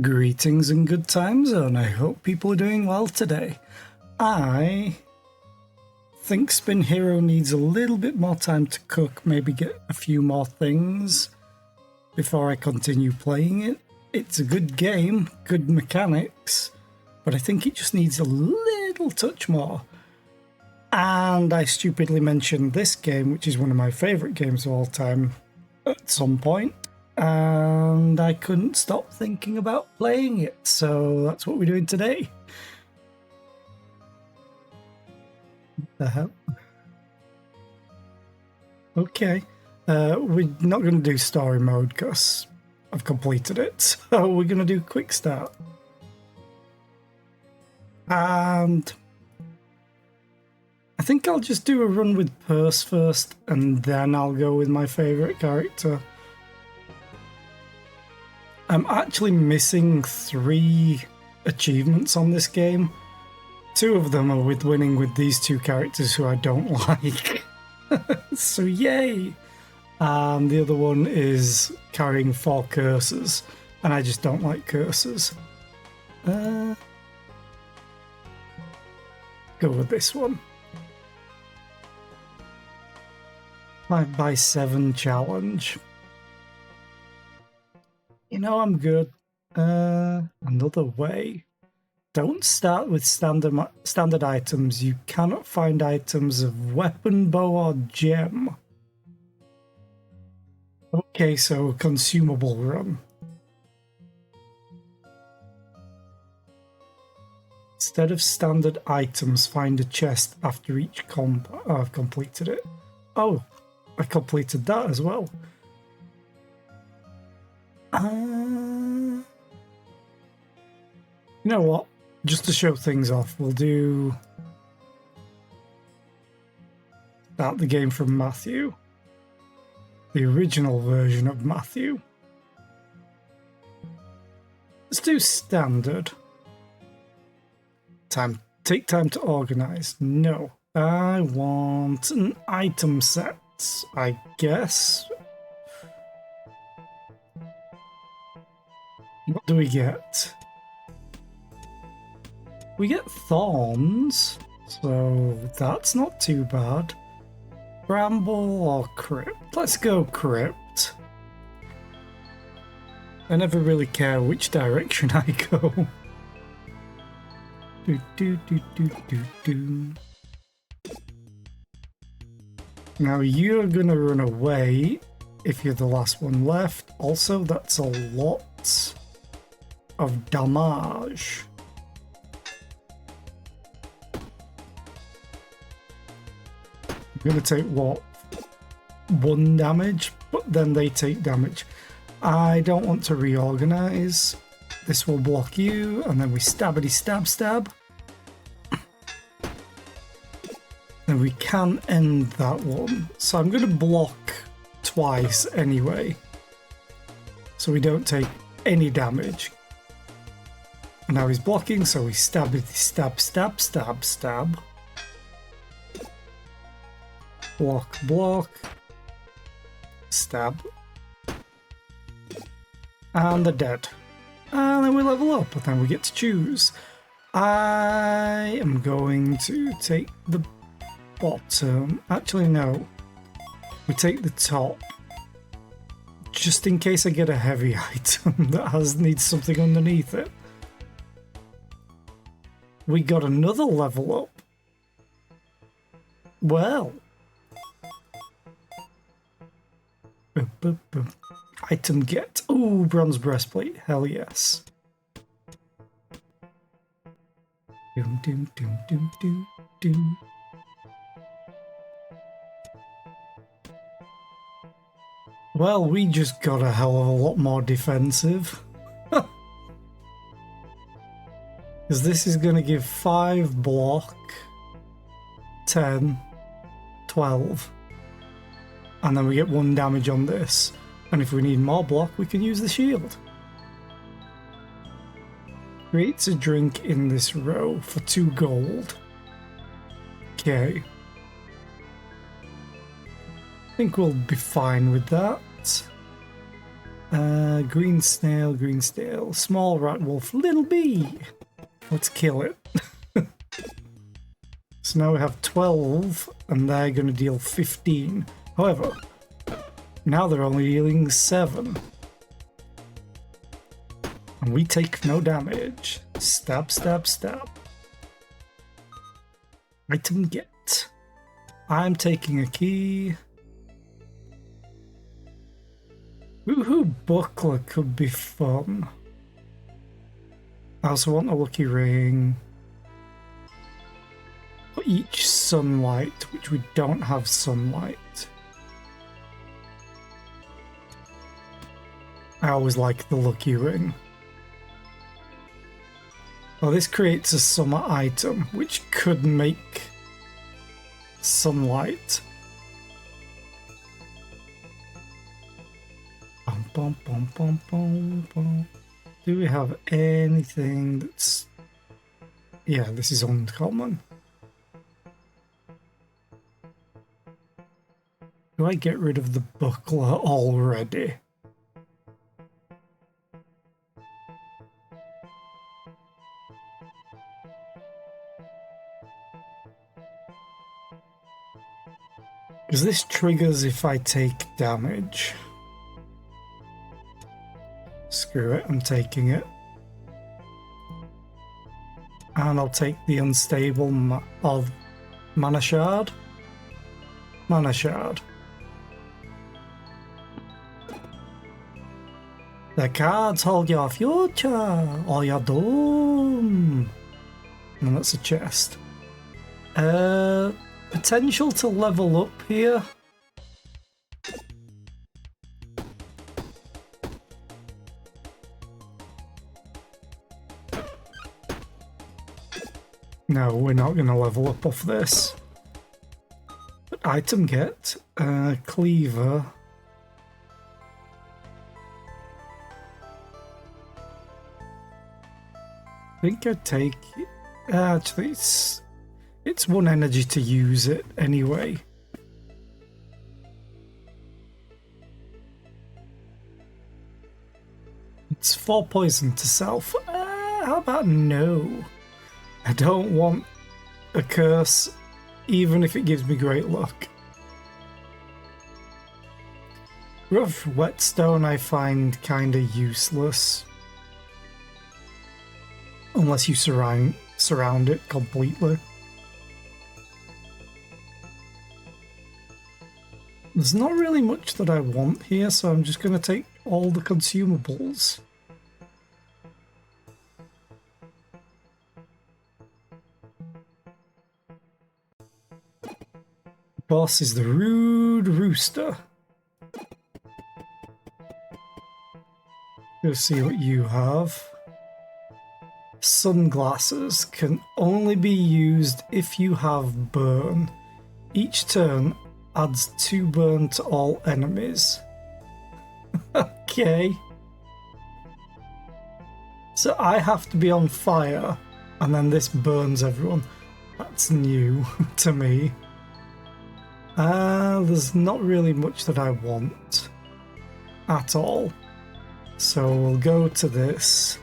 Greetings and good time zone. I hope people are doing well today. I think Spin Hero needs a little bit more time to cook, maybe get a few more things before I continue playing it. It's a good game, good mechanics, but I think it just needs a little touch more. And I stupidly mentioned this game, which is one of my favourite games of all time, at some point. And I couldn't stop thinking about playing it, so that's what we're doing today. What the hell? Okay, we're not going to do story mode because I've completed it, so we're going to do quick start. And I think I'll just do a run with Purse first, and then I'll go with my favourite character. I'm actually missing 3 achievements on this game. 2 of them are with winning with these 2 characters who I don't like. So yay! And the other one is carrying 4 curses, and I just don't like curses. Go with this one. 5x7 challenge. You know, I'm good. Another way. Don't start with standard items. You cannot find items of weapon, bow, or gem. Okay, so consumable run. Instead of standard items, find a chest after each comp. Oh, I've completed it. Oh, I completed that as well. You know what? Just to show things off, we'll do start the game from Matthew, the original version of Matthew. Let's do standard. Take time to organize. No, I want an item set, I guess. What do we get? We get thorns, so that's not too bad. Bramble or crypt? Let's go crypt. I never really care which direction I go. Now you're gonna run away if you're the last one left. Also, that's a lot of damage. I'm going to take, what, 1 damage, but then they take damage. I don't want to reorganize. This will block you, and then we stabbity stab stab. And we can end that one. So I'm going to block twice anyway, so we don't take any damage. And now he's blocking, so we stabbity stab stab stab stab. Block, block, stab, and they're dead. And then we level up, and then we get to choose. I am going to take the bottom. Actually, no. We take the top, just in case I get a heavy item that needs something underneath it. We got another level up. Well. Boom, boom. Item get. Oh, bronze breastplate. Hell yes. Doom, doom, doom, doom, doom, doom. Well, we just got a hell of a lot more defensive. Because this is going to give 5 block, 10, 12. And then we get 1 damage on this. And if we need more block, we can use the shield. Creates a drink in this row for 2 gold. Okay. I think we'll be fine with that. Green snail, small rat wolf, little bee. Let's kill it. So now we have 12, and they're going to deal 15. However, now they're only dealing 7. And we take no damage. Stab, stab, stab. Item get. I'm taking a key. Woohoo, buckler could be fun. I also want a lucky ring. For each sunlight, which we don't have sunlight. I always like the lucky ring. Well, this creates a summer item, which could make sunlight. Bum, bum, bum, bum, bum, bum. Do we have anything that's... Yeah, this is uncommon. Do I get rid of the buckler already? Because this triggers if I take damage. Screw it, I'm taking it. And I'll take the unstable of Mana Shard. Mana Shard. The cards hold your future or your doom. And that's a chest. Potential to level up here. No, we're not going to level up off this. But item get, cleaver. I think I'd take... actually, it's 1 energy to use it anyway. It's 4 poison to self. How about no? I don't want a curse, even if it gives me great luck. Rough whetstone I find kinda useless. Unless you surround it completely. There's not really much that I want here, so I'm just going to take all the consumables. Boss is the Rude Rooster. Go see what you have. Sunglasses can only be used if you have burn. Each turn adds 2 burn to all enemies. Okay. So I have to be on fire, and then this burns everyone. That's new to me. There's not really much that I want at all. So we'll go to this.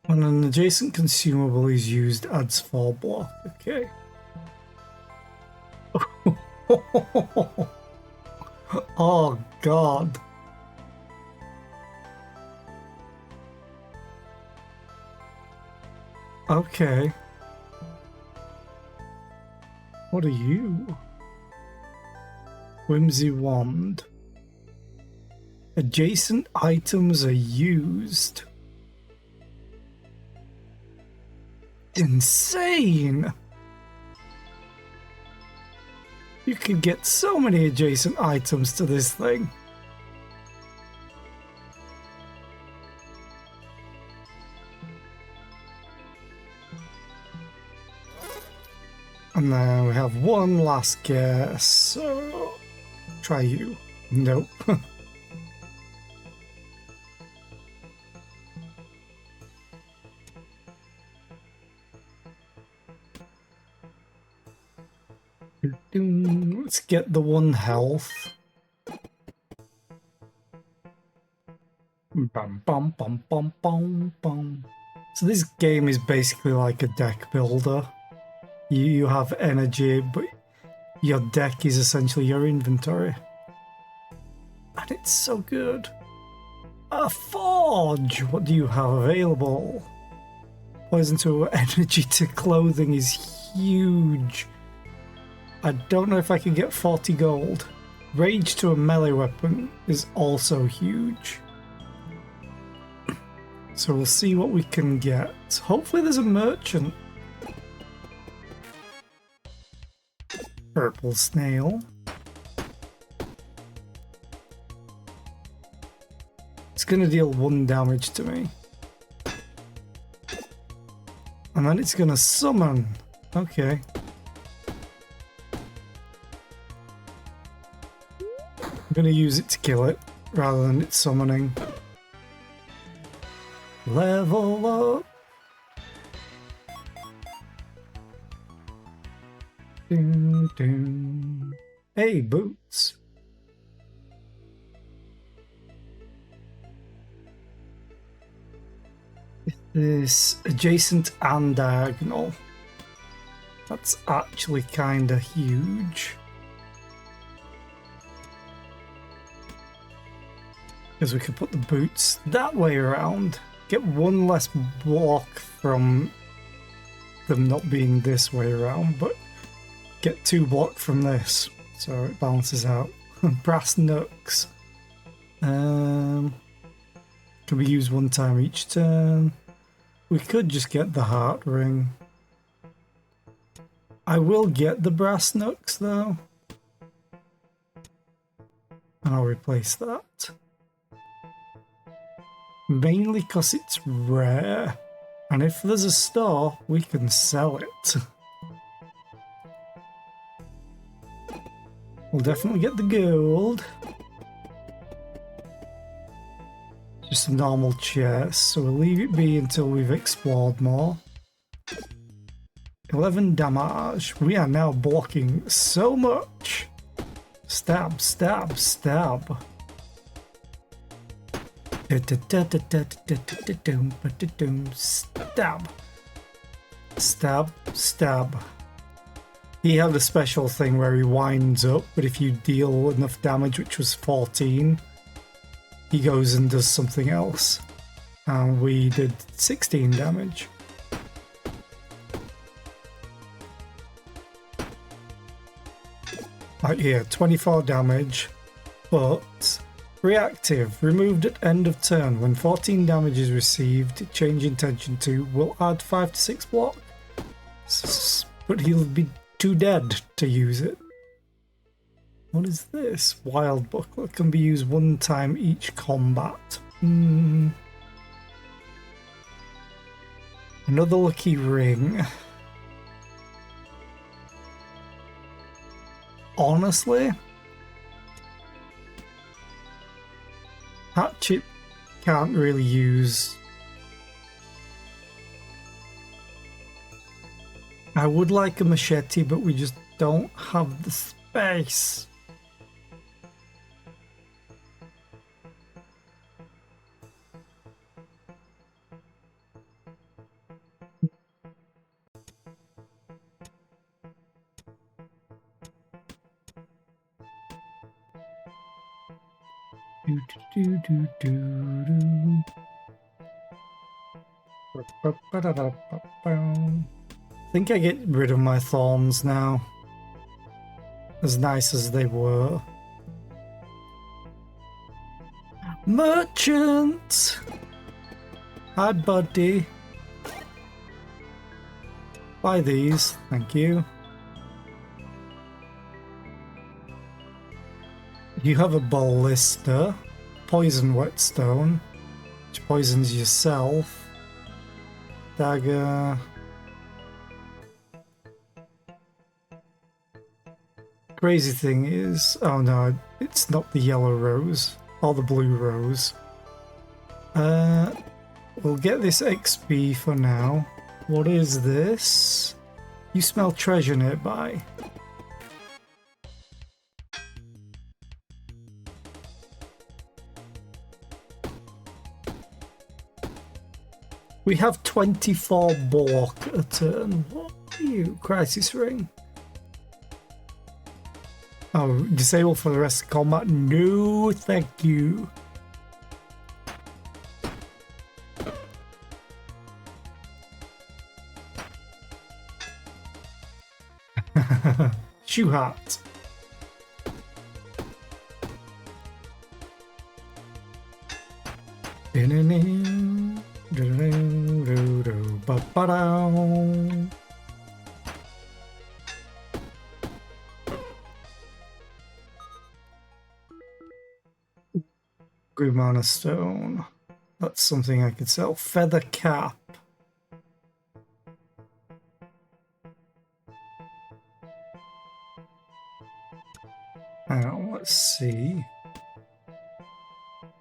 When an adjacent consumable is used, adds 4 block. Okay. Oh god. Okay. What are you? Whimsy Wand. Adjacent items are used. Insane! You could get so many adjacent items to this thing. And then we have one last guess, so try you. Nope. get the 1 health. Bum, bum, bum, bum, bum, bum. So this game is basically like a deck builder. You have energy, but your deck is essentially your inventory. And it's so good. A forge! What do you have available? Poison to energy to clothing is huge. I don't know if I can get 40 gold. Rage to a melee weapon is also huge. So we'll see what we can get. Hopefully there's a merchant. Purple snail. It's gonna deal 1 damage to me. And then it's gonna summon. Okay. I'm gonna use it to kill it rather than it summoning. Level up. Dun, dun. Hey, boots. This adjacent and diagonal. That's actually kind of huge. Because we could put the boots that way around. Get 1 less block from them not being this way around, but get 2 block from this. So it balances out. Brass knucks. Can we use 1 time each turn? We could just get the heart ring. I will get the brass knucks though. And I'll replace that. Mainly because it's rare. And if there's a store, we can sell it. We'll definitely get the gold. Just a normal chest, so we'll leave it be until we've explored more. 11 damage. We are now blocking so much. Stab, stab, stab. Stab. Stab, stab. He had a special thing where he winds up, but if you deal enough damage, which was 14, he goes and does something else. And we did 16 damage. Right here, 24 damage, but reactive, removed at end of turn. When 14 damage is received, change intention to will add 5 to 6 block. But he'll be too dead to use it. What is this? Wild booklet can be used 1 time each combat. Another lucky ring. Honestly, hatchet can't really use. I would like a machete, but we just don't have the space. I think I get rid of my thorns now. As nice as they were. Merchant! Hi, buddy. Buy these, thank you. You have a ballista, poison whetstone, which poisons yourself. Dagger. Crazy thing is, oh no, it's not the yellow rose or the blue rose. We'll get this XP for now. What is this? You smell treasure nearby. We have 24 block a turn. What are you? Crisis ring. Oh, disable for the rest of combat. No, thank you. Shoe hat. Green mana stone. That's something I could sell. Feather cap. Now, let's see.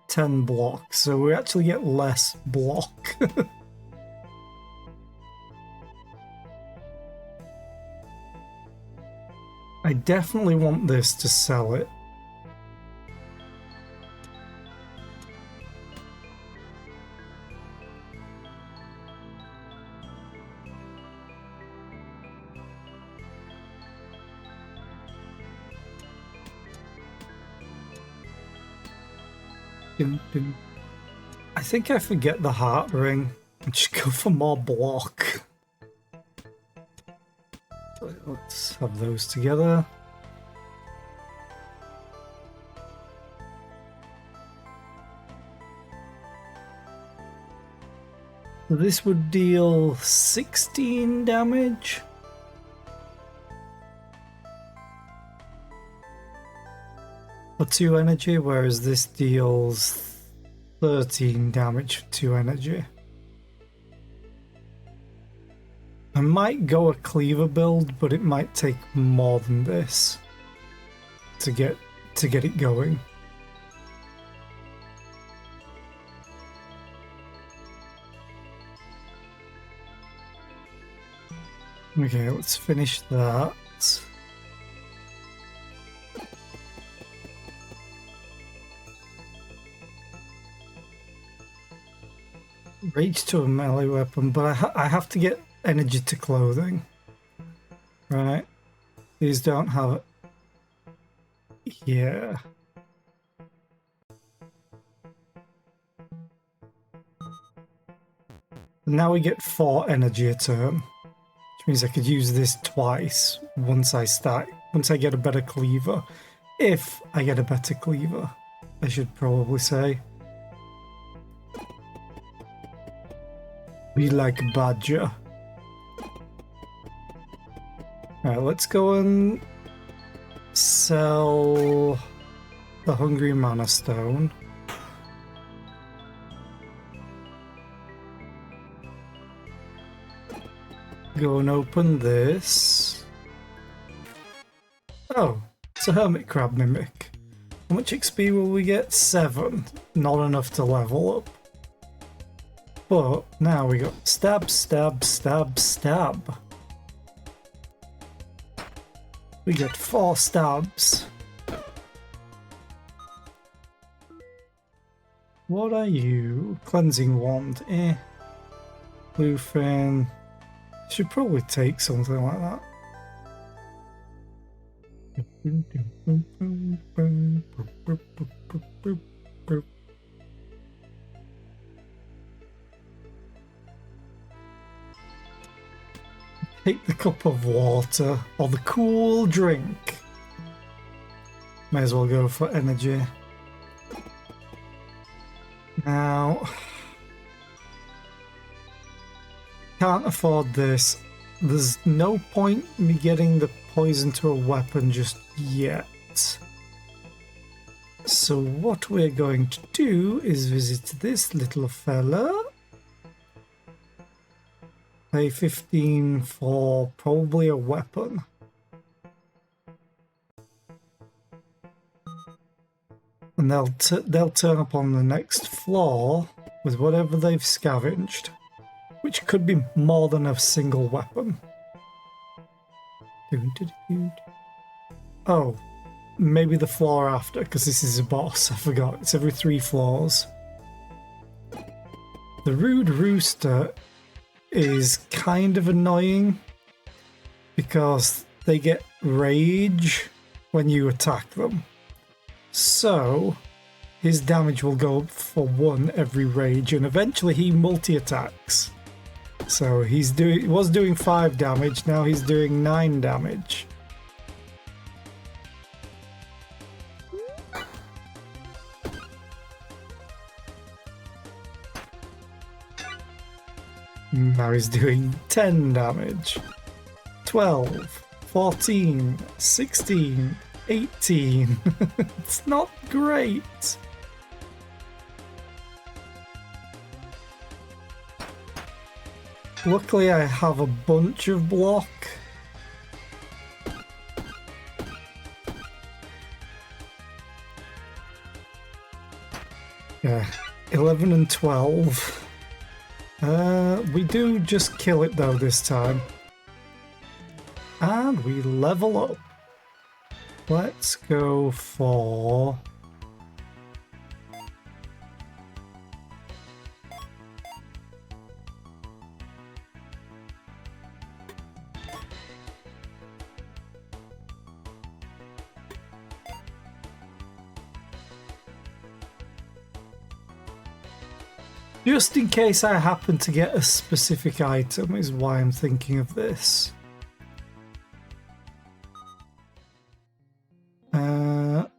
10 blocks, so we actually get less block. I definitely want this to sell it. I think I forget the heart ring and just go for more block. Let's have those together. This would deal 16 damage. For 2 energy, whereas this deals 13 damage for 2 energy. I might go a cleaver build, but it might take more than this to get it going. Okay, let's finish that. Reach to a melee weapon, but I have to get energy to clothing. Right. These don't have it. Yeah. Now we get 4 energy a turn, which means I could use this twice once I get a better cleaver. If I get a better cleaver, I should probably say. Be like Badger. Alright, let's go and sell the Hungry Mana Stone. Go and open this. Oh, it's a Hermit Crab Mimic. How much XP will we get? 7. Not enough to level up. But now we got stab, stab, stab, stab. We get 4 stabs. What are you? Cleansing wand, eh. Bluefin. Should probably take something like that. Take the cup of water or the cool drink. May as well go for energy. Now, can't afford this. There's no point me getting the poison to a weapon just yet. So what we're going to do is visit this little fella. Pay 15 for probably a weapon. And they'll turn up on the next floor with whatever they've scavenged, which could be more than a single weapon. Oh, maybe the floor after, because this is a boss. I forgot. It's every 3 floors. The Rude Rooster is kind of annoying because they get rage when you attack them. So his damage will go up for 1 every rage, and eventually he multi-attacks. So he was doing 5 damage, now he's doing 9 damage. Now he's doing 10 damage. 12, 14, 16, 18. It's not great. Luckily I have a bunch of block. Yeah, 11 and 12. We do just kill it though this time. And we level up. Let's go for... Just in case I happen to get a specific item is why I'm thinking of this.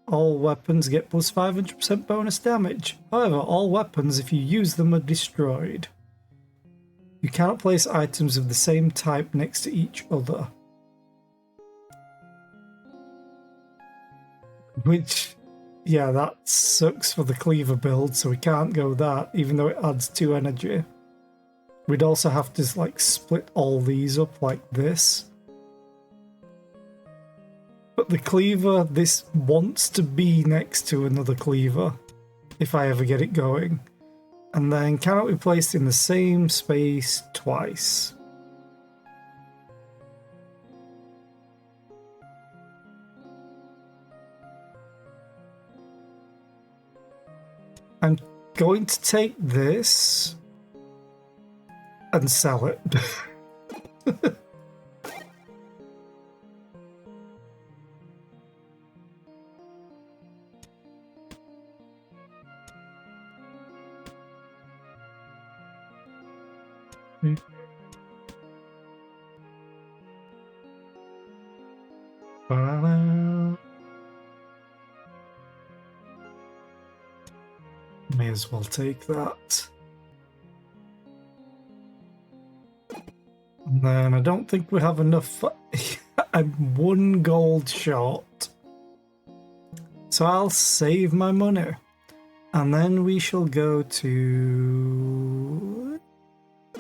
All weapons get plus 500% bonus damage. However, all weapons, if you use them, are destroyed. You cannot place items of the same type next to each other. Which... yeah, that sucks for the cleaver build, so we can't go that, even though it adds 2 energy. We'd also have to, like, split all these up like this. But the cleaver, this wants to be next to another cleaver, if I ever get it going. And then cannot be placed in the same space twice. I'm going to take this and sell it. May as well take that. And then I don't think we have enough. I'm 1 gold short. So I'll save my money. And then we shall go to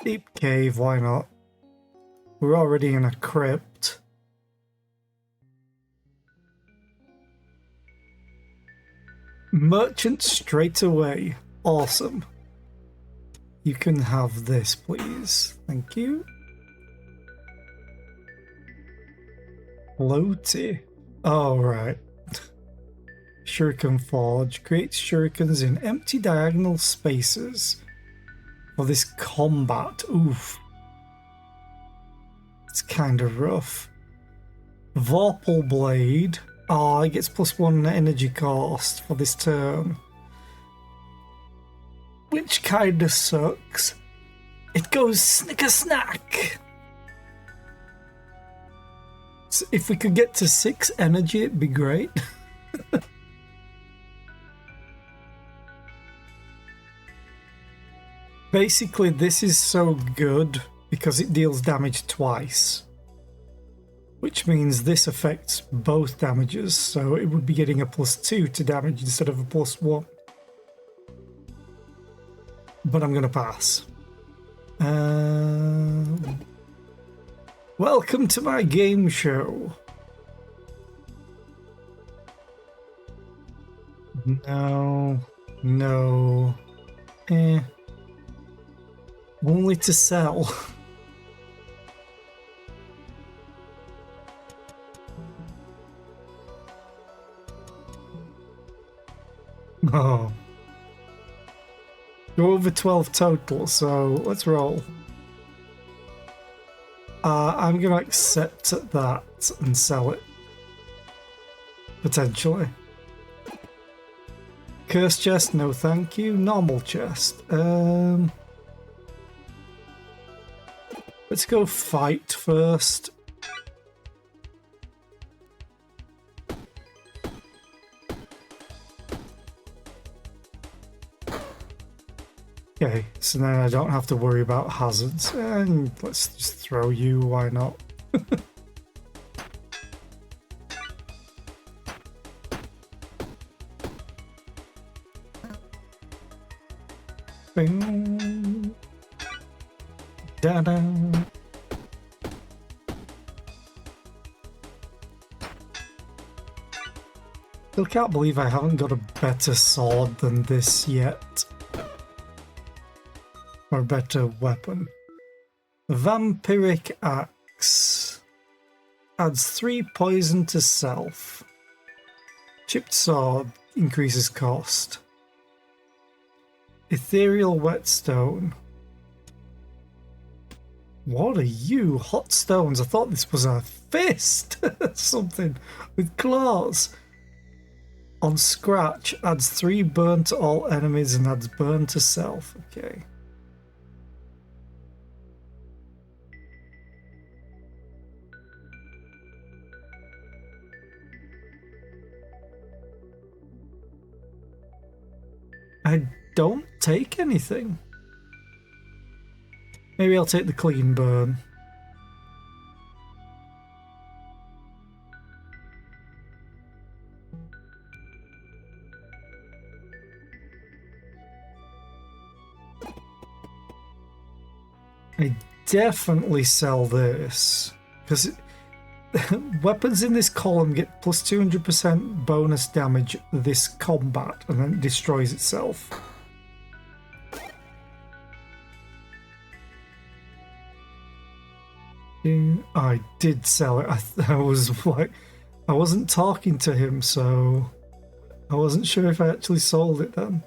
Deep Cave, why not? We're already in a crypt. Merchant straight away. Awesome. You can have this, please. Thank you. Floaty. Oh, right. Shuriken Forge creates shurikens in empty diagonal spaces for this combat. Oof. It's kind of rough. Vorpal Blade. Oh, it gets +1 energy cost for this turn. Which kind of sucks. It goes snicker snack. So if we could get to 6 energy, it'd be great. Basically, this is so good because it deals damage twice. Which means this affects both damages, so it would be getting a +2 to damage instead of a +1. But I'm going to pass. Welcome to my game show. No. No. Only to sell. Oh. You're over 12 total, so let's roll. I'm going to accept that and sell it. Potentially. Curse chest, no thank you. Normal chest. Let's go fight first. Okay, so then I don't have to worry about hazards. And let's just throw you, why not? Bing. Da-da. Still can't believe I haven't got a better sword than this yet. Or a better weapon. Vampiric Axe. Adds 3 poison to self. Chipped sword increases cost. Ethereal whetstone. What are you? Hot stones. I thought this was a fist. Something with claws. On scratch, adds 3 burn to all enemies and adds burn to self. Okay. I don't take anything. Maybe I'll take the clean burn. I definitely sell this because weapons in this column get plus 200% bonus damage this combat and then it destroys itself. I did sell it. I was like, I wasn't talking to him, so I wasn't sure if I actually sold it then.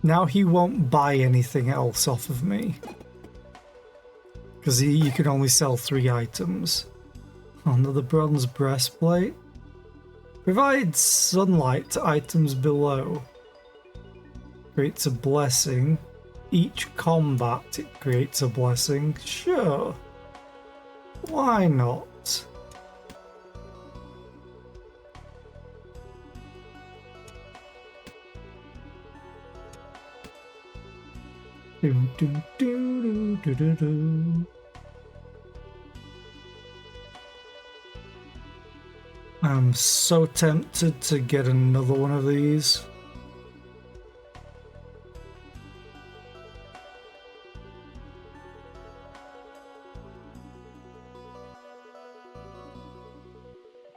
Now he won't buy anything else off of me. Because you can only sell 3 items. Another bronze breastplate. Provides sunlight to items below. Creates a blessing. Each combat it creates a blessing. Sure. Why not? I'm so tempted to get another one of these.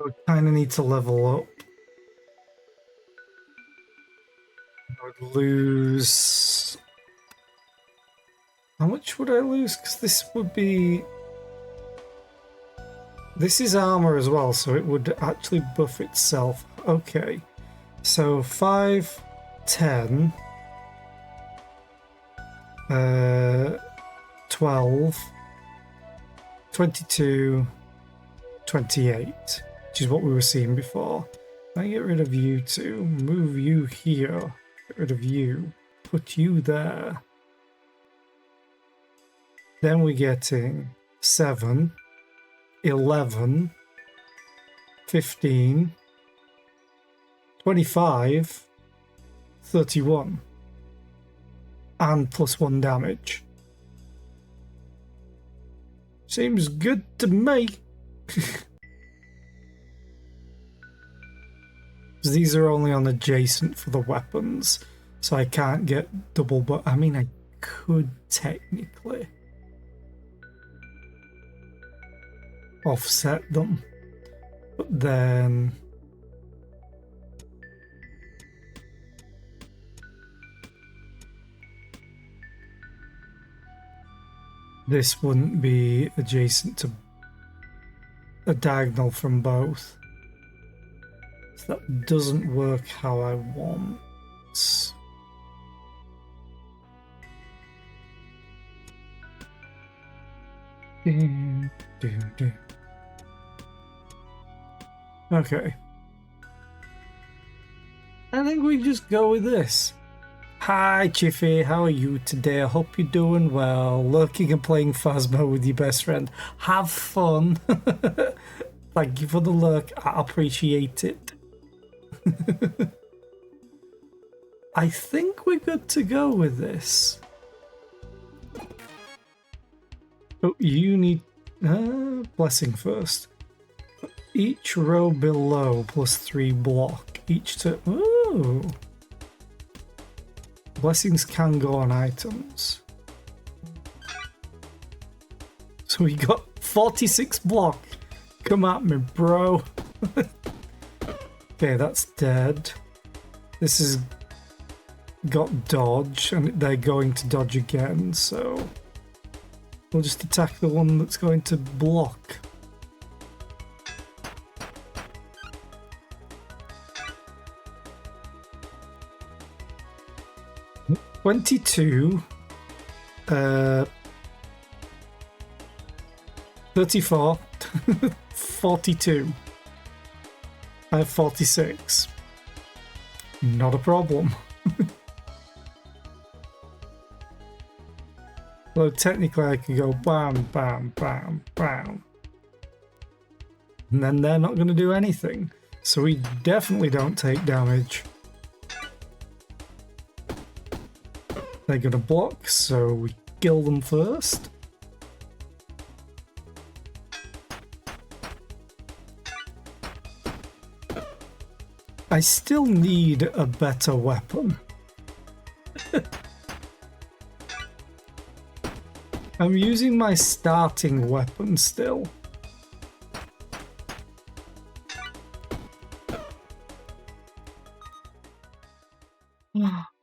I kind of need to level up. I would lose... How much would I lose? Because this would be... This is armor as well, so it would actually buff itself. Okay. So 5, 10, 12, 22, 28, which is what we were seeing before. I get rid of you two, move you here, get rid of you, put you there. Then we're getting 7, 11, 15, 25, 31, and +1 damage. Seems good to me. These are only on adjacent for the weapons, so I can't get double, but I mean I could technically offset them, but then this wouldn't be adjacent to a diagonal from both. So that doesn't work how I want. Okay. I think we just go with this. Hi Chiffy, how are you today? I hope you're doing well. Lurking and playing Phasmo with your best friend. Have fun. Thank you for the lurk. I appreciate it. I think we're good to go with this. Oh, you need blessing first. Each row below +3 block. Each turn. Ooh. Blessings can go on items. So we got 46 block. Come at me, bro. Okay, that's dead. This has got dodge, and they're going to dodge again, so we'll just attack the one that's going to block. $22, 34, 42. I have 46. Not a problem. Although technically I could go bam, bam, bam, bam. And then they're not going to do anything. So we definitely don't take damage. They're going to block, so we kill them first. I still need a better weapon. I'm using my starting weapon still.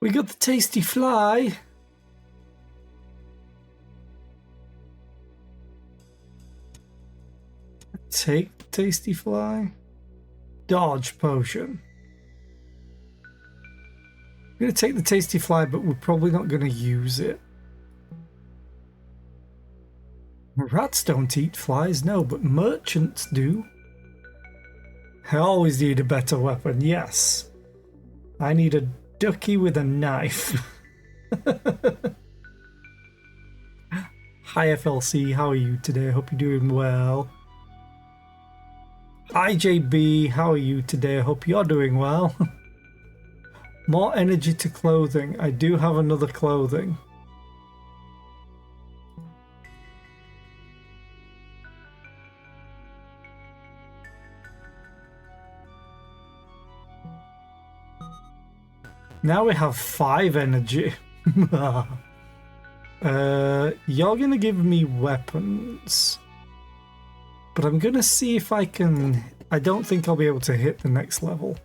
We got the tasty fly. Take the tasty fly. Dodge potion. I'm going to take the tasty fly, but we're probably not going to use it. Rats don't eat flies, no, but merchants do. I always need a better weapon, yes. I need a ducky with a knife. Hi FLC, how are you today? Hope you're doing well. IJB, how are you today? Hope you're doing well. More energy to clothing. I do have another clothing. Now we have 5 energy. You're gonna give me weapons. But I'm gonna see if I can... I don't think I'll be able to hit the next level.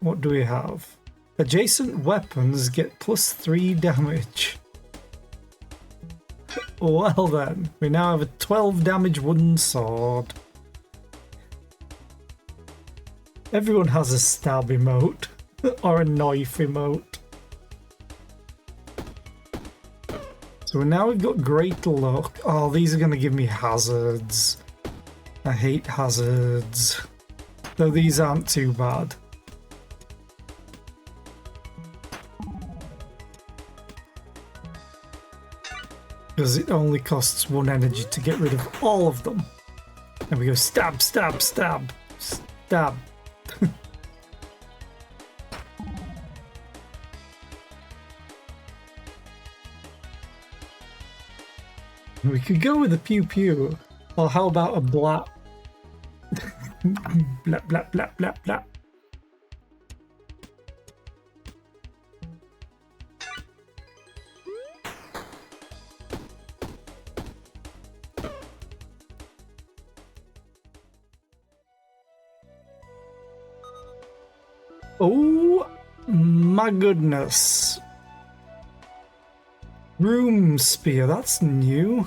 What do we have? Adjacent weapons get +3 damage. Well then, we now have a 12 damage wooden sword. Everyone has a stab emote. Or a knife emote. So now we've got great luck. Oh, these are going to give me hazards. I hate hazards. Though these aren't too bad. Because it only costs 1 energy to get rid of all of them. And we go stab, stab, stab, stab. We could go with a pew pew. Or how about a blap? Blap, blap, blap, blap, blap. Oh my goodness. Room Spear, that's new.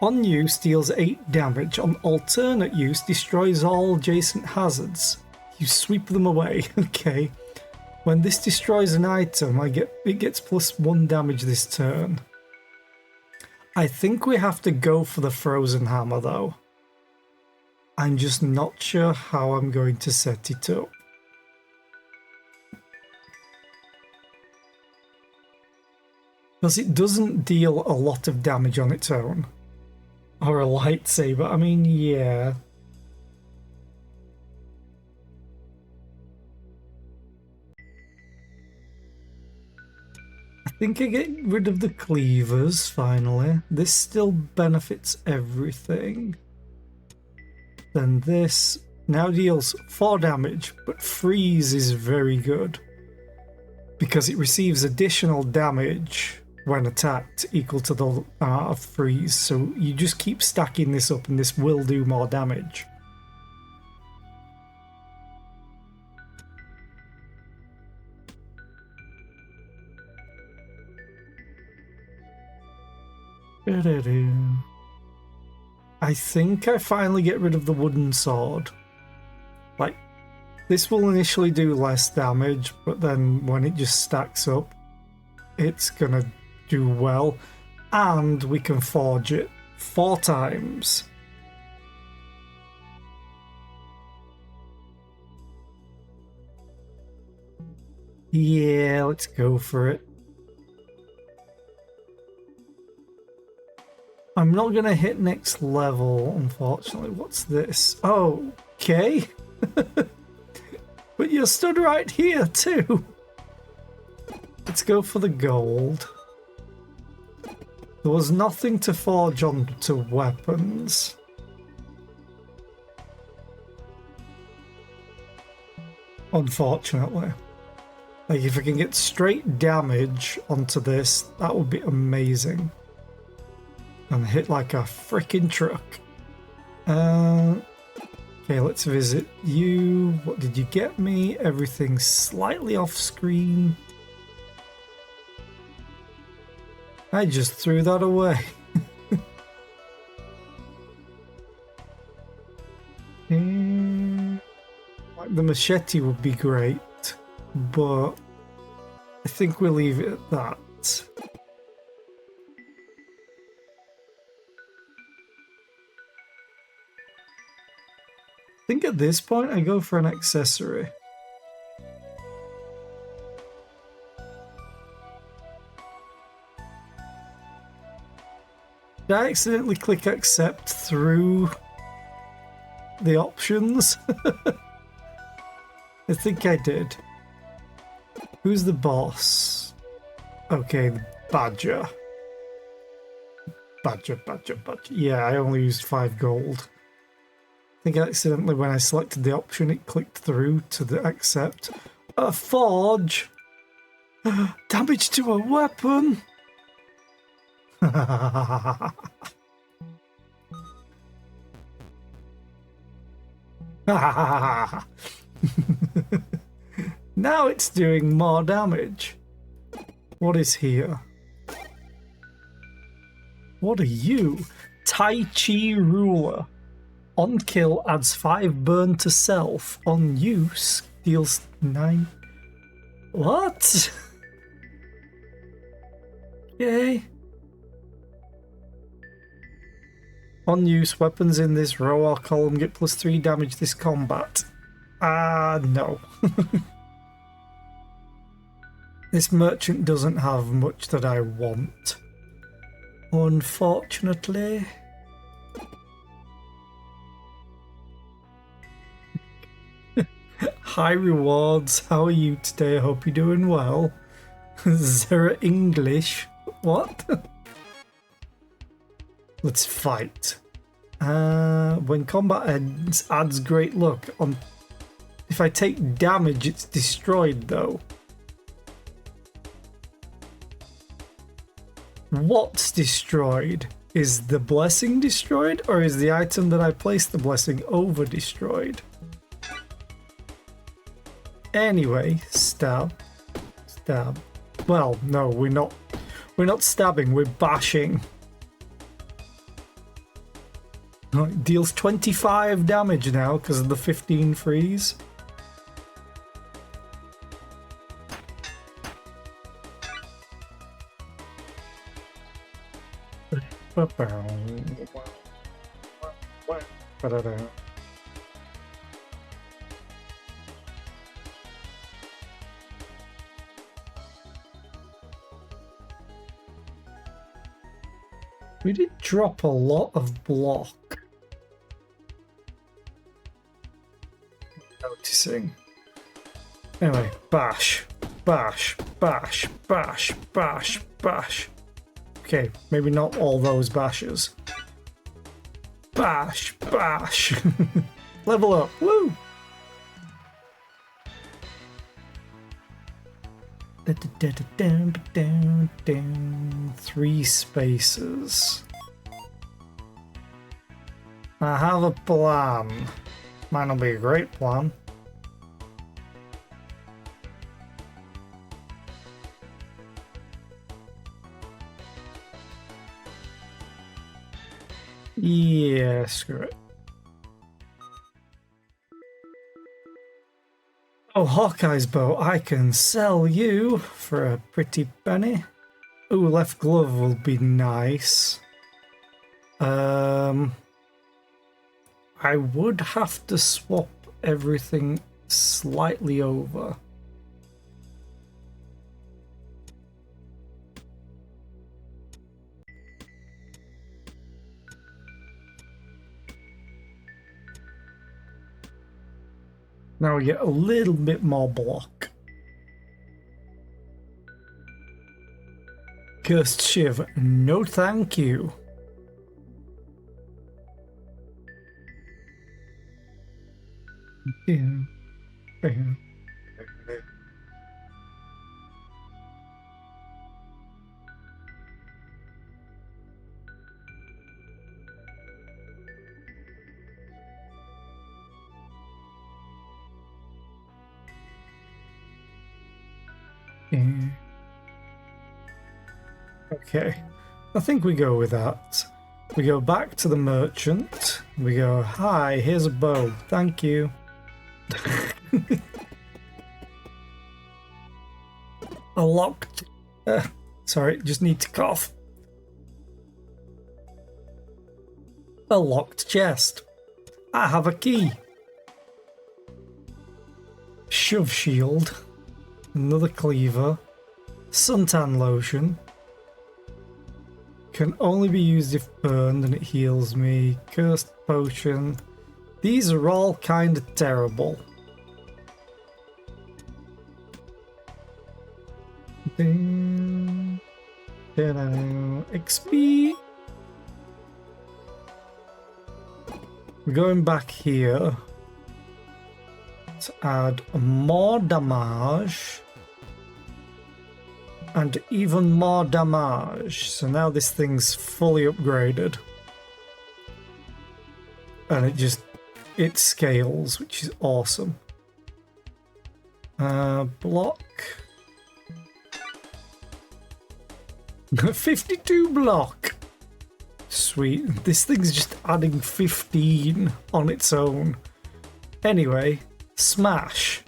On use deals 8 damage. On alternate use destroys all adjacent hazards. You sweep them away. Okay. When this destroys an item, it gets +1 damage this turn. I think we have to go for the frozen hammer though. I'm just not sure how I'm going to set it up. Because it doesn't deal a lot of damage on its own. Or a lightsaber, I mean, yeah. I think I get rid of the cleavers, finally. This still benefits everything. Then this now deals 4 damage, but freeze is very good. Because it receives additional damage when attacked equal to the amount of freeze. So you just keep stacking this up and this will do more damage. I think I finally get rid of the wooden sword. Like, this will initially do less damage, but then when it just stacks up, it's gonna do well. And we can forge it 4 times. Yeah, let's go for it. I'm not going to hit next level, unfortunately. What's this? Oh, okay. But you're stood right here, too. Let's go for the gold. There was nothing to forge onto weapons. Unfortunately. Like, if I can get straight damage onto this, that would be amazing. And hit like a freaking truck. Okay, let's visit you. What did you get me? Everything slightly off screen. I just threw that away. Like the machete would be great, but I think we'll leave it at that. I think at this point I go for an accessory. Did I accidentally click accept through the options? I think I did. Who's the boss? Okay, the Badger. Badger. Yeah, I only used 5 gold. I think accidentally when I selected the option it clicked through to the accept. A forge! Damage to a weapon! Now it's doing more damage. What is here? What are you? Tai Chi Ruler. On kill adds 5 burn to self. On use deals 9. What? Yay. On use, weapons in this row or column get +3 damage this combat. No. This merchant doesn't have much that I want. Unfortunately. Hi rewards, how are you today? I hope you're doing well. Zera English. What? Let's fight. When combat ends, adds great luck. If I take damage, it's destroyed though. What's destroyed? Is the blessing destroyed, or is the item that I placed the blessing over destroyed? Anyway, stab. Well, no, we're not stabbing, we're bashing. It deals 25 damage now because of the 15 freeze. We did drop a lot of block. Noticing. Anyway, bash, bash, bash, bash, bash, bash. Okay, maybe not all those bashes. Bash, bash. Level up, woo! Three spaces. I have a plan. Might not be a great plan. Yeah, screw it. Oh, Hawkeye's bow, I can sell you for a pretty penny. Ooh, left glove will be nice. I would have to swap everything slightly over. Now we get a little bit more block. Cursed Shiv, no thank you. Okay, I think we go with that. We go back to the merchant. We go, hi, here's a bow. Thank you. A locked... sorry, just need to cough. A locked chest. I have a key. Shove shield. Another cleaver. Suntan lotion. Can only be used if burned and it heals me. Cursed potion. These are all kind of terrible. XP. We're going back here to add more damage. And even more damage. So now this thing's fully upgraded. And it scales, which is awesome. Block. 52 block. Sweet. This thing's just adding 15 on its own. Anyway, smash.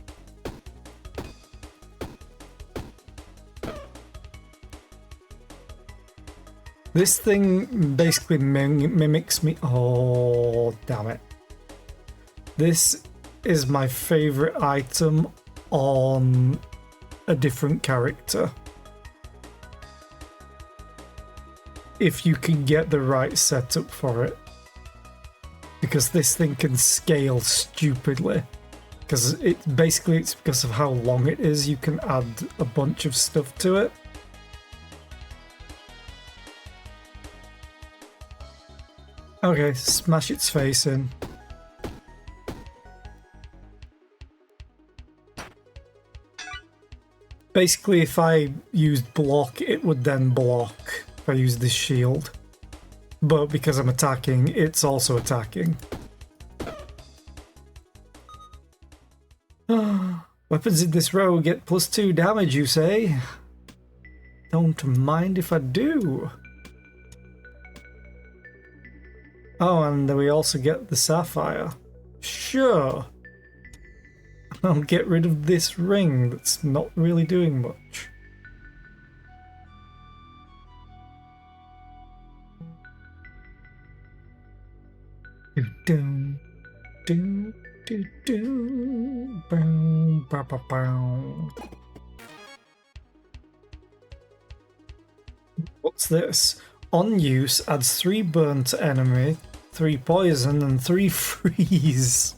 This thing basically mimics me. Oh, damn it. This is my favorite item on a different character. If you can get the right setup for it. Because this thing can scale stupidly. Because it's because of how long it is, you can add a bunch of stuff to it. Okay, smash its face in. Basically, if I used block, it would then block if I use this shield. But because I'm attacking, it's also attacking. Weapons in this row get +2 damage, you say? Don't mind if I do. Oh, and we also get the sapphire. Sure. I'll get rid of this ring that's not really doing much. Dun, dun, dun, dun, bow, bow, bow, bow. What's this? On use adds 3 burn to enemy, 3 poison, and 3 freeze.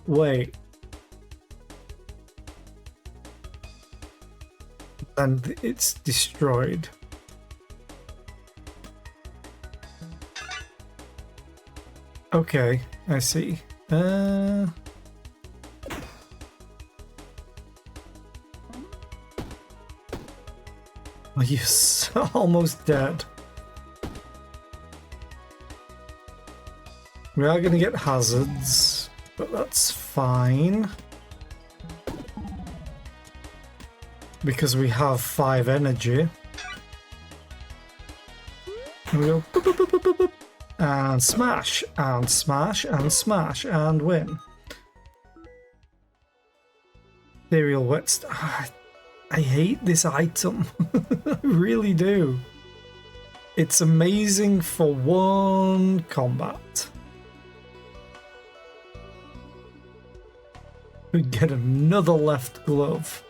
Wait. And it's destroyed. Okay, I see. Are you almost dead? We are going to get hazards, but that's fine. Because we have 5 energy. And we go boop, boop, boop, boop, boop, boop, and smash, and smash, and smash, and win. Ethereal wet. I hate this item. I really do. It's amazing for one combat. We get another left glove.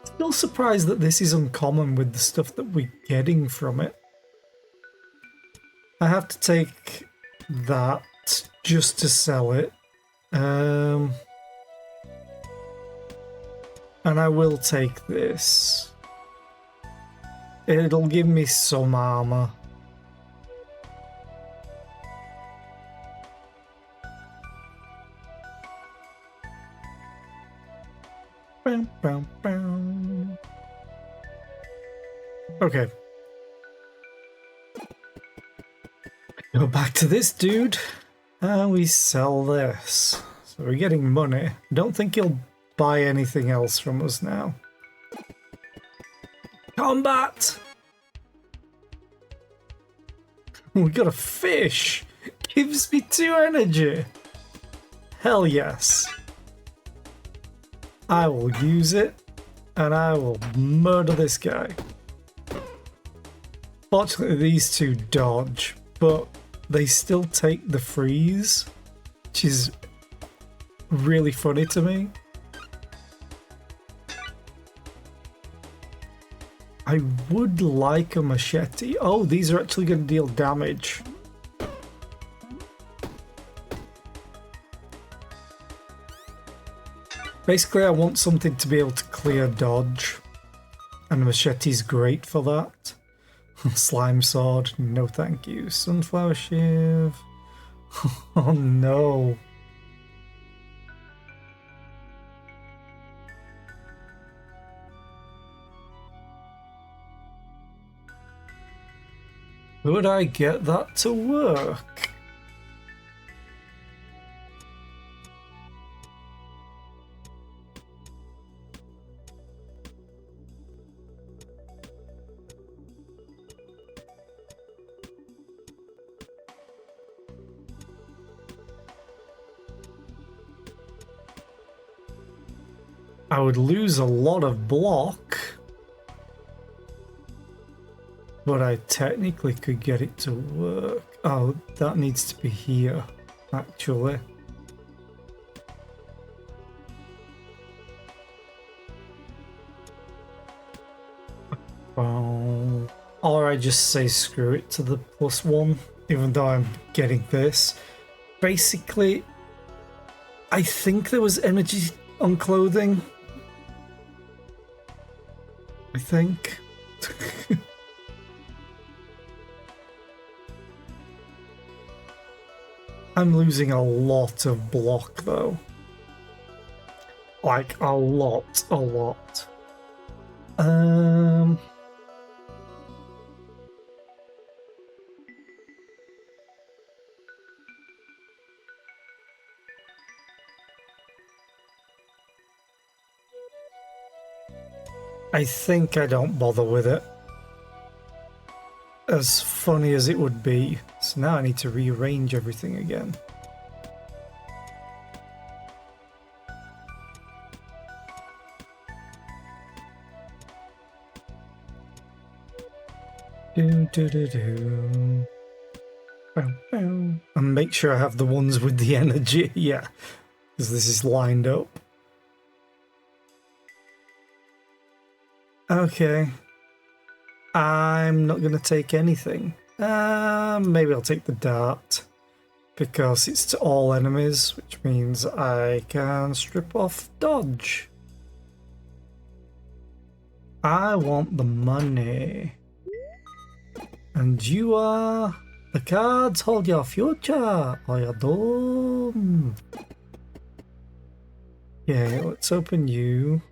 Still surprised that this is uncommon with the stuff that we're getting from it. I have to take that just to sell it. And I will take this. It'll give me some armor. Bam, bam, bam. Okay. Go back to this dude. And we sell this. So we're getting money. Don't think he'll buy anything else from us now. Combat! We got a fish! Gives me 2 energy! Hell yes. I will use it, and I will murder this guy. Fortunately, these two dodge, but they still take the freeze, which is really funny to me. I would like a machete. Oh, these are actually going to deal damage. Basically, I want something to be able to clear dodge, and a machete's great for that. Slime sword, no thank you. Sunflower shiv. Oh no. Would I get that to work? I would lose a lot of block, but I technically could get it to work. Oh, that needs to be here, actually. Oh. Or I just say screw it to the +1, even though I'm getting this. Basically, I think there was energy on clothing. I think. I'm losing a lot of block though. Like a lot. I think I don't bother with it. As funny as it would be. So now I need to rearrange everything again. Do, do, do, do. Bow, bow. And make sure I have the ones with the energy. Yeah, because this is lined up. Okay. I'm not going to take anything. Maybe I'll take the dart. Because it's to all enemies, which means I can strip off dodge. I want the money. And you are... The cards hold your future, or you're doomed. Yeah, let's open you.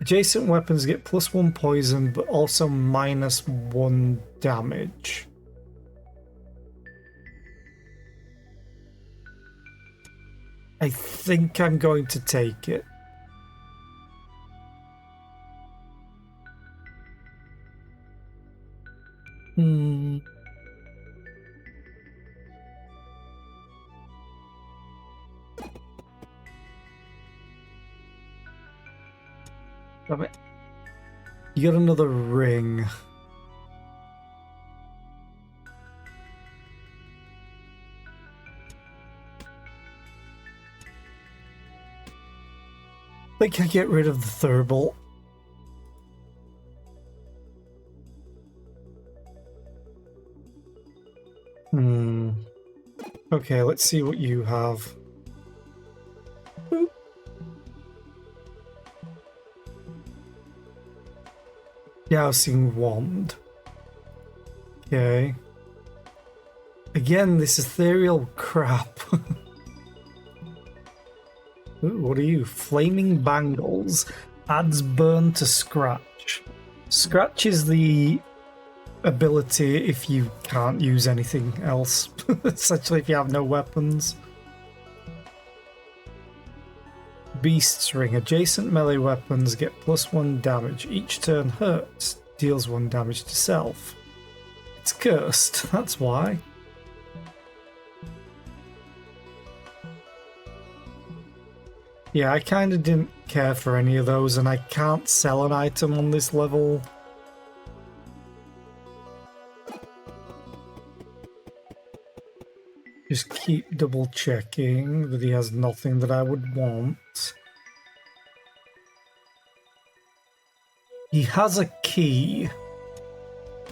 Adjacent weapons get +1 poison, but also -1 damage. I think I'm going to take it. Damn it. You got another ring. I think I get rid of the Thurbolt. Okay, let's see what you have. Boop. Dowsing wand. Okay. Again, this ethereal crap. Ooh, what are you? Flaming Bangles. Adds burn to scratch. Scratch is the ability if you can't use anything else. Essentially, if you have no weapons. Beast's Ring. Adjacent melee weapons get +1 damage. Each turn hurts. Deals 1 damage to self. It's cursed, that's why. Yeah, I kind of didn't care for any of those, and I can't sell an item on this level. Just keep double checking that he has nothing that I would want. He has a key.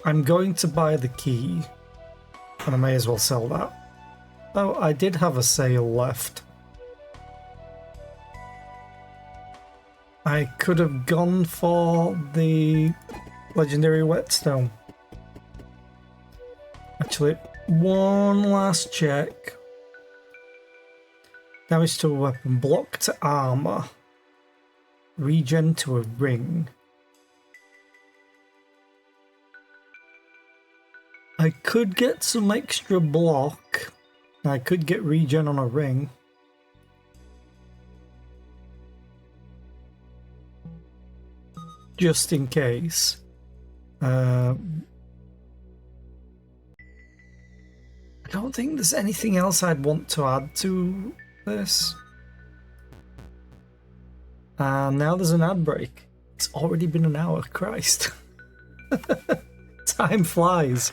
I'm going to buy the key, and I may as well sell that. Oh, I did have a sale left. I could have gone for the legendary whetstone. Actually, one last check. Damage to a weapon, block to armor, regen to a ring. I could get some extra block. I could get regen on a ring. Just in case. I don't think there's anything else I'd want to add to this. And now there's an ad break. It's already been an hour, Christ. Time flies.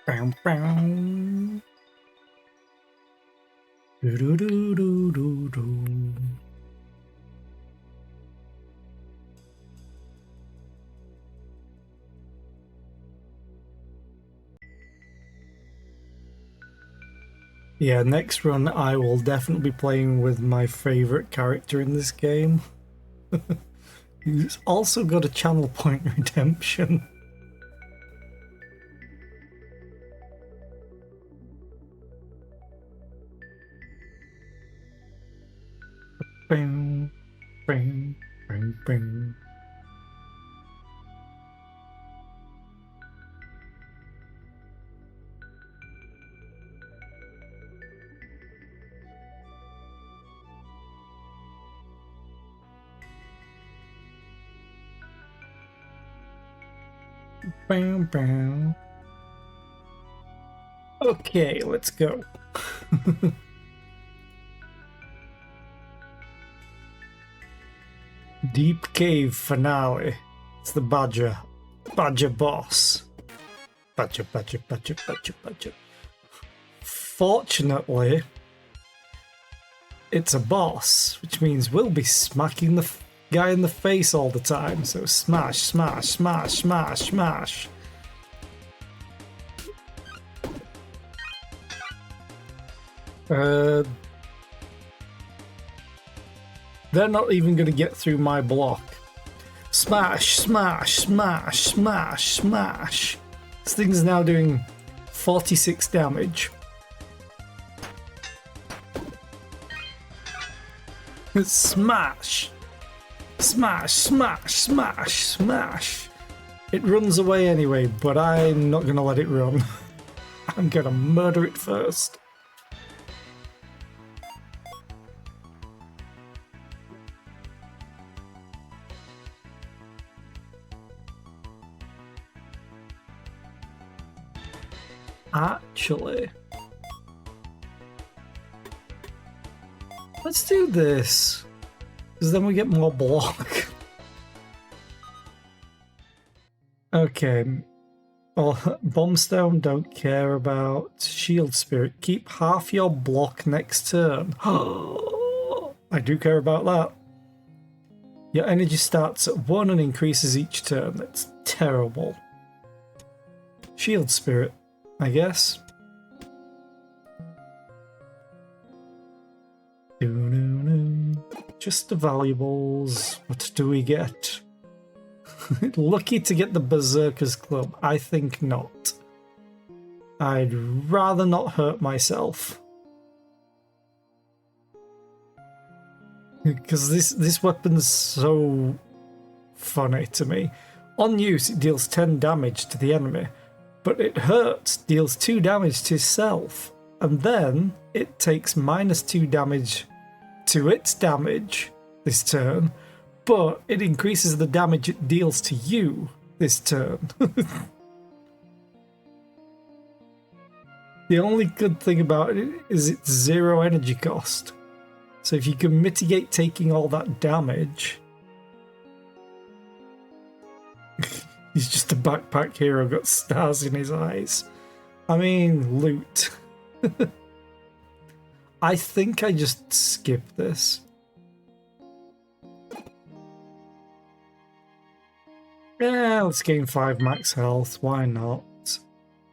Bow, bow. Do, do, do, do, do, do. Yeah, next run I will definitely be playing with my favourite character in this game. Who's also got a channel point redemption. Bing, bing, bing, bing. Bam, bam. Okay, let's go. Deep Cave finale. It's the Badger. Badger boss. Badger, badger, badger, badger, badger. Fortunately, it's a boss, which means we'll be smacking the guy in the face all the time. So smash, smash, smash, smash, smash. They're not even going to get through my block. Smash, smash, smash, smash, smash. This thing's now doing 46 damage. Smash! Smash, smash, smash, smash. It runs away anyway, but I'm not going to let it run. I'm going to murder it first. Actually, let's do this, because then we get more block. Okay. Well, Bombstone don't care about. Shield Spirit. Keep half your block next turn. I do care about that. Your energy starts at 1 and increases each turn. That's terrible. Shield Spirit, I guess. Just the valuables. What do we get? Lucky to get the Berserker's Club. I think not. I'd rather not hurt myself. Because this weapon's so funny to me. On use, it deals 10 damage to the enemy, but it hurts, deals 2 damage to itself, and then it takes -2 damage to its damage this turn, but it increases the damage it deals to you this turn. The only good thing about it is it's 0 energy cost. So if you can mitigate taking all that damage... He's just a backpack hero, got stars in his eyes. I mean, loot. I think I just skip this. Yeah, let's gain 5 max health, why not?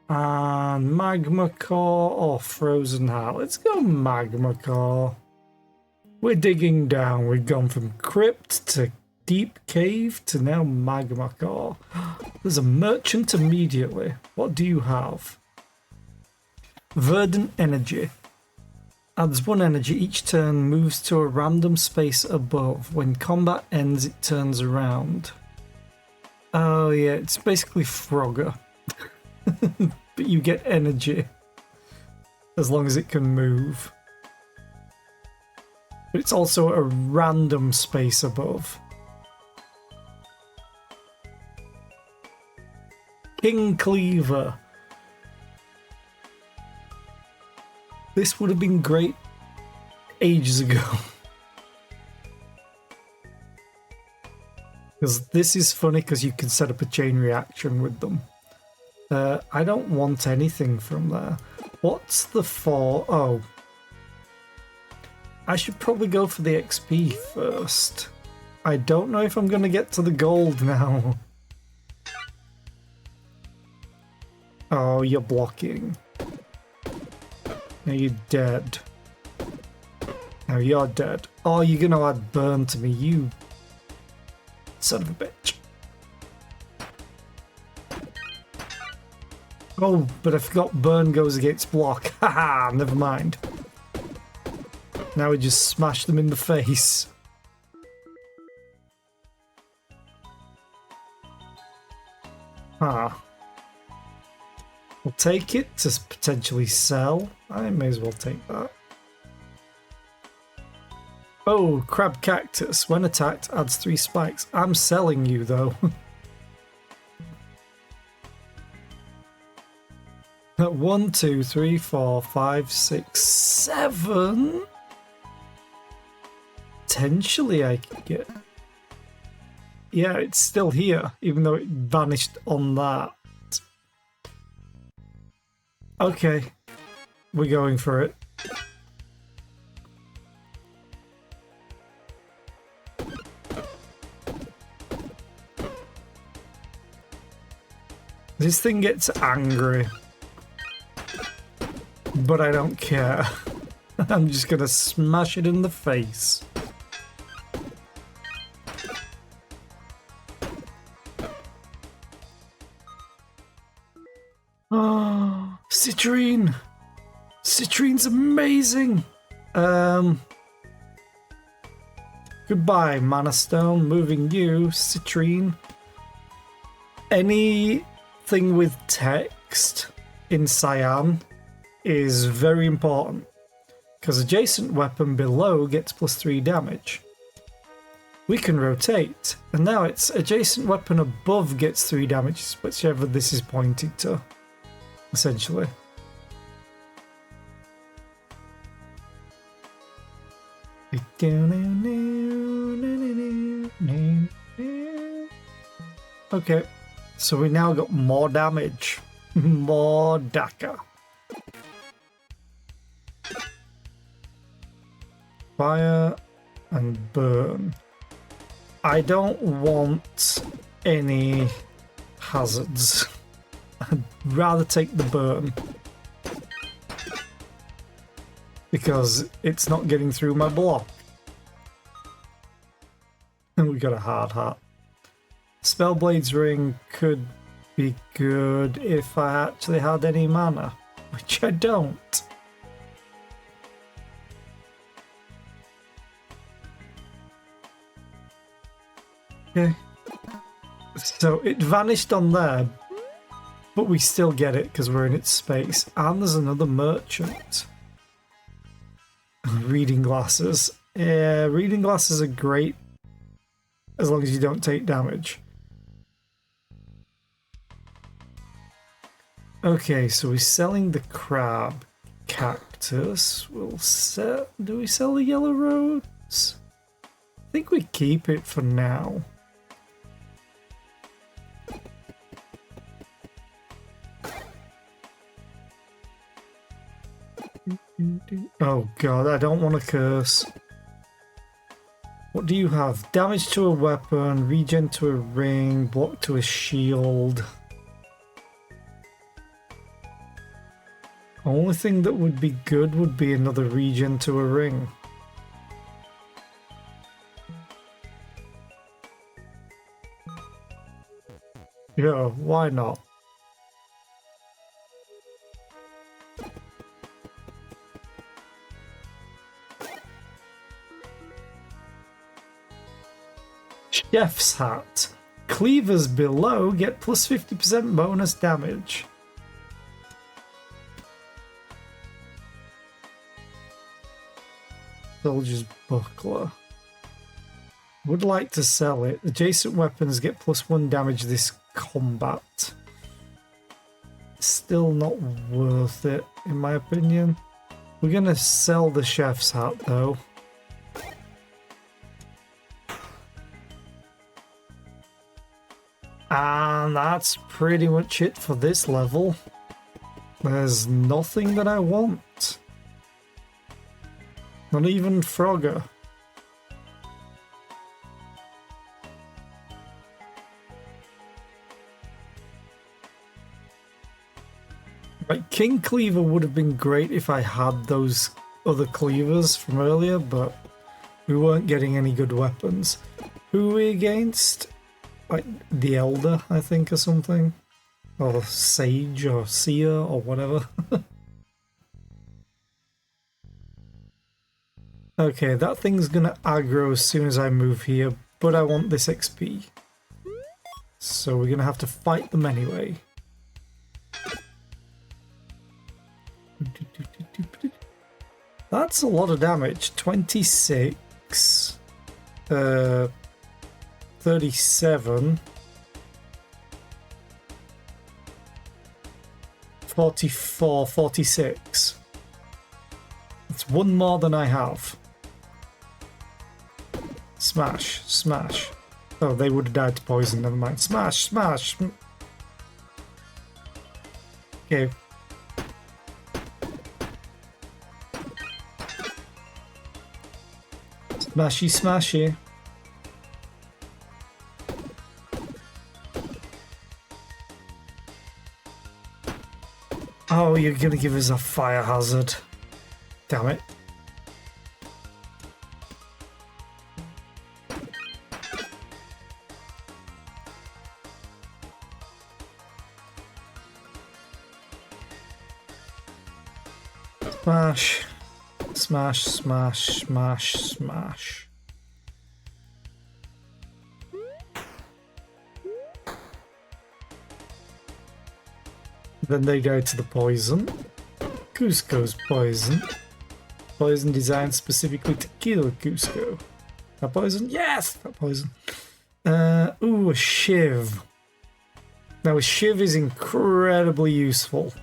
And Magma Core or Frozen Heart? Let's go Magma Core. We're digging down, we've gone from Crypt to Deep Cave to now Magma Core. There's a merchant immediately. What do you have? Verdant Energy. Adds 1 energy each turn, moves to a random space above. When combat ends, it turns around. Oh yeah, it's basically Frogger. But you get energy. As long as it can move. But it's also a random space above. King Cleaver. This would have been great ages ago. Because this is funny because you can set up a chain reaction with them. I don't want anything from there. What's the for? Oh. I should probably go for the XP first. I don't know if I'm going to get to the gold now. Oh, you're blocking. Now you're dead. Now you're dead. Oh, you're going to add burn to me, you son of a bitch. Oh, but I forgot burn goes against block. Haha, never mind. Now we just smash them in the face. Ah. We'll take it to potentially sell. I may as well take that. Oh, crab cactus. When attacked, adds 3 spikes. I'm selling you, though. 1, 2, 3, 4, 5, 6, 7. Potentially I could get... Yeah, it's still here, even though it vanished on that. Okay, we're going for it. This thing gets angry, but I don't care. I'm just gonna smash it in the face. Oh, Citrine! Citrine's amazing! Goodbye, Mana Stone. Moving you, Citrine. Anything with text in Cyan is very important, because adjacent weapon below gets +3 damage. We can rotate, and now it's adjacent weapon above gets 3 damage, whichever this is pointing to. Essentially. Okay, so we now got more damage. More Daka. Fire and burn. I don't want any hazards. I'd rather take the burn, because it's not getting through my block. And we got a hard hat. Spellblade's Ring could be good if I actually had any mana, which I don't. Okay. So it vanished on there, but we still get it because we're in its space. And there's another merchant. Reading glasses. Yeah, reading glasses are great as long as you don't take damage. Okay, so we're selling the crab cactus. We'll sell. Do we sell the yellow rose? I think we keep it for now. Oh god, I don't want to curse. What do you have? Damage to a weapon, regen to a ring, block to a shield. Only thing that would be good would be another regen to a ring. Yeah, why not? Chef's hat. Cleavers below get plus 50% bonus damage. Soldier's buckler. Would like to sell it. Adjacent weapons get +1 damage this combat. Still not worth it, in my opinion. We're gonna sell the chef's hat though. And that's pretty much it for this level. There's nothing that I want. Not even Frogger. Like, King Cleaver would have been great if I had those other cleavers from earlier, but we weren't getting any good weapons. Who are we against? Like, the Elder, I think, or something? Or Sage, or Seer, or whatever. Okay, that thing's gonna aggro as soon as I move here, but I want this XP. So we're gonna have to fight them anyway. That's a lot of damage. 26, 37, 44, 46. It's one more than I have. Smash, smash. Oh, they would have died to poison, never mind. Smash, smash. Okay. Smashy, smashy. Oh, you're gonna give us a fire hazard. Damn it. Smash. Smash, smash, smash, smash. Then they go to the poison. Cusco's poison. Poison designed specifically to kill Cusco. That poison? Yes! That poison. Ooh, a shiv. Now, a shiv is incredibly useful.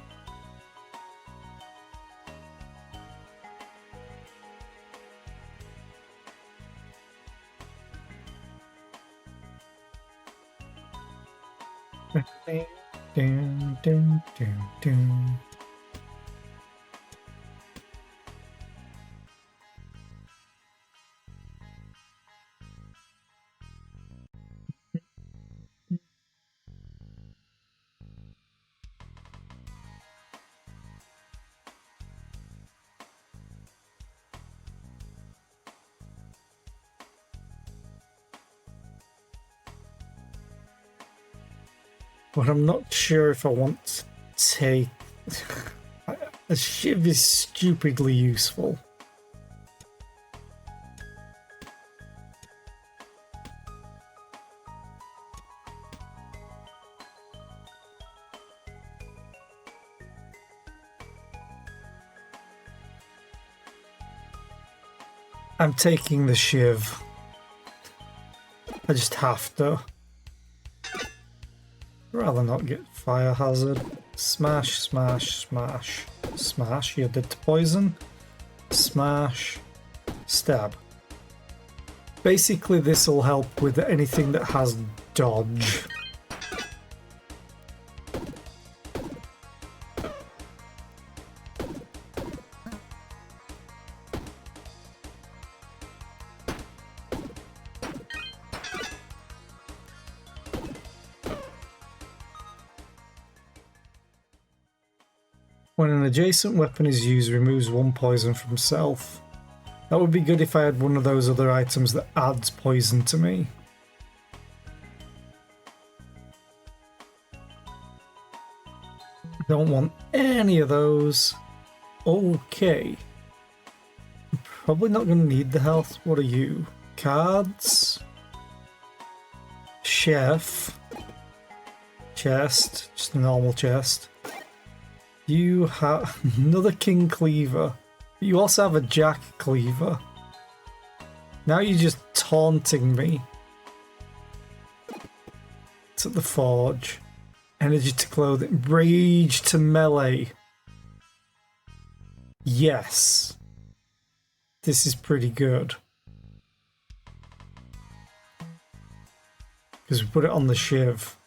Dun, dun, dun, dun. But I'm not sure if I want to take... A shiv is stupidly useful. I'm taking the shiv. I just have to. Rather not get fire hazard. Smash, smash, smash, smash. You're dead to poison. Smash, stab. Basically, this will help with anything that has dodge. When an adjacent weapon is used, removes one poison from self. That would be good if I had one of those other items that adds poison to me. Don't want any of those. Okay. I'm probably not going to need the health. What are you? Cards? Chef? Chest? Just a normal chest. You have another King Cleaver. You also have a Jack Cleaver. Now you're just taunting me. It's at the Forge. Energy to clothing. Rage to melee. Yes. This is pretty good. Because we put it on the Shiv.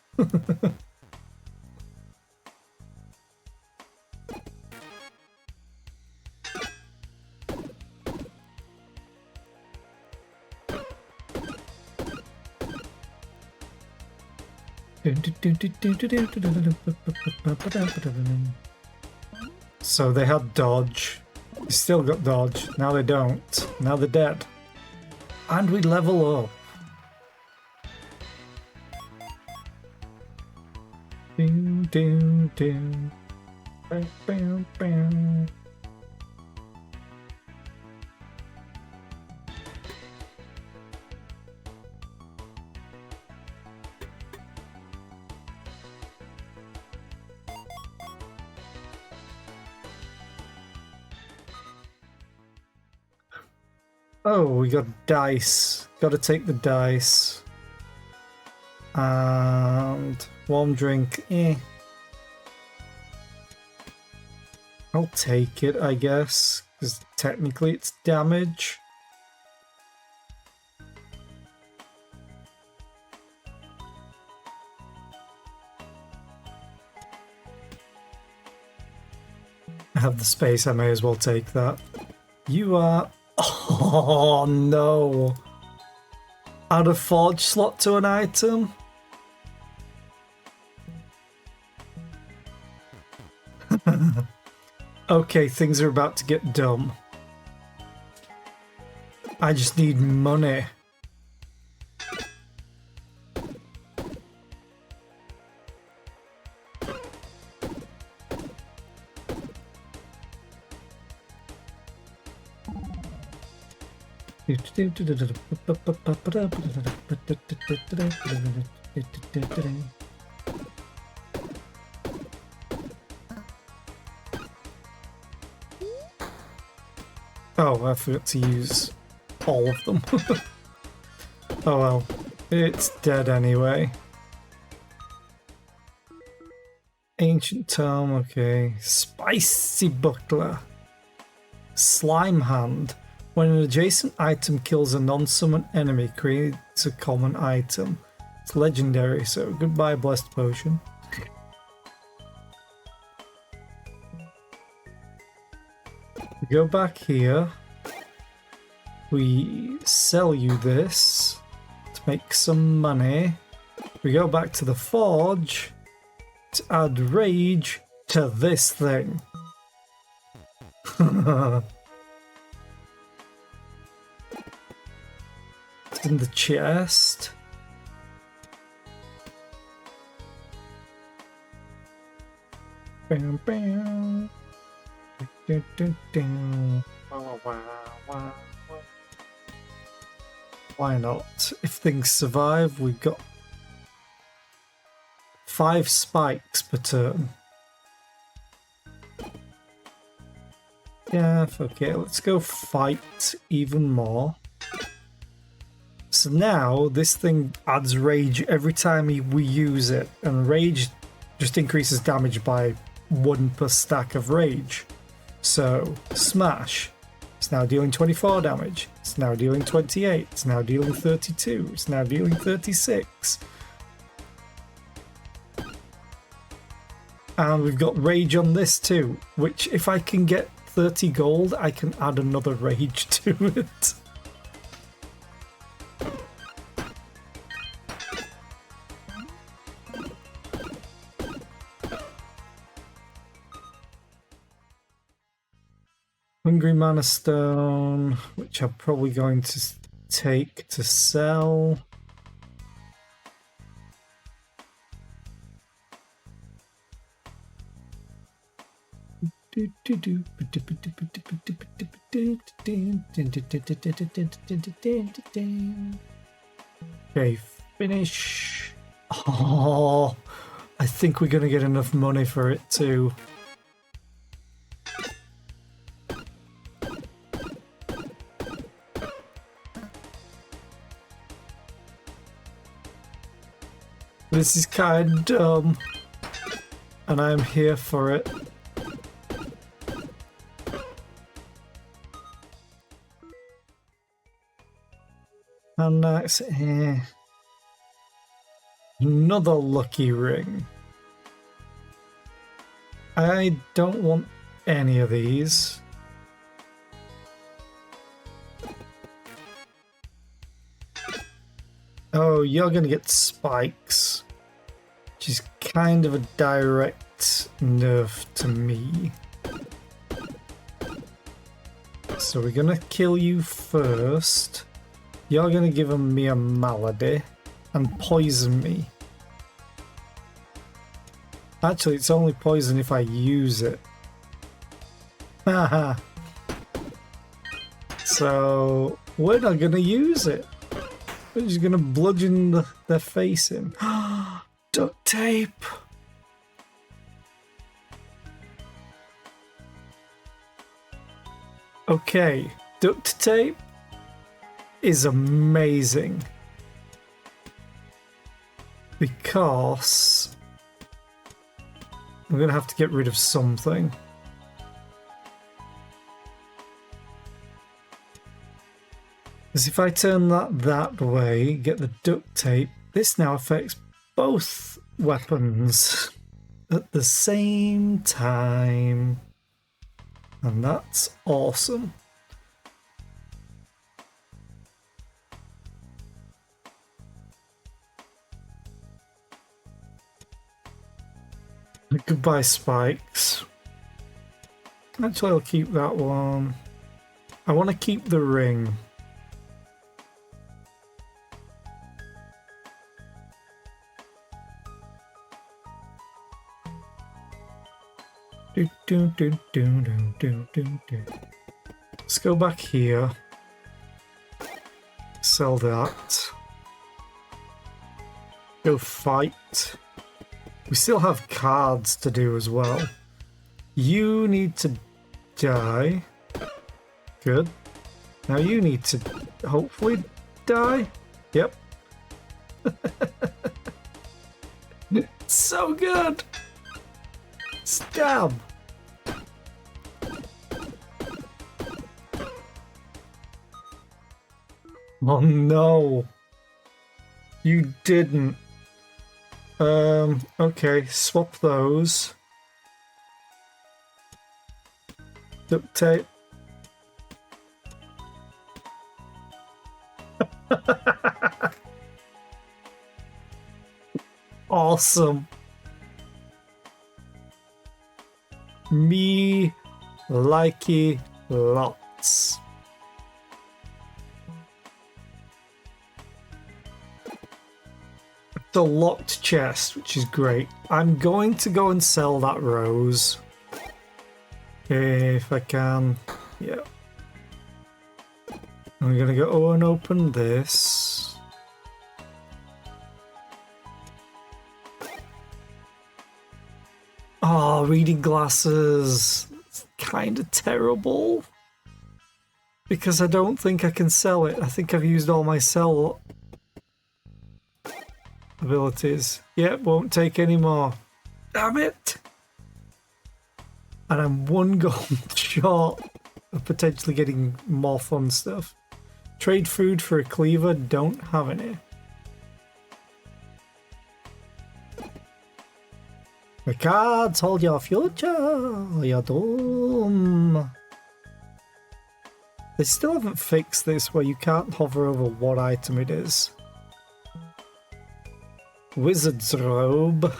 So they had dodge. They still got dodge. Now they don't. Now they're dead. And we level up. Ding, ding, ding. Bam, bam, bam. Oh, we got dice. Gotta take the dice. And warm drink, I'll take it, I guess, because technically it's damage. I have the space, I may as well take that. You are... Oh no! Add a forge slot to an item? Okay, things are about to get dumb. I just need money. Oh, I forgot to use all of them. Oh well, it's dead anyway. Ancient Tome, okay. Spicy Buckler. Slime Hand. When an adjacent item kills a non-summon enemy, creates a common item. It's legendary, so goodbye Blessed Potion. We go back here. We sell you this to make some money. We go back to the forge to add rage to this thing. It's in the chest. Bam, bam. Dun, dun, dun. Wow, wow, wow. Why not? If things survive, we've got 5 spikes per turn. Yeah, okay, let's go fight even more. So now this thing adds rage every time we use it, and rage just increases damage by 1 per stack of rage. So smash. It's now dealing 24 damage. It's now dealing 28. It's now dealing 32. It's now dealing 36. And we've got rage on this too, which if I can get 30 gold, I can add another rage to it. Hungry Mana Stone, which I'm probably going to take to sell. Okay, finish. Oh, I think we're going to get enough money for it too. This is kind of dumb, and I'm here for it. And that's Another lucky ring. I don't want any of these. Oh, you're gonna get spikes, which is kind of a direct nerf to me. So we're gonna kill you first. You're gonna give me a malady and poison me. Actually, it's only poison if I use it. Haha. So we're not gonna use it. We're just gonna bludgeon their face in. Duct tape. Okay, duct tape is amazing because I'm gonna have to get rid of something. Because if I turn that way, get the duct tape, this now affects both weapons at the same time. And that's awesome. Goodbye, spikes. Actually, I'll keep that one. I want to keep the ring. Let's go back here. Sell that. Go fight. We still have cards to do as well. You need to die. Good. Now you need to hopefully die. Yep. So good. Stab. Oh no. You didn't. Okay, swap those. Duct tape. Awesome. Me likey lots. The locked chest, which is great. I'm going to go and sell that rose. If I can. Yeah. I'm going to go and open this. Oh, reading glasses. It's kind of terrible. Because I don't think I can sell it. I think I've used all my sell abilities. Yep, won't take any more. Damn it! And I'm one gold short of potentially getting more fun stuff. Trade food for a cleaver, don't have any. The cards hold your future, you're dumb. They still haven't fixed this where you can't hover over what item it is. Wizard's robe.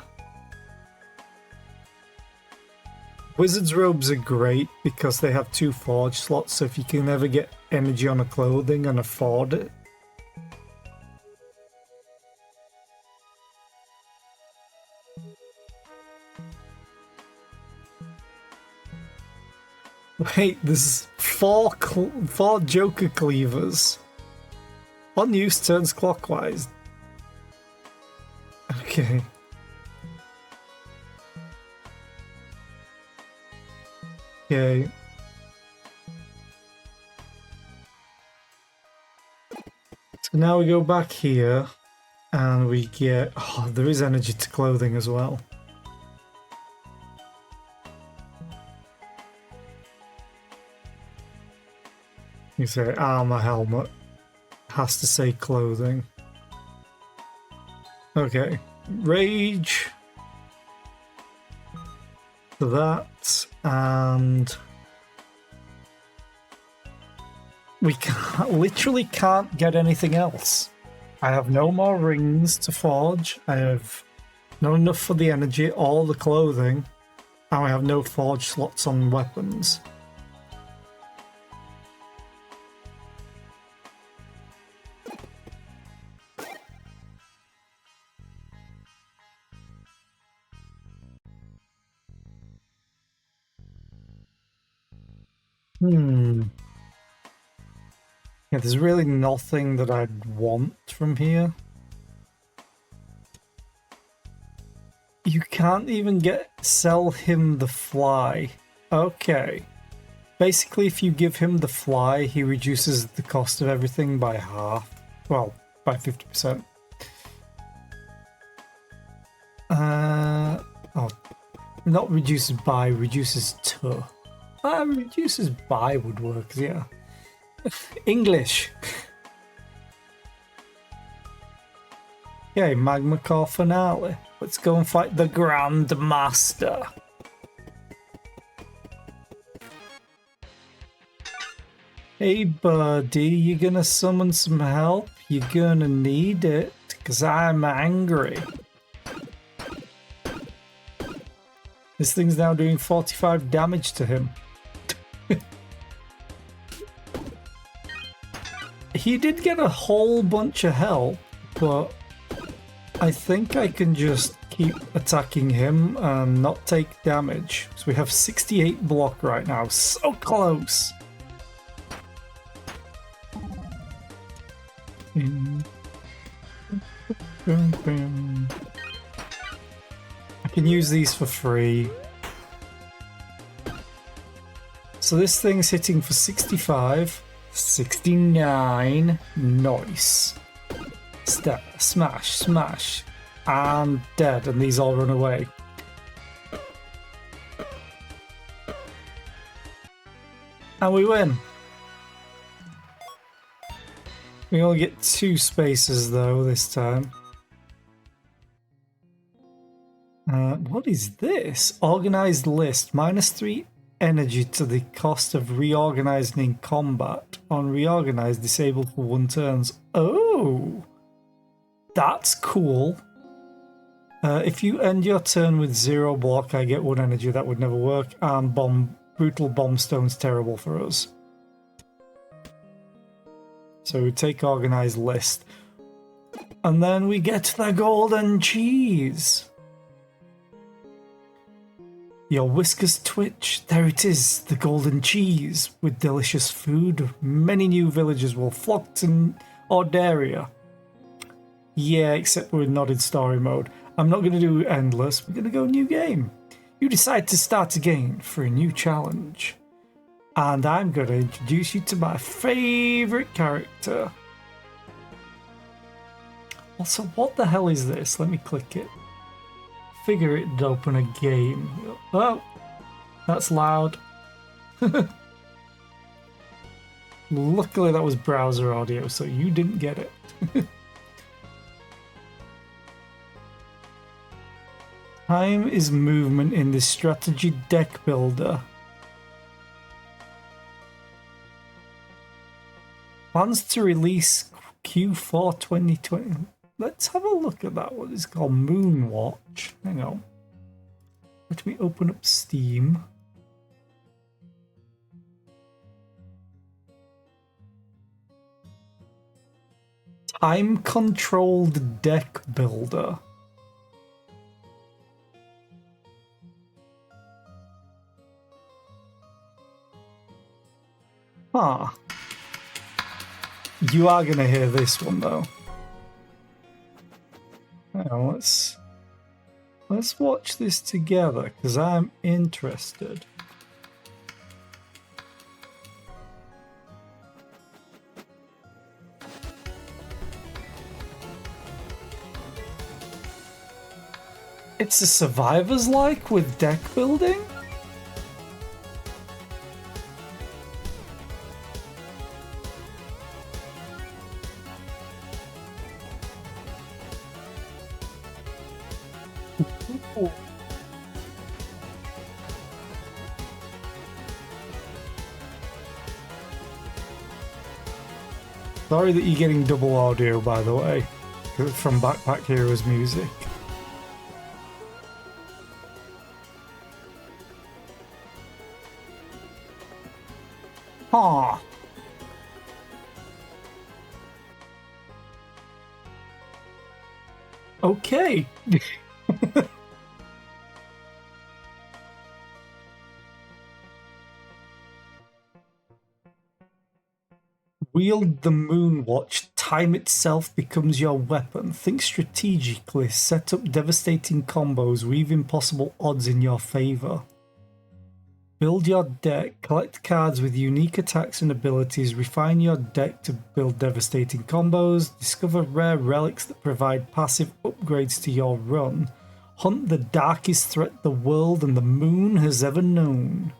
Wizard's robes are great because they have 2 forge slots, so if you can ever get energy on a clothing and afford it. Wait, there's 4 Joker cleavers. On use turns clockwise. Okay. Okay. So now we go back here and we get... Oh, there is energy to clothing as well. You say armor helmet. Has to say clothing. Okay. rage. That, and we literally can't get anything else. I have no more rings to forge. I have not enough for the energy or the clothing, and I have no forge slots on weapons. Yeah, there's really nothing that I'd want from here. You can't even sell him the fly. Okay. Basically, if you give him the fly, he reduces the cost of everything by half. Well, by 50%. Oh, not reduces by, reduces to. Reduces by would work, yeah. English. Okay, Magma Core finale. Let's go and fight the Grand Master. Hey buddy, you gonna summon some help? You're gonna need it, because I'm angry. This thing's now doing 45 damage to him. He did get a whole bunch of help, but I think I can just keep attacking him and not take damage. So we have 68 block right now, so close. I can use these for free. So this thing's hitting for 65. 69. Nice. Step, smash, smash. And dead, and these all run away. And we win. We only get 2 spaces though this time. What is this? Organized list. -3 energy to the cost of reorganizing in combat. On reorganize, disabled for 1 turns. Oh! That's cool. If you end your turn with 0 block, I get 1 energy. That would never work. And brutal bombstone's terrible for us. So we take organized list. And then we get the golden cheese. Your whiskers twitch. There it is, the golden cheese. With delicious food, many new villagers will flock to Ordaria. Yeah, except we're not in story mode. I'm not going to do endless. We're going to go new game. You decide to start again for a new challenge. And I'm going to introduce you to my favorite character. Also, what the hell is this? Let me click it. Figure it'd open a game. Oh, that's loud. Luckily that was browser audio, so you didn't get it. Time is movement in this strategy deck builder. Plans to release Q4 2020. Let's have a look at that. What is called Moonwatch. Hang on. Let me open up Steam. Time-controlled deck builder. Ah. You are going to hear this one, though. Now, let's watch this together, because I'm interested. It's a Survivors like with deck building? Sorry that you're getting double audio, by the way, from Backpack Heroes music. Huh. Okay. Wield the Moonwatch. Time itself becomes your weapon. Think strategically. Set up devastating combos. Weave impossible odds in your favor. Build your deck. Collect cards with unique attacks and abilities. Refine your deck to build devastating combos. Discover rare relics that provide passive upgrades to your run. Hunt the darkest threat the world and the moon has ever known.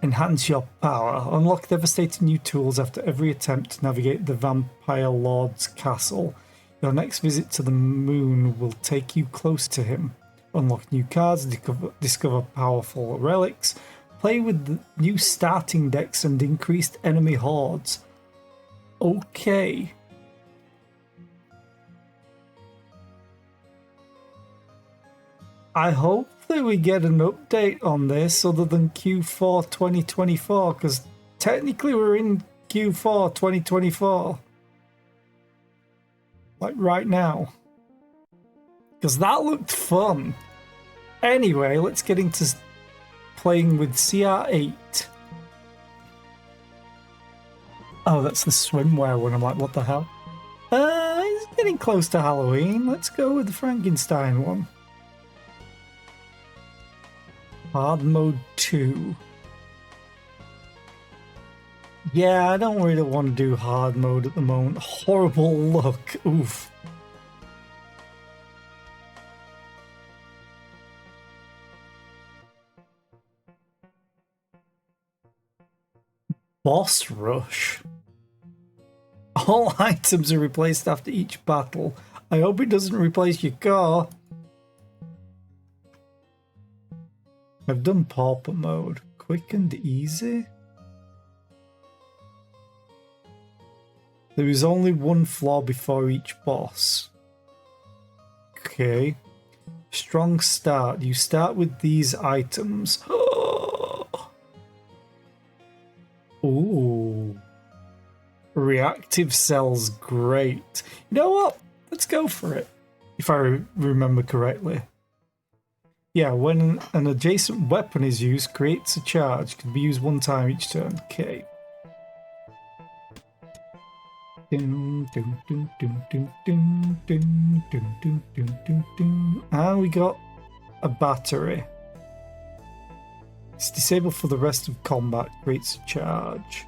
Enhance your power. Unlock devastating new tools after every attempt to navigate the Vampire Lord's castle. Your next visit to the moon will take you close to him. Unlock new cards, discover powerful relics, play with the new starting decks and increased enemy hordes. Okay. I hope that we get an update on this other than Q4 2024, because technically we're in Q4 2024. Like right now. Because that looked fun. Anyway, let's get into playing with CR8. Oh, that's the swimwear one. I'm like, what the hell? It's getting close to Halloween. Let's go with the Frankenstein one. Hard mode 2. Yeah, I don't really want to do hard mode at the moment. Horrible luck. Oof. Boss rush. All items are replaced after each battle. I hope it doesn't replace your car. I've done pauper mode. Quick and easy. There is only one floor before each boss. Okay. Strong start. You start with these items. Ooh. Reactive cells, great. You know what? Let's go for it. If I remember correctly. Yeah, when an adjacent weapon is used, creates a charge. Can be used one time each turn. Okay. And we got a battery. It's disabled for the rest of combat. Creates a charge.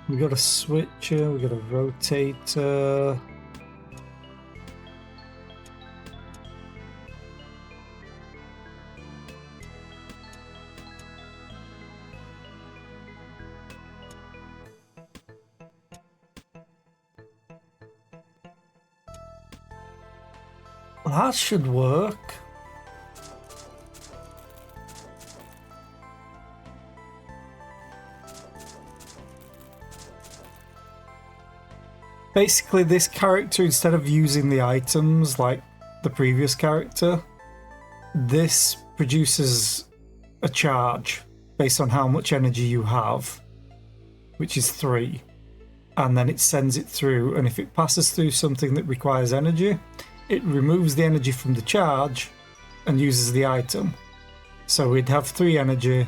We got a switcher, we got a rotator. That should work. Basically, this character, instead of using the items like the previous character, this produces a charge based on how much energy you have, which is 3. And then it sends it through, and if it passes through something that requires energy, it removes the energy from the charge and uses the item. So we'd have 3 energy.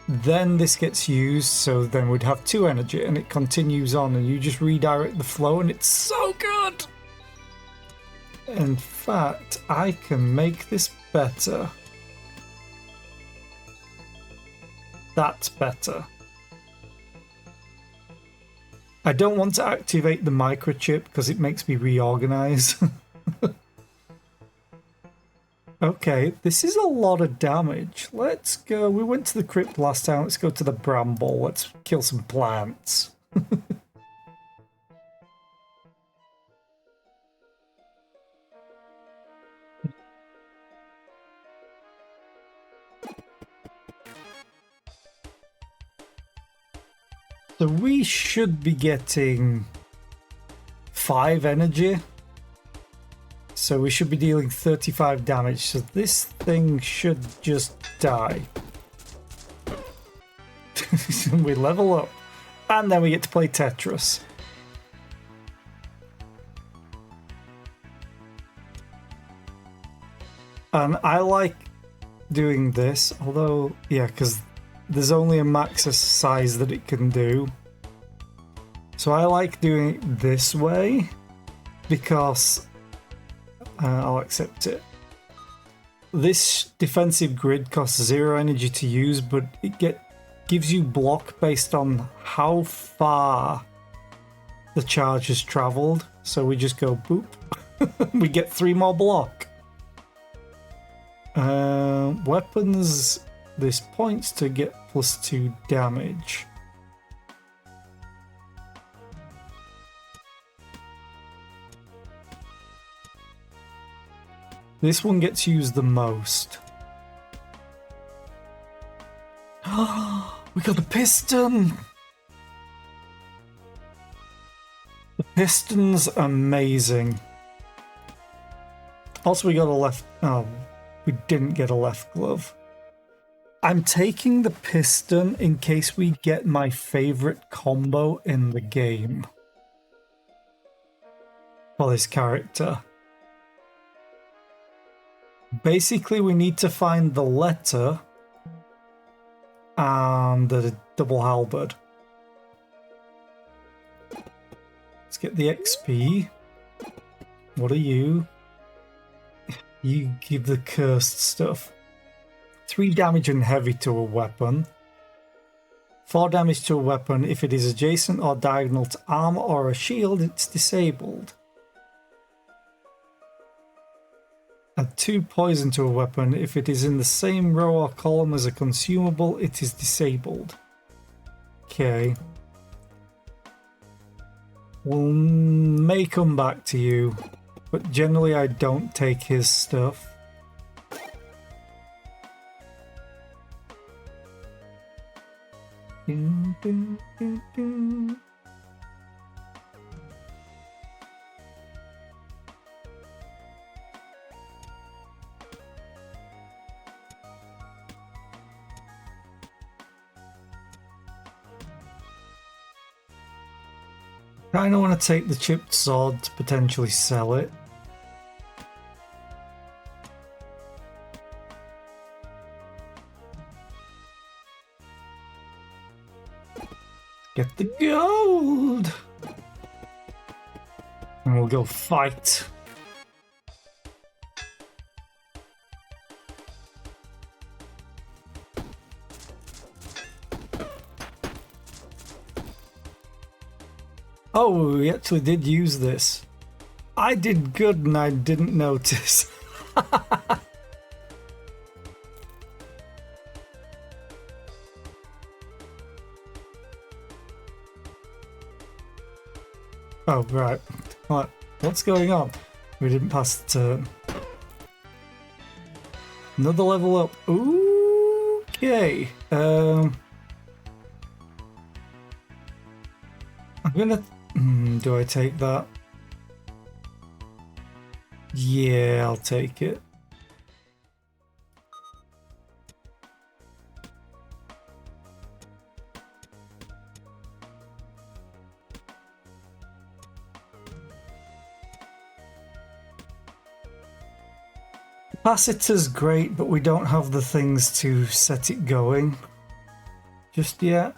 Then this gets used, so then we'd have 2 energy, and it continues on, and you just redirect the flow, and it's so good! In fact, I can make this better. That's better. I don't want to activate the microchip because it makes me reorganize. Okay, this is a lot of damage. Let's go. We went to the crypt last time. Let's go to the bramble. Let's kill some plants. So we should be getting 5 energy. So we should be dealing 35 damage. So this thing should just die. We level up. And then we get to play Tetris. And I like doing this, although, yeah, because there's only a max size that it can do. So I like doing it this way because I'll accept it. This defensive grid costs 0 energy to use, but it gives you block based on how far the charge has traveled. So we just go boop. We get 3 more block. Weapons, this points to get +2 damage. This one gets used the most. We got the piston! The piston's amazing. Also, we got a left... Oh, we didn't get a left glove. I'm taking the piston in case we get my favorite combo in the game for this character. Basically, we need to find the letter and the double halberd. Let's get the XP. What are you? You give the cursed stuff. 3 damage and heavy to a weapon. 4 damage to a weapon. If it is adjacent or diagonal to armor or a shield, it's disabled. Add 2 poison to a weapon. If it is in the same row or column as a consumable, it is disabled. Okay. We may come back to you, but generally I don't take his stuff. Ding, ding, ding, ding. I kind of want to take the chipped sword to potentially sell it. Get the gold! And we'll go fight. Oh, we actually did use this. I did good and I didn't notice. Oh, right. What? What's going on? We didn't pass the turn. Another level up. Okay. I'm gonna... do I take that? Yeah, I'll take it. Capacitor's great, but we don't have the things to set it going just yet.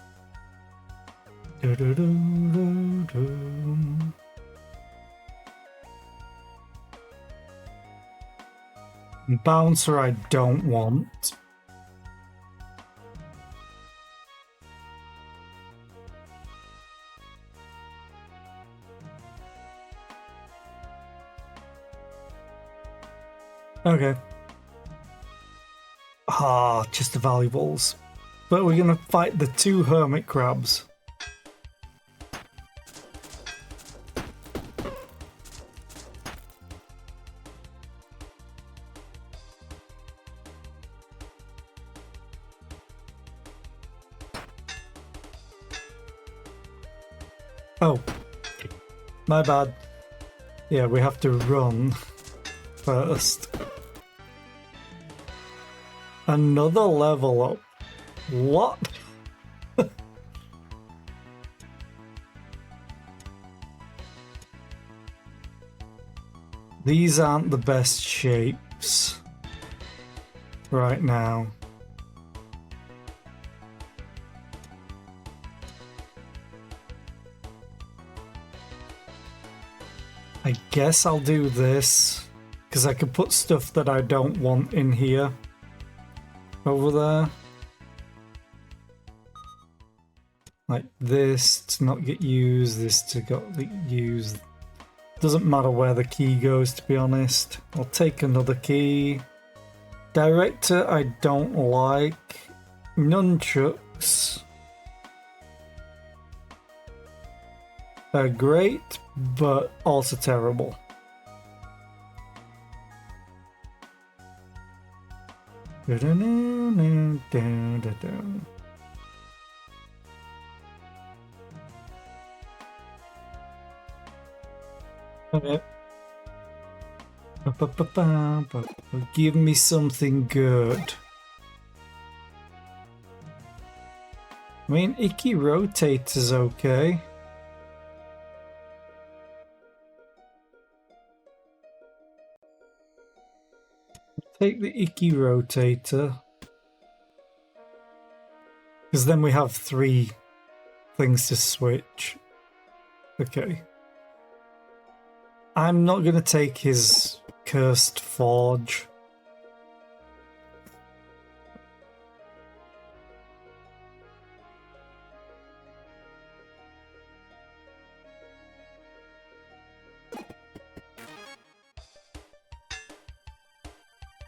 Bouncer I don't want. Okay. Ah, just the valuables. But we're gonna fight the 2 hermit crabs. Oh, my bad. Yeah, we have to run first. Another level up. What? These aren't the best shapes right now. I guess I'll do this because I can put stuff that I don't want in here over there. Like this to not get used, this to get used. Doesn't matter where the key goes, to be honest. I'll take another key. Director I don't like. Nunchucks are great, but also terrible. Okay. Give me something good. I mean, Icky Rotator's okay. Take the Icky Rotator. Because then we have 3 things to switch. Okay. I'm not going to take his Cursed Forge.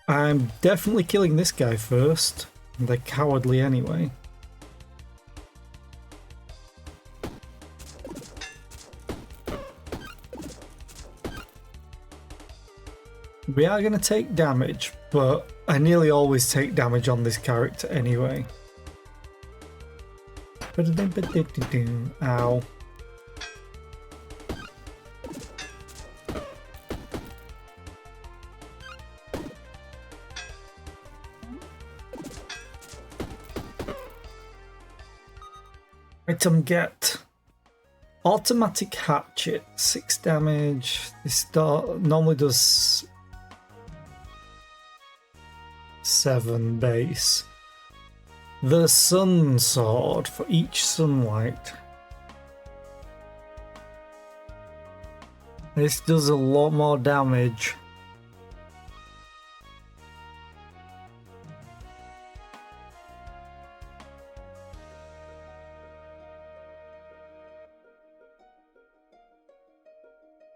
I'm definitely killing this guy first. They're cowardly anyway. We are going to take damage, but I nearly always take damage on this character anyway. Ow. Item get. Automatic hatchet, 6 damage. This normally does 7 base. The Sun Sword for each sunlight. This does a lot more damage.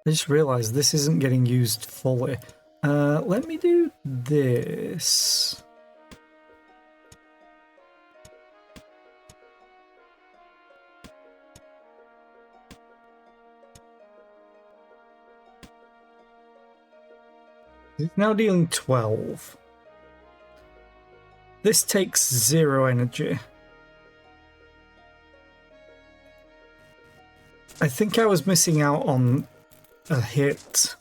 I just realized this isn't getting used fully. Let me do this. It's now dealing 12. This takes 0 energy. I think I was missing out on a hit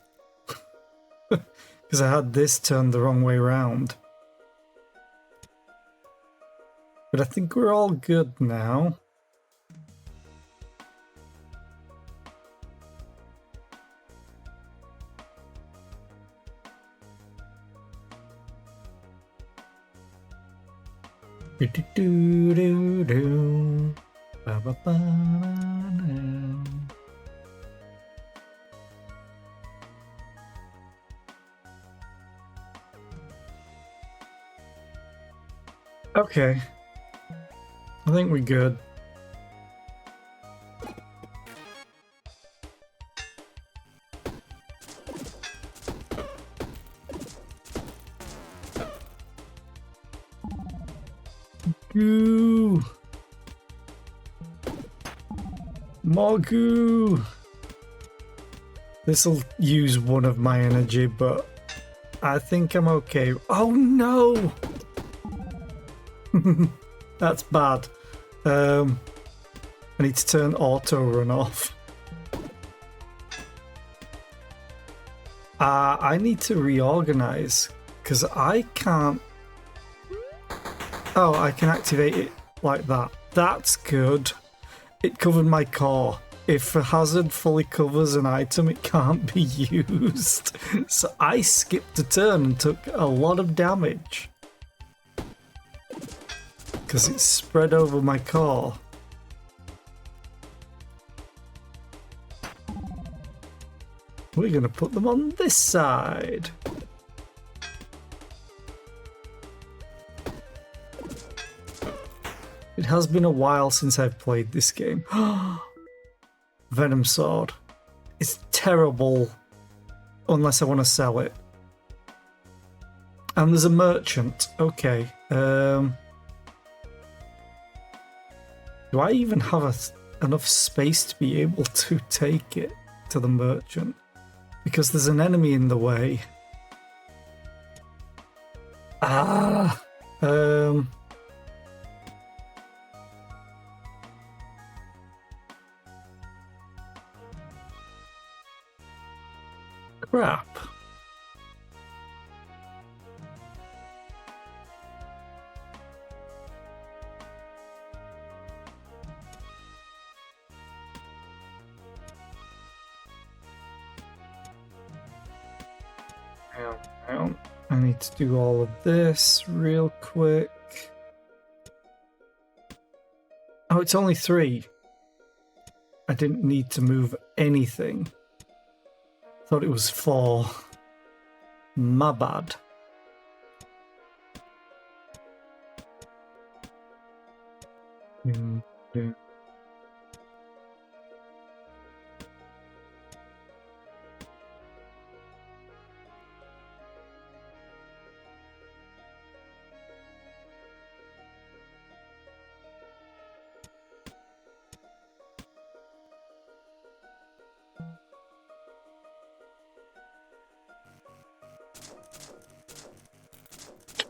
because I had this turned the wrong way around. But I think we're all good now. Do do do do do. Ba ba ba na. Okay. I think we're good. Goo! More goo! This'll use one of my energy, but I think I'm okay. Oh no! That's bad. I need to turn auto run off. I need to reorganize because I can't. Oh, I can activate it like that. That's good. It covered my core. If a hazard fully covers an item, it can't be used. So I skipped a turn and took a lot of damage. Because it's spread over my core. We're going to put them on this side. It has been a while since I've played this game. Venom Sword. It's terrible unless I want to sell it. And there's a merchant. Okay. Do I even have enough space to be able to take it to the merchant? Because there's an enemy in the way. Crap. I need to do all of this real quick. Oh, it's only 3. I didn't need to move anything. Thought it was 4. My bad.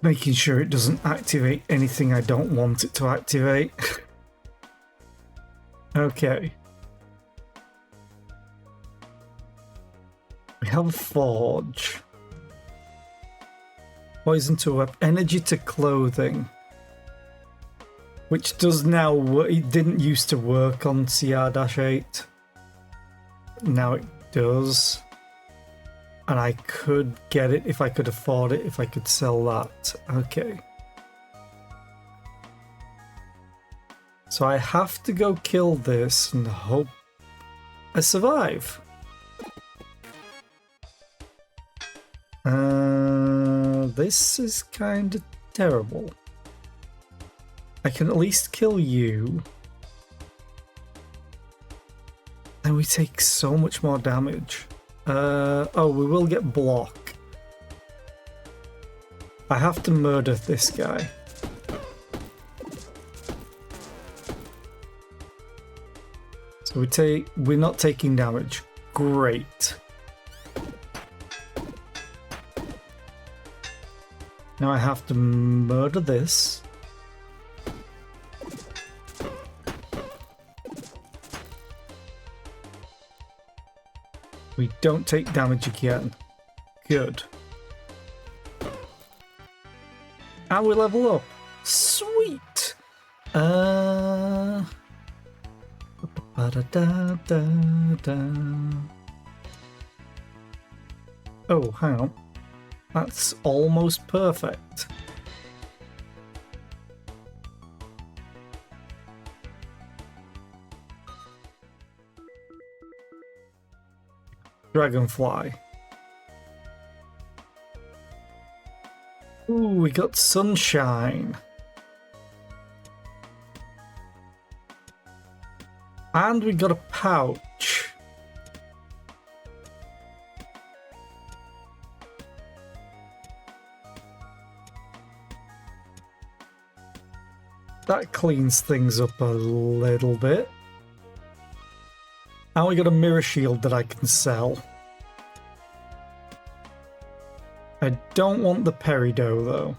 Making sure it doesn't activate anything I don't want it to activate. Okay. We have a forge. Poison to weapon. Energy to clothing. Which does now work. It didn't used to work on CR-8. Now it does. And I could get it if I could afford it, if I could sell that. Okay. So I have to go kill this and hope I survive. This is kind of terrible. I can at least kill you. And we take so much more damage. Oh, we will get block. I have to murder this guy. So we're not taking damage. Great. Now I have to murder this. We don't take damage again. Good. And we level up. Sweet! Oh, hang on. That's almost perfect. Dragonfly. Ooh, we got sunshine. And we got a pouch. That cleans things up a little bit. And we got a mirror shield that I can sell. I don't want the peridot though.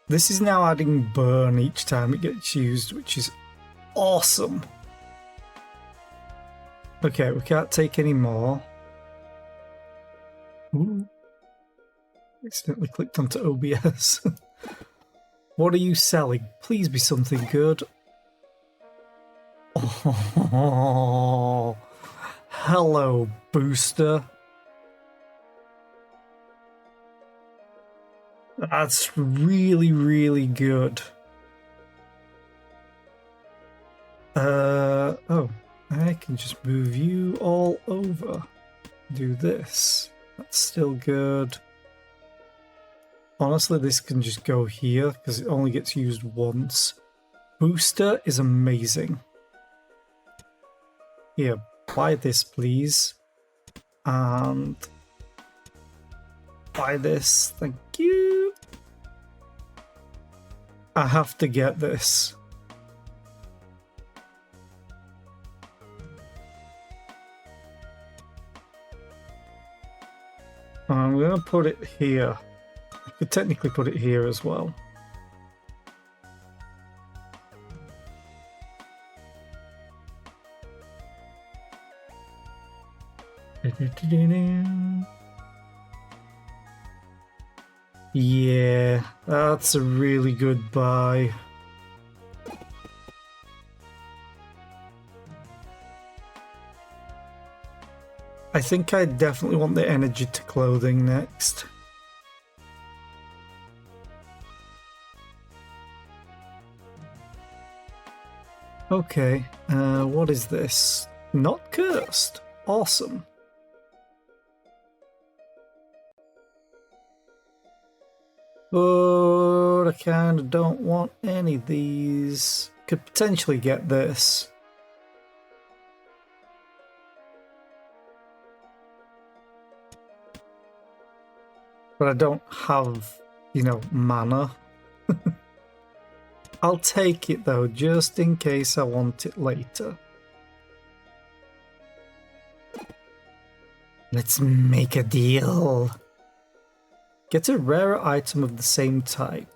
This is now adding burn each time it gets used, which is awesome. Okay, we can't take any more. Accidentally clicked onto OBS. What are you selling? Please be something good. Oh, hello, booster. That's really, really good. Oh, I can just move you all over. Do this. That's still good. Honestly, this can just go here because it only gets used once. Booster is amazing. Here, buy this, please. And buy this. Thank you. I have to get this. I'm going to put it here. I could technically put it here as well. Yeah, that's a really good buy. I think I definitely want the energy to clothing next. Okay, what is this? Not cursed. Awesome. But I kind of don't want any of these. Could potentially get this. But I don't have, you know, mana. I'll take it though, just in case I want it later. Let's make a deal. Get a rarer item of the same type.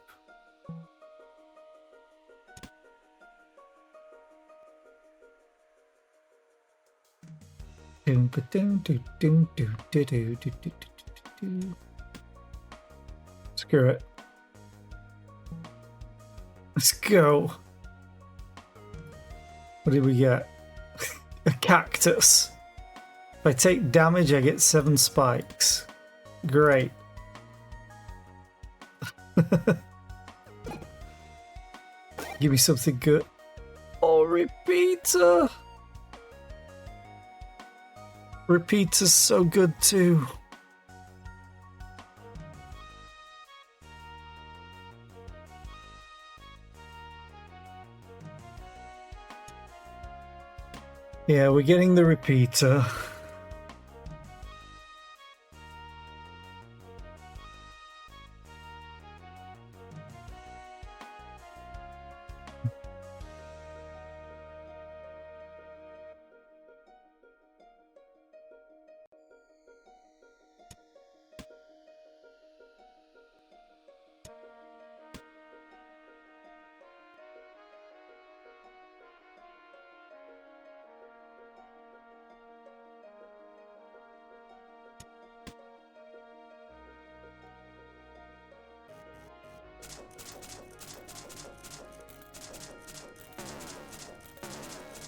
Screw it. Let's go. What did we get? A cactus. If I take damage, I get 7 spikes. Great. Give me something good. Oh, repeater. Repeater's so good too. Yeah, we're getting the repeater.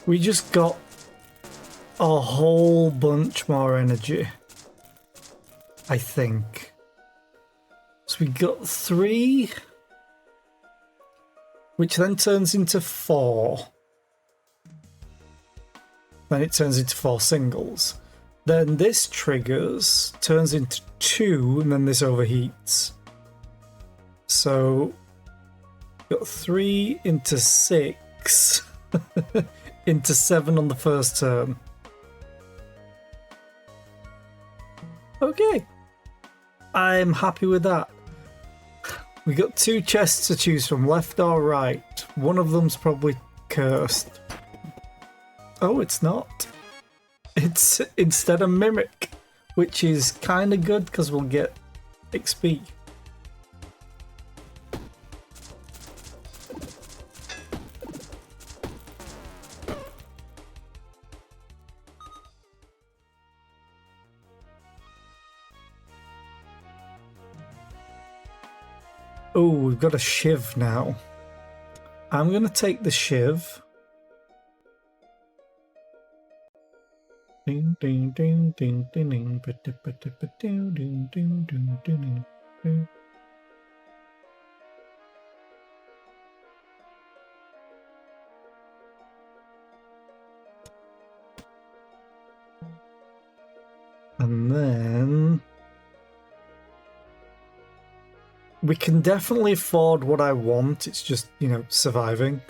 We just got a whole bunch more energy, I think. So we got 3, which then turns into 4. Then it turns into 4 singles. Then this triggers, turns into 2, and then this overheats. So, got 3 into 6. Into 7 on the first turn. Okay. I'm happy with that. We got 2 chests to choose from, left or right. One of them's probably cursed. Oh, it's not. It's instead a mimic, which is kind of good because we'll get XP. Oh, we've got a shiv now. I'm going to take the shiv. Ding, ding, ding, ding, ding, ding, ding, ding, ding, ding, ding. And then we can definitely afford what I want. It's just, you know, surviving.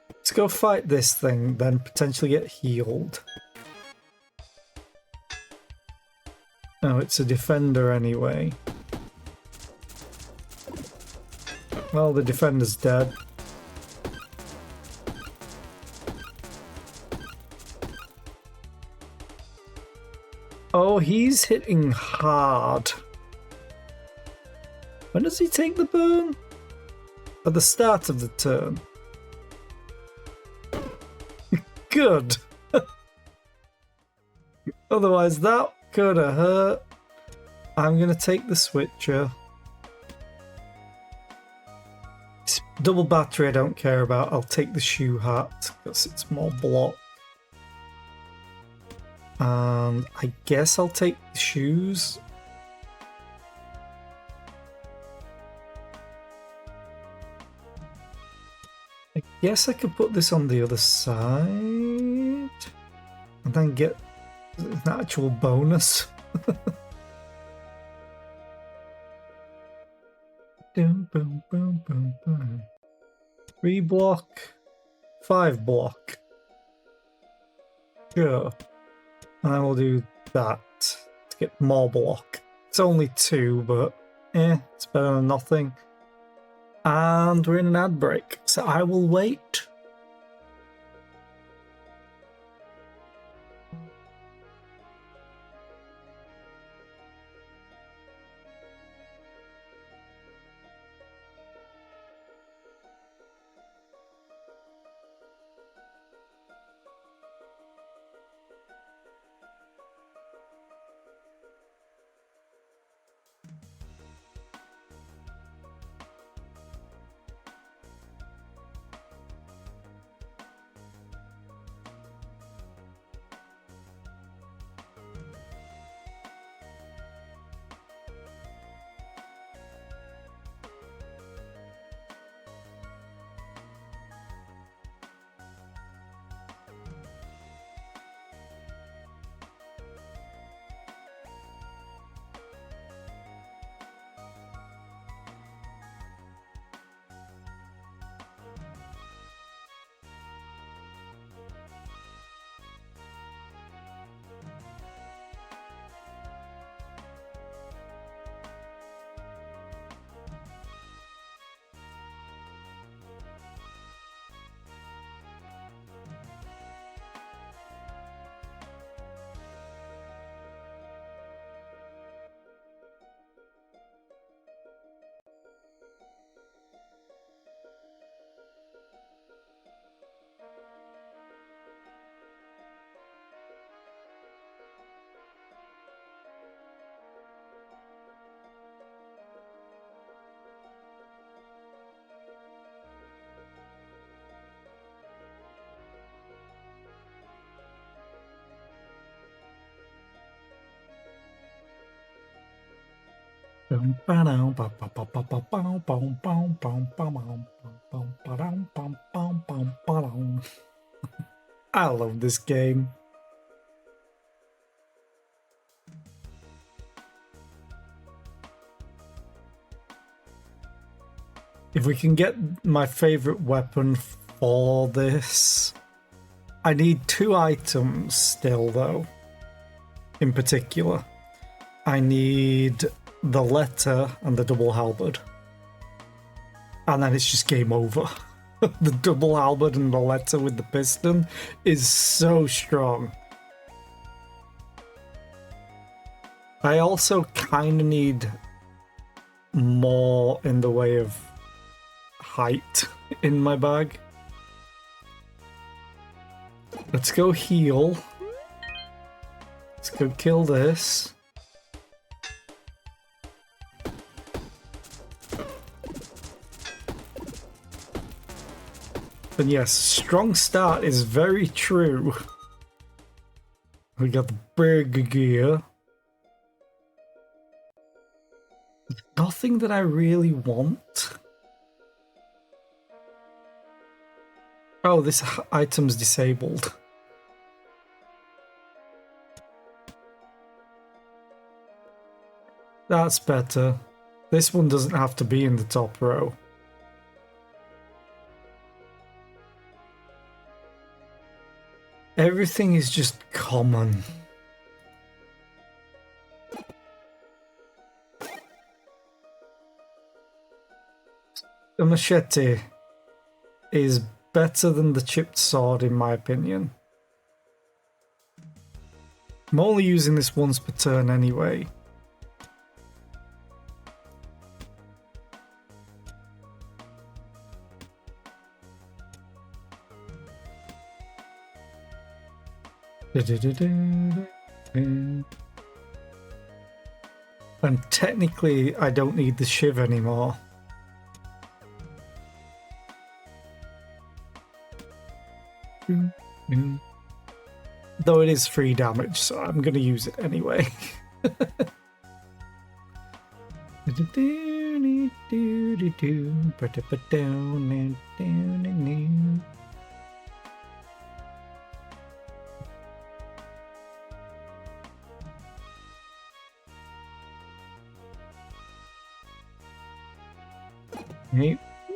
Let's go fight this thing, then potentially get healed. Oh, it's a defender anyway. Well, the defender's dead. Oh, he's hitting hard. When does he take the burn? At the start of the turn. Good. Otherwise, that could have hurt. I'm going to take the switcher. Double battery I don't care about. I'll take the shoe hat because it's more block. And I guess I'll take the shoes. I guess I could put this on the other side and then get an actual bonus. Boom, boom, boom, boom, boom. 3 block, 5 block. Sure. And I will do that to get more block. It's only 2, but it's better than nothing. And we're in an ad break, so I will wait. I love this game. If we can get my favorite weapon for this, I need 2 items still though. In particular, I need the letter and the double halberd. And then it's just game over. The double halberd and the letter with the piston is so strong. I also kind of need more in the way of height in my bag. Let's go heal. Let's go kill this. But yes, strong start is very true. We got the big gear. Nothing that I really want. Oh, this item's disabled. That's better. This one doesn't have to be in the top row. Everything is just common. The machete is better than the chipped sword in my opinion. I'm only using this once per turn anyway. And technically I don't need the shiv anymore. Though it is free damage, so I'm gonna use it anyway.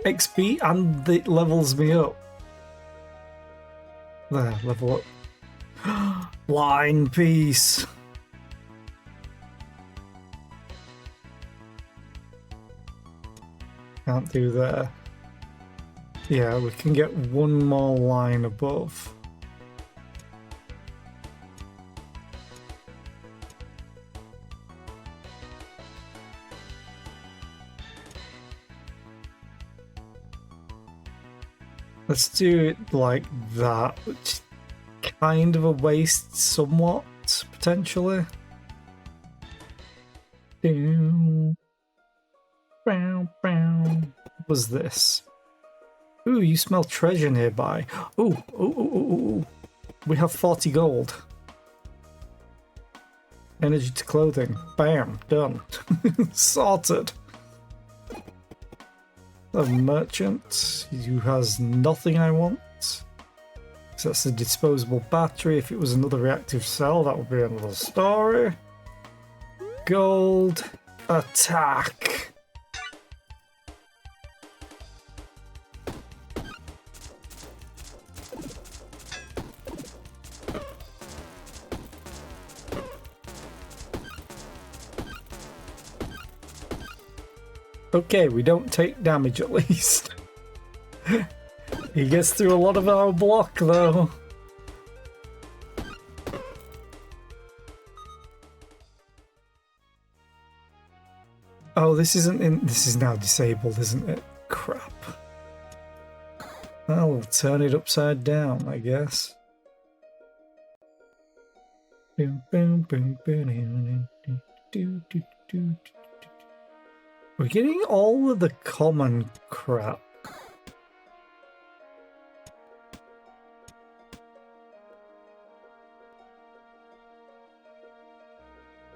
XP and it levels me up. There, level up. Wine piece. Can't do that. Yeah, we can get one more line above. Let's do it like that, which kind of a waste somewhat, potentially. What was this? Ooh, you smell treasure nearby. Ooh. We have 40 gold. Energy to clothing. Bam, done. Sorted. A merchant who has nothing I want. So that's a disposable battery. If it was another reactive cell, that would be another story. Gold. Attack. Okay, we don't take damage at least. He gets through a lot of our block though. Oh, this isn't in. This is now disabled, isn't it? Crap. Well, we'll turn it upside down, I guess. We're getting all of the common crap.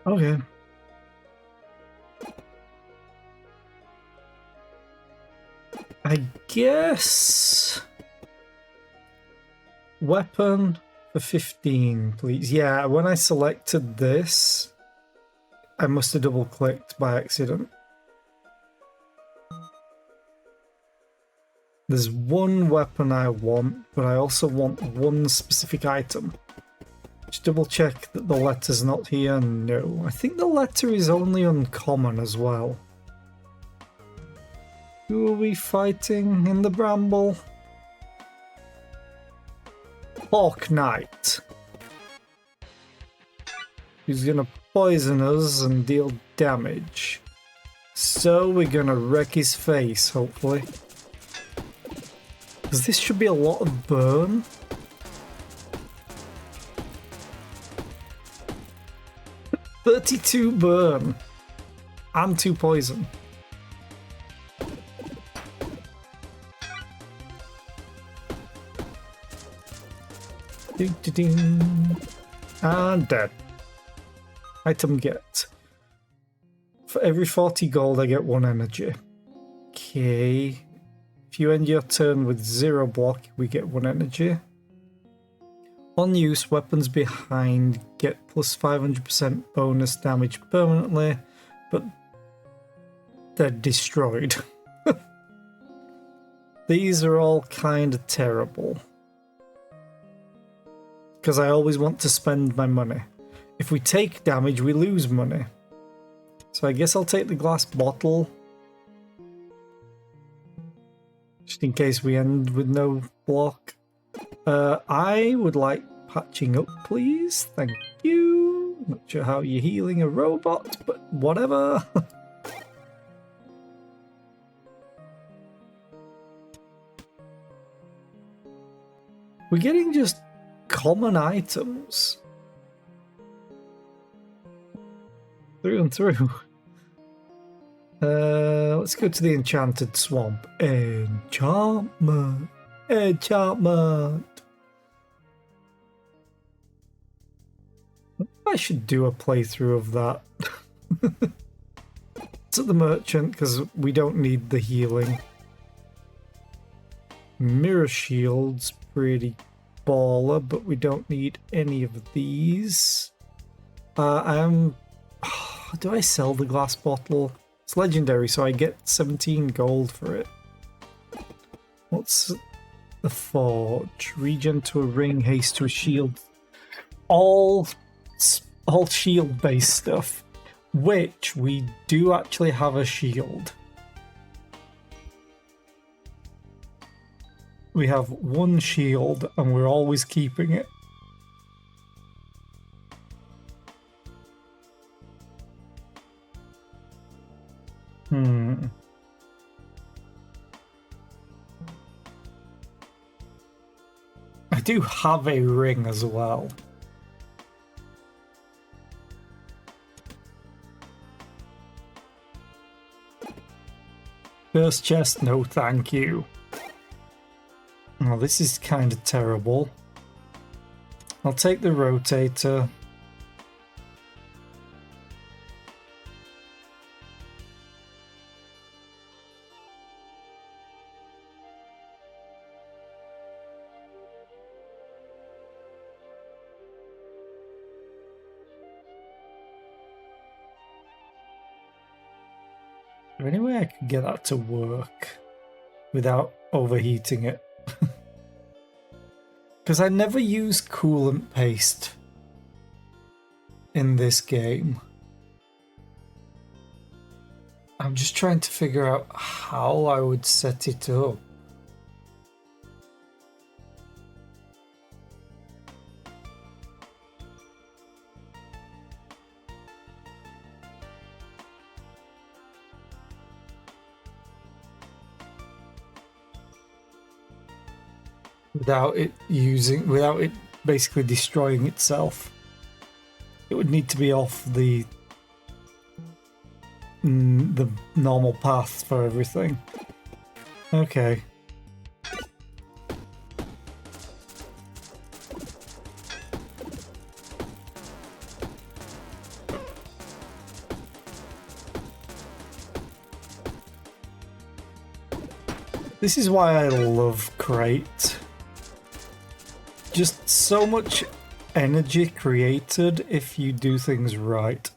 Okay. I guess weapon for 15, please. Yeah, when I selected this, I must have double clicked by accident. There's one weapon I want, but I also want one specific item. Just double check that the letter's not here. No, I think the letter is only uncommon as well. Who are we fighting in the bramble? Hawk Knight. He's gonna poison us and deal damage. So we're gonna wreck his face, hopefully. Because this should be a lot of burn. $32 burn. And 2 poison. And dead. Item get. For every 40 gold, I get 1 energy. Okay. If you end your turn with 0 block, we get 1 energy. On use, weapons behind get plus 500% bonus damage permanently, but they're destroyed. These are all kind of terrible. Because I always want to spend my money. If we take damage, we lose money. So I guess I'll take the glass bottle. Just in case we end with no block. I would like patching up, please. Thank you. Not sure how you're healing a robot, but whatever. We're getting just common items. Through and through. Let's go to the Enchanted Swamp. Enchantment. Enchantment. I should do a playthrough of that. It's at the merchant because we don't need the healing. Mirror shields, pretty baller, but we don't need any of these. Do I sell the glass bottle? It's legendary, so I get 17 gold for it. What's the forge? Regen to a ring, haste to a shield. All shield-based stuff, which we do actually have a shield. We have 1 shield, and we're always keeping it. I do have a ring as well. First chest, no thank you. Oh, this is kind of terrible. I'll take the rotator. Is there any way I could get that to work without overheating it? Because I never use coolant paste in this game. I'm just trying to figure out how I would set it up. Without it basically destroying itself. It would need to be off the normal path for everything. Okay. This is why I love Crate. Just so much energy created if you do things right.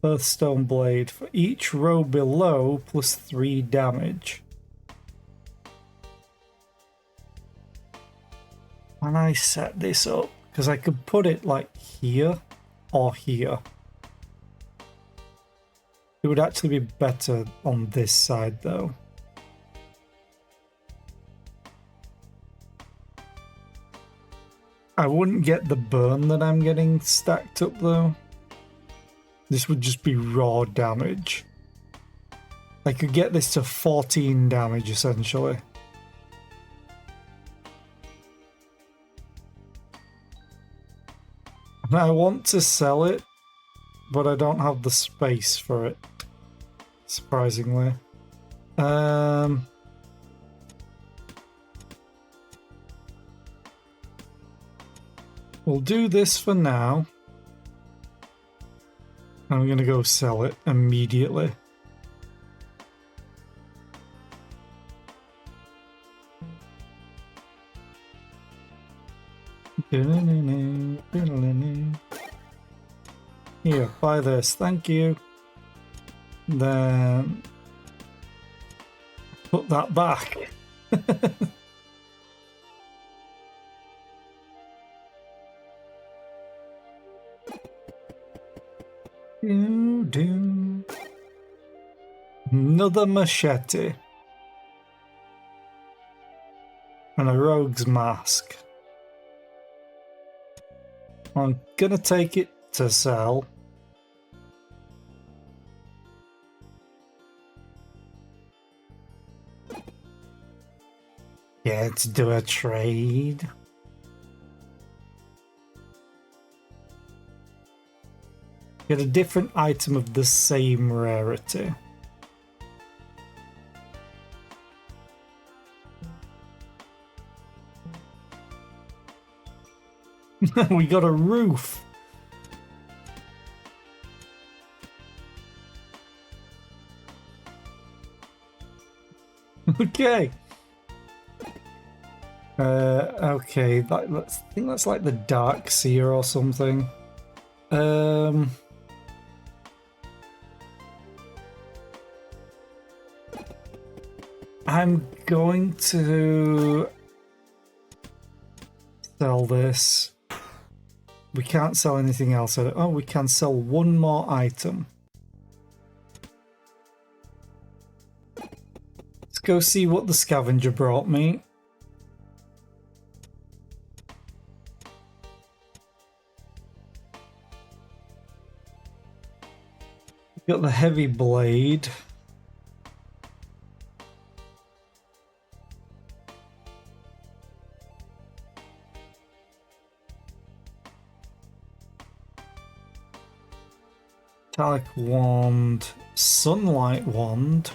Earthstone Blade. For each row below, plus 3 damage. When I set this up, because I could put it like here or here. It would actually be better on this side though. I wouldn't get the burn that I'm getting stacked up though. This would just be raw damage. I could get this to 14 damage essentially. And I want to sell it, but I don't have the space for it, surprisingly. We'll do this for now. I'm gonna go sell it immediately. Here, buy this, thank you. Then put that back. Another machete. And a rogue's mask. I'm gonna take it to sell. Yeah, let's do a trade. Get a different item of the same rarity. We got a roof. Okay. Okay. I think that's like the Dark Seer or something. I'm going to sell this. We can't sell anything else. Oh, we can sell one more item. Let's go see what the scavenger brought me. Got the heavy blade. Metallic wand, sunlight wand.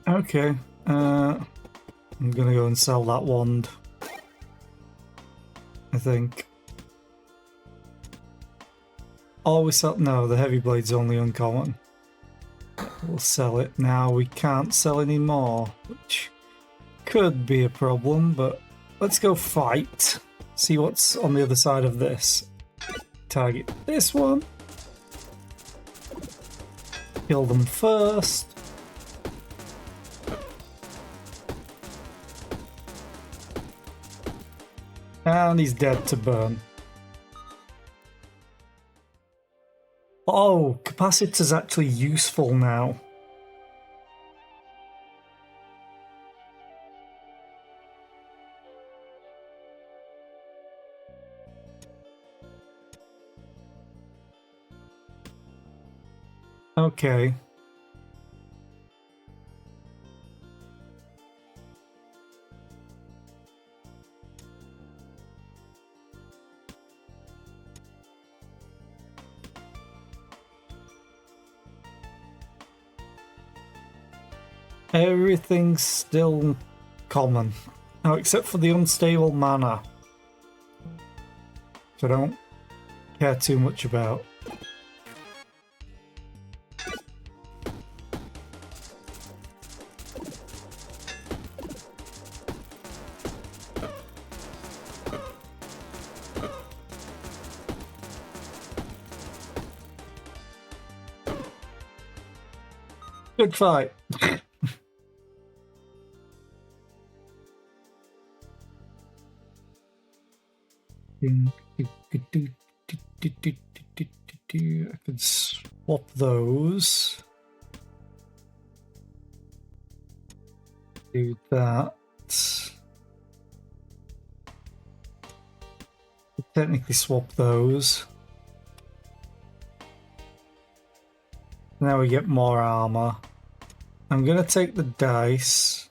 Okay, I'm gonna go and sell that wand. I think. Oh, we sell. No, the heavy blade's only uncommon. We'll sell it now. We can't sell any more, which could be a problem, but let's go fight. See what's on the other side of this. Target this one. Kill them first. And he's dead to burn. Oh, capacitor's actually useful now. Okay. Everything's still common. Oh, except for the unstable mana. Which I don't care too much about. Good fight. I could swap those. Do that. Could technically swap those. Now we get more armor. I'm gonna take the dice.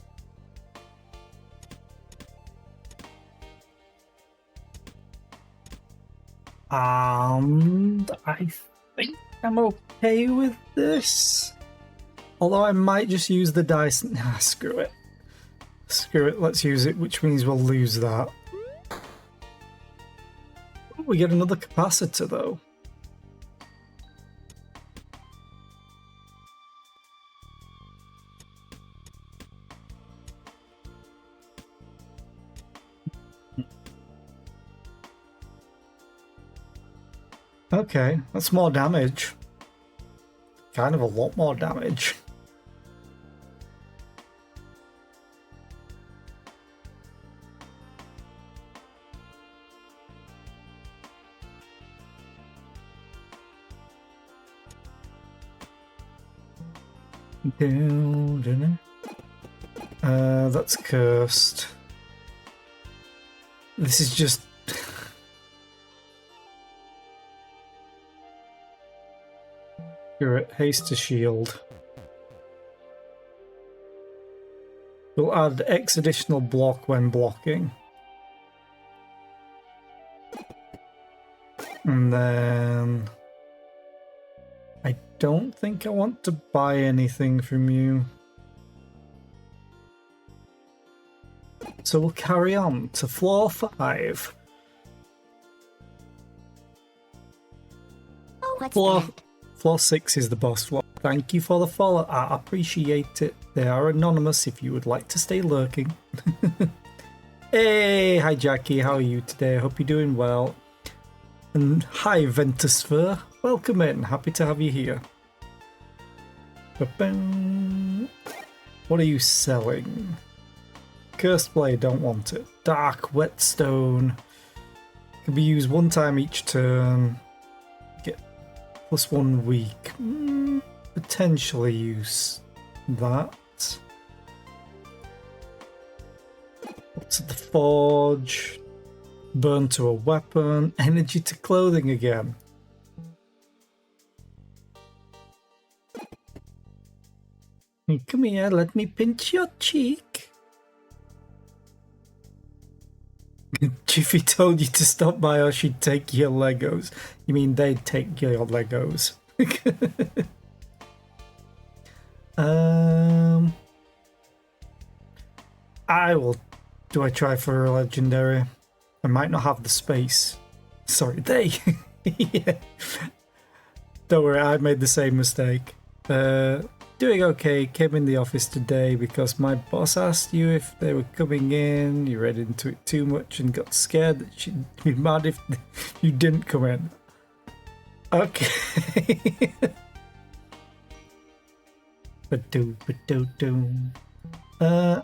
And I think I'm okay with this. Although I might just use the dice. Nah, screw it. Screw it, let's use it, which means we'll lose that. We get another capacitor though. Okay, that's more damage. Kind of a lot more damage. That's cursed. This is just... Haste to shield. We'll add X additional block when blocking. And then... I don't think I want to buy anything from you. So we'll carry on to floor 5. Oh, what's that? Floor 6 is the boss floor. Thank you for the follow. I appreciate it. They are anonymous if you would like to stay lurking. Hey, hi Jackie, how are you today? I hope you're doing well. And hi Ventusphere, welcome in. Happy to have you here. Ba-bam. What are you selling? Cursed Blade, don't want it. Dark Whetstone. Can be used one time each turn. Get +1 weak. Potentially use that. What's at the forge? Burn to a weapon. Energy to clothing again. Hey, come here, let me pinch your cheek. Jiffy told you to stop by or she'd take your Legos. You mean they'd take your Legos? I will... Do I try for a legendary? I might not have the space. Sorry, they. Yeah. Don't worry, I made the same mistake. Doing okay. Came in the office today because my boss asked you if they were coming in. You read into it too much and got scared that she'd be mad if you didn't come in. Okay.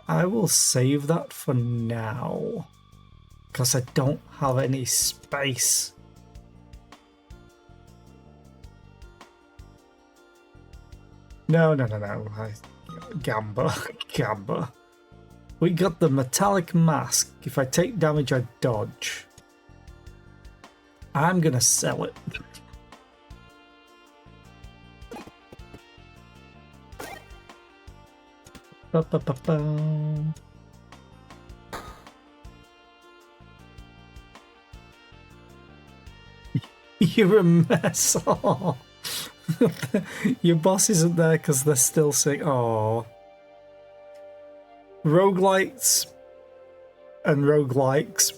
I will save that for now. Because I don't have any space. No. Gamba. We got the metallic mask. If I take damage, I dodge. I'm gonna sell it. You're a mess. Oh. Your boss isn't there because they're still sick. Oh. Roguelites and roguelikes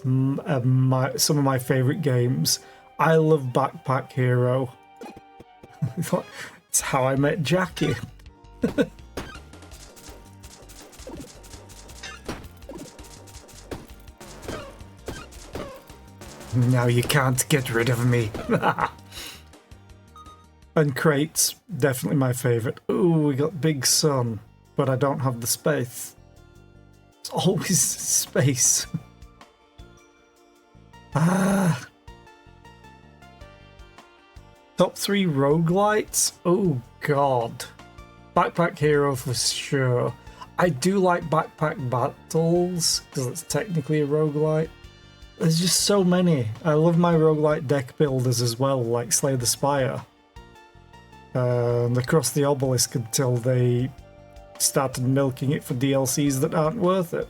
are some of my favourite games. I love Backpack Hero. It's how I met Jackie. Now you can't get rid of me. And crates, definitely my favourite. Ooh, we got Big Sun, but I don't have the space. It's always space. Top 3 roguelites? Oh god. Backpack Hero for sure. I do like Backpack Battles, because it's technically a roguelite. There's just so many. I love my roguelite deck builders as well, like Slay the Spire. And Across the Obelisk until they started milking it for DLCs that aren't worth it.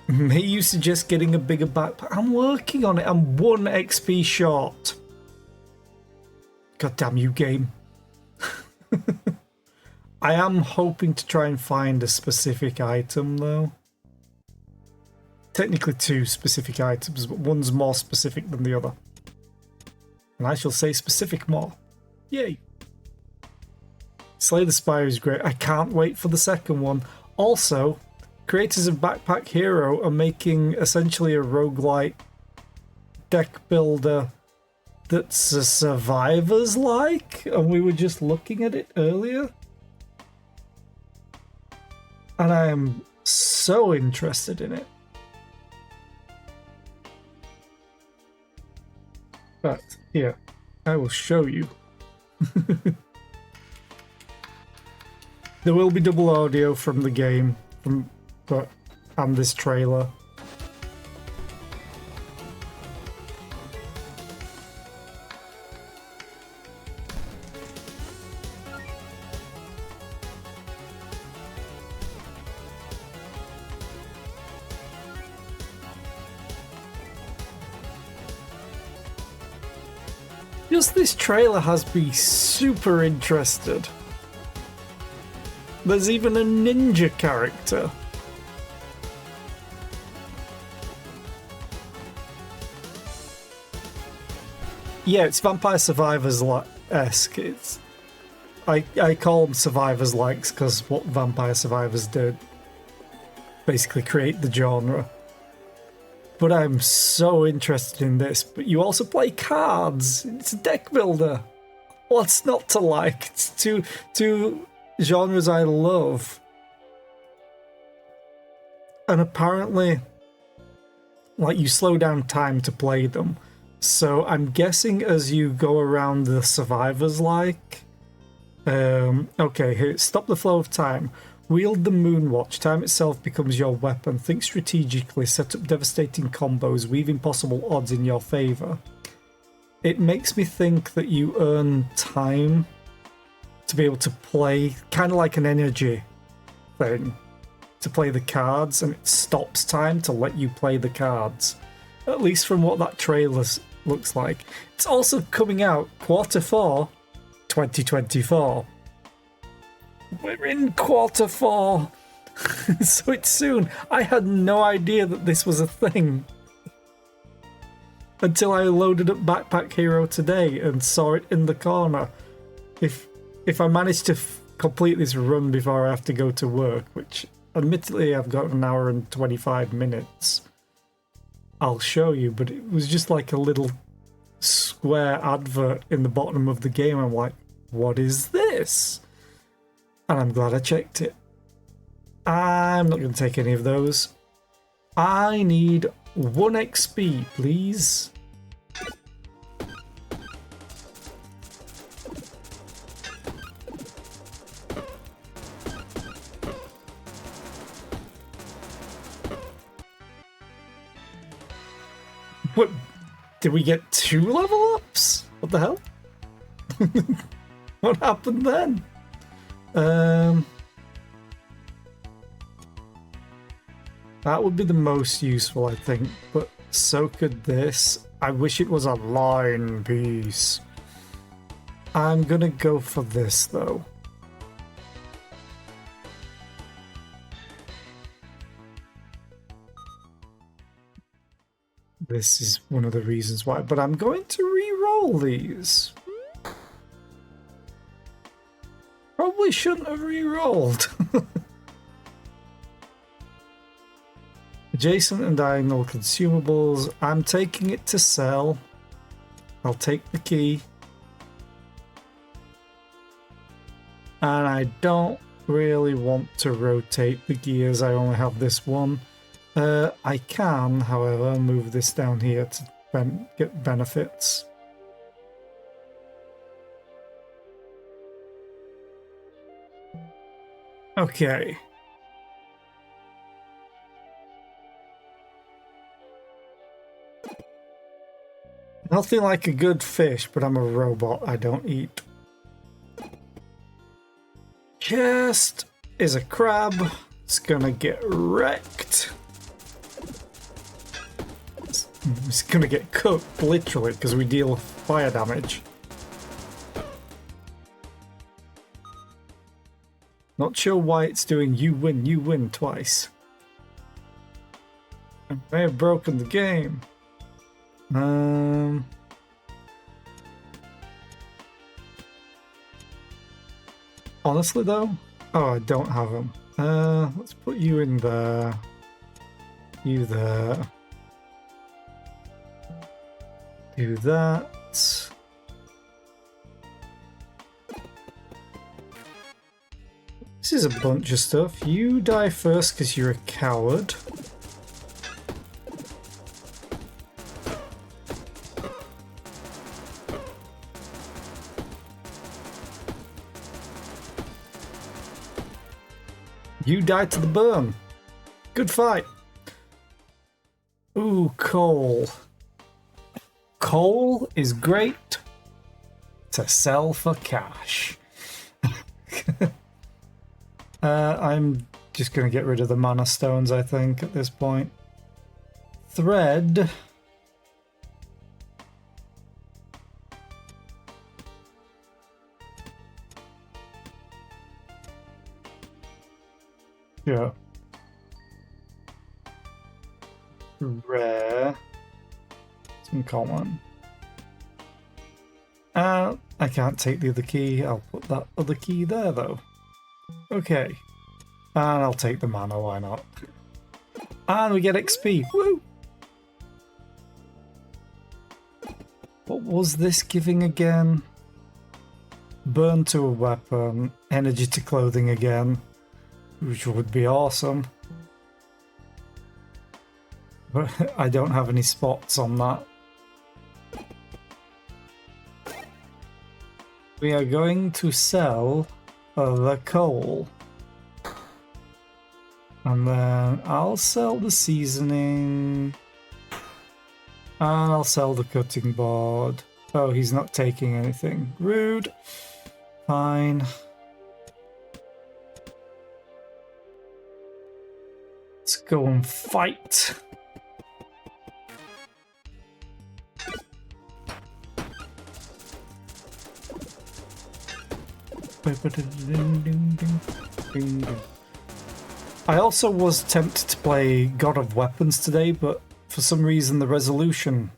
May you suggest getting a bigger backpack? I'm working on it. I'm 1 XP short. God damn you, game. I am hoping to try and find a specific item, though. Technically 2 specific items, but one's more specific than the other. And I shall say specific more. Yay. Slay the Spire is great. I can't wait for the second one. Also, creators of Backpack Hero are making essentially a roguelike deck builder that's a Survivors-like, and we were just looking at it earlier. And I am so interested in it. But here, I will show you. There will be double audio from the game, and this trailer. Just this trailer has me super interested. There's even a ninja character. Yeah, it's Vampire Survivors-esque. I call them Survivors likes because what Vampire Survivors did, basically create the genre. But I'm so interested in this. But you also play cards. It's a deck builder. What's not to like? It's two genres I love. And apparently, like, you slow down time to play them. So I'm guessing as you go around the Survivors like. Okay, here, stop the flow of time. Wield the Moonwatch. Time itself becomes your weapon. Think strategically. Set up devastating combos. Weave impossible odds in your favor. It makes me think that you earn time to be able to play, kind of like an energy thing, to play the cards, and it stops time to let you play the cards. At least from what that trailer looks like. It's also coming out Q4 2024. We're in Q4, so it's soon. I had no idea that this was a thing until I loaded up Backpack Hero today and saw it in the corner. If I manage to complete this run before I have to go to work, which admittedly I've got an hour and 25 minutes, I'll show you, but it was just like a little square advert in the bottom of the game. I'm like, what is this? And I'm glad I checked it. I'm not going to take any of those. I need 1 XP, please. What? Did we get 2 level ups? What the hell? What happened then? That would be the most useful, I think, but so could this. I wish it was a line piece. I'm gonna go for this, though. This is one of the reasons why, but I'm going to re-roll these. Probably shouldn't have re-rolled. Adjacent and diagonal consumables. I'm taking it to sell. I'll take the key. And I don't really want to rotate the gears. I only have this one. I can, however, move this down here to get benefits. Okay. Nothing like a good fish, but I'm a robot. I don't eat. Chest is a crab. It's gonna get wrecked. It's gonna get cooked, literally, because we deal fire damage. Not sure why it's doing you win twice. I may have broken the game. Honestly though, oh, I don't have them. Let's put you in there. You there. Do that. This is a bunch of stuff. You die first because you're a coward. You died to the burn. Good fight. Ooh, coal. Coal is great to sell for cash. I'm just going to get rid of the mana stones, I think, at this point. Thread. Yeah. Rare. Some common. I can't take the other key. I'll put that other key there, though. Okay. And I'll take the mana, why not? And we get XP. Woo! What was this giving again? Burn to a weapon, energy to clothing again, which would be awesome. But I don't have any spots on that. We are going to sell the coal. And then I'll sell the seasoning. And I'll sell the cutting board. Oh, he's not taking anything. Rude. Fine. Let's go and fight. I also was tempted to play God of Weapons today, but for some reason the resolution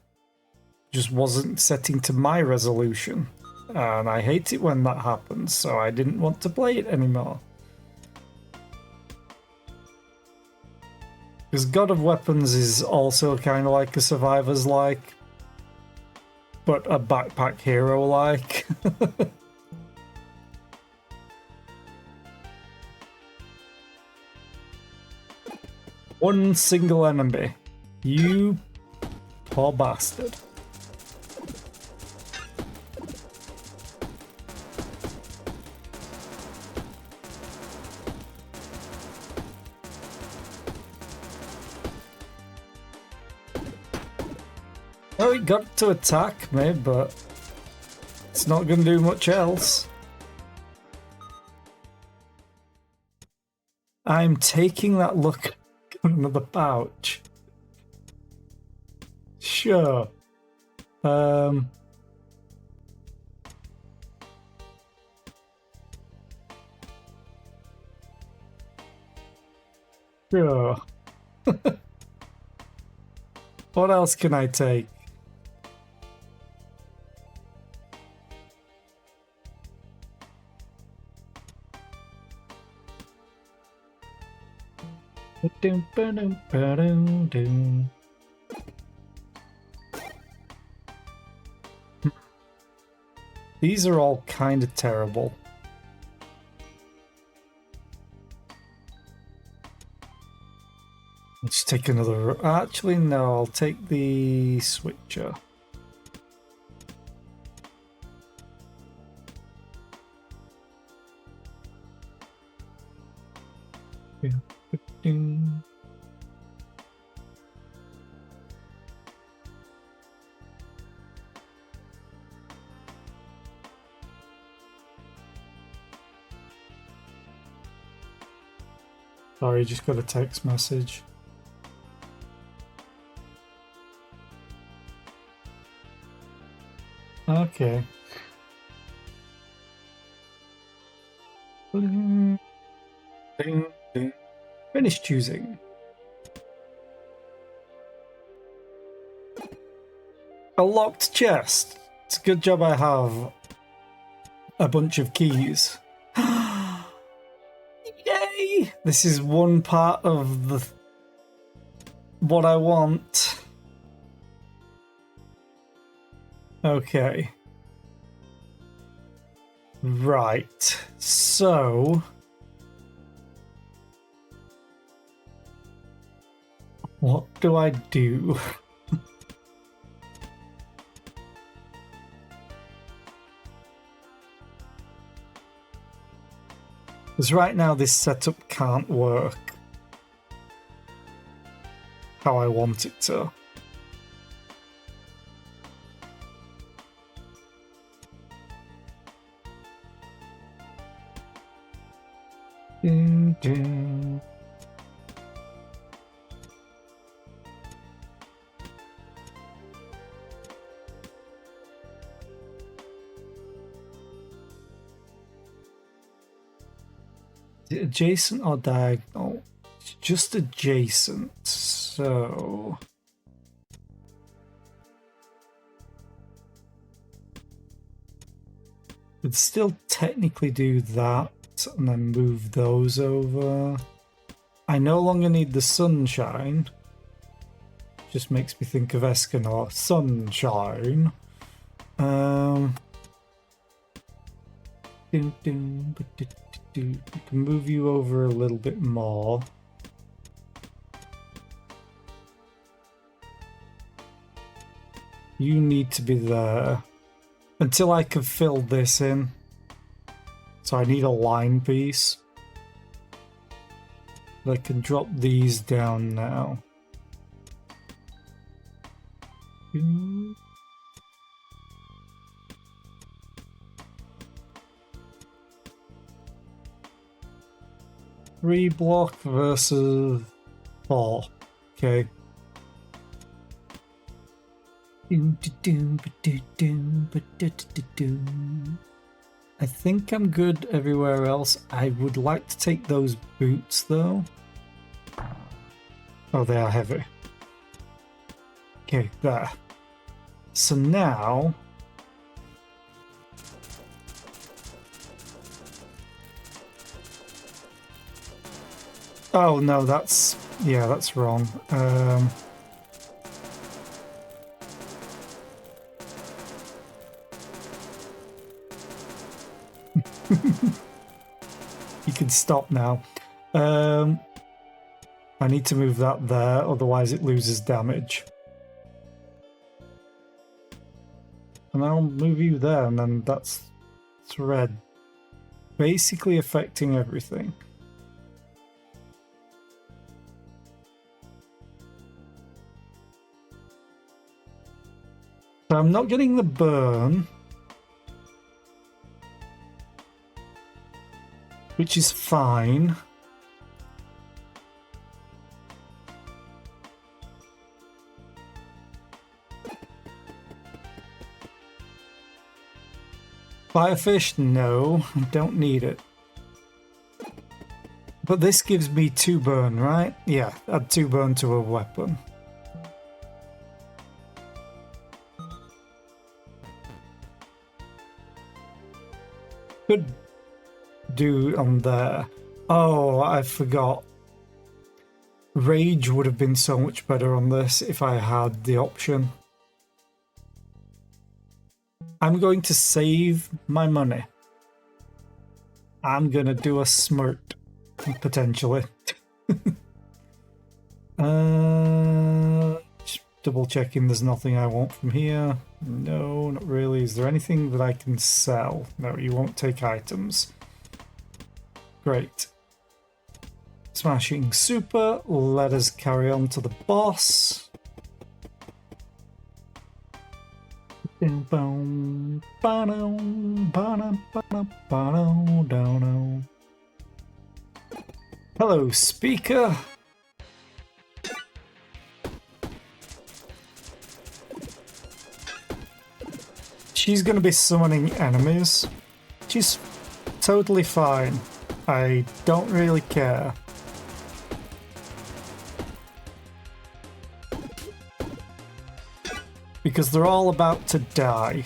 just wasn't setting to my resolution. And I hate it when that happens, so I didn't want to play it anymore. Because God of Weapons is also kind of like a Survivor's like, but a backpack hero like. One single enemy. You poor bastard. Oh, he got to attack me, but it's not going to do much else. I'm taking that look. Another pouch. Sure. Sure. What else can I take? These are all kind of terrible. Let's take another. Actually, no, I'll take the switcher. Sorry, just got a text message. Okay. Finish choosing. A locked chest. It's a good job I have a bunch of keys. Yay! This is one part of the what I want. Okay. Right. So what do I do? Because right now this setup can't work how I want it to. Dun, dun. Adjacent or diagonal? It's just adjacent, so would still technically do that and then move those over. I no longer need the sunshine. Just makes me think of Escanor. Sunshine. We can move you over a little bit more. You need to be there until I can fill this in. So I need a line piece. I can drop these down now. Three block versus 4. Okay. I think I'm good everywhere else. I would like to take those boots though. Oh, they are heavy. Okay, there. So now oh no, that's wrong. You can stop now. I need to move that there, otherwise it loses damage. And I'll move you there, and then that's thread. Basically affecting everything. So I'm not getting the burn, which is fine. Firefish? No, I don't need it. But this gives me 2 burn, right? Yeah, add 2 burn to a weapon. Could do on there. Oh, I forgot. Rage would have been so much better on this if I had the option. I'm going to save my money. I'm gonna do a smirt, potentially. Just double checking there's nothing I want from here. No, not really. Is there anything that I can sell? No, you won't take items. Great. Smashing super. Let us carry on to the boss. Hello, speaker. She's going to be summoning enemies. She's totally fine. I don't really care. Because they're all about to die.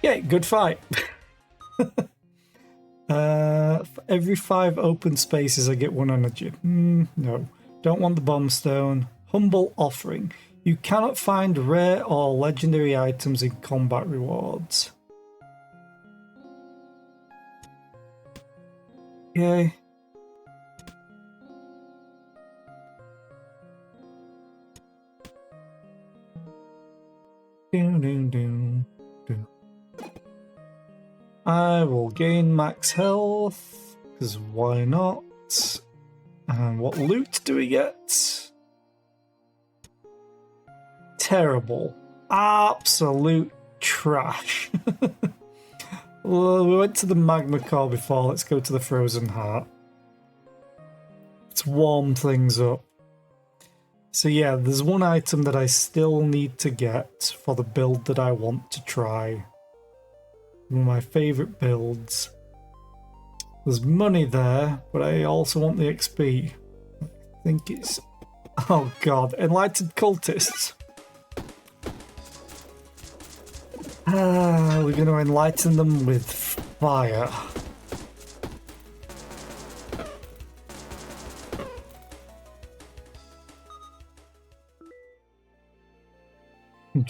Yeah, good fight. For every 5 open spaces, I get 1 energy. No, don't want the bomb stone. Humble offering. You cannot find rare or legendary items in combat rewards. Yay. I will gain max health, because why not? And what loot do we get? Terrible. Absolute trash. Well, we went to the magma core before, let's go to the frozen heart. Let's warm things up. So yeah, there's one item that I still need to get for the build that I want to try. One of my favourite builds. There's money there, but I also want the XP. I think it's... Oh god, Enlightened Cultists. We're going to enlighten them with fire.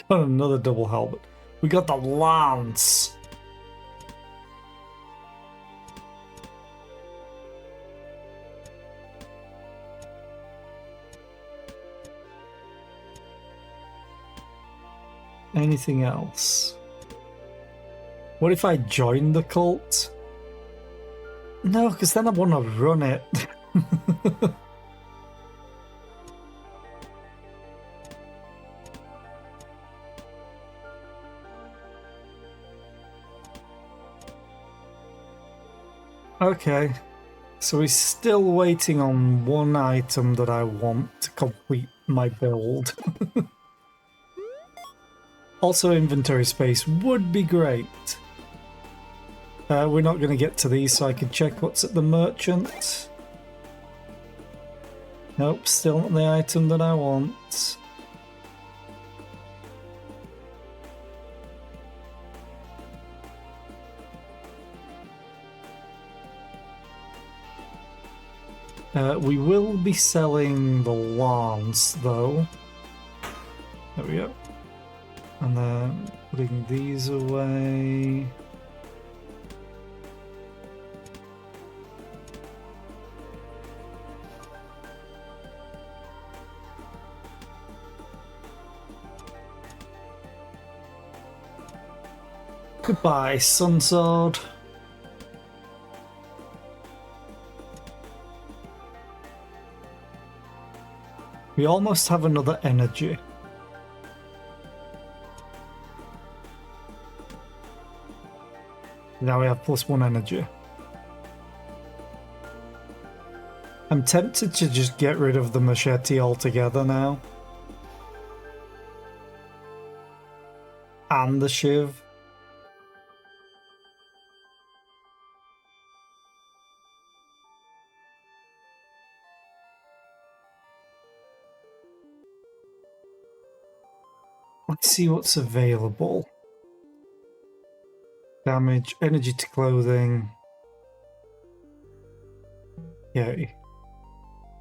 Got another double helmet. We got the lance. Anything else? What if I join the cult? No, because then I want to run it. Okay, so we're still waiting on one item that I want to complete my build. Also, inventory space would be great. We're not going to get to these, so I can check what's at the merchant. Nope, still not the item that I want. We will be selling the lance, though. There we go. And then putting these away. Goodbye, Sunsword. We almost have another energy. Now we have +1 energy. I'm tempted to just get rid of the machete altogether now. And the shiv. Let's see what's available. Damage, energy to clothing. Yay.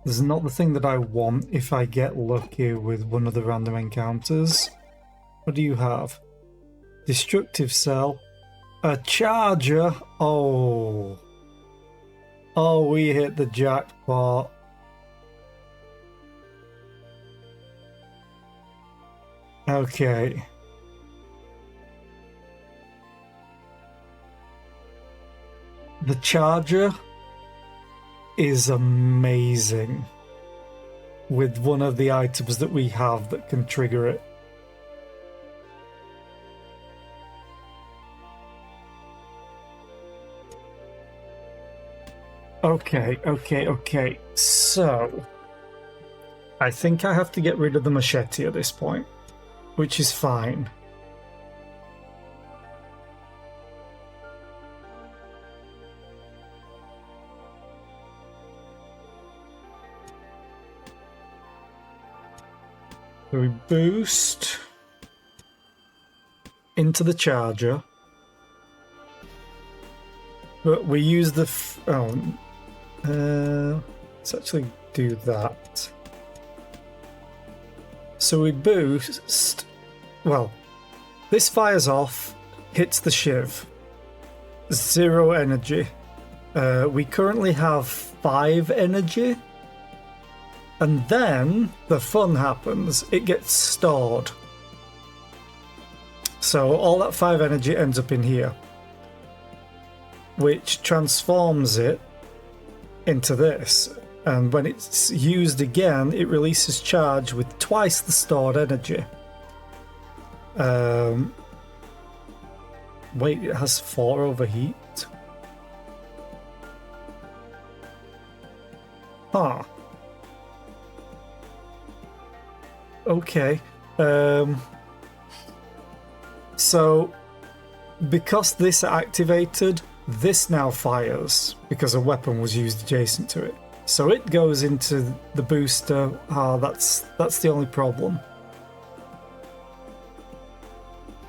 This is not the thing that I want if I get lucky with one of the random encounters. What do you have? Destructive cell. A charger. Oh. Oh, we hit the jackpot. Okay. The charger is amazing with one of the items that we have that can trigger it. Okay. So, I think I have to get rid of the machete at this point, which is fine. So we boost into the charger, but we use the let's actually do that. So we boost, well, this fires off, hits the shiv, 0 energy. We currently have 5 energy, and then the fun happens, it gets stored. So all that 5 energy ends up in here, which transforms it into this. And when it's used again, it releases charge with twice the stored energy. Wait, it has 4 overheat? Huh. Okay. So, because this activated, this now fires, because a weapon was used adjacent to it. So it goes into the booster. That's the only problem.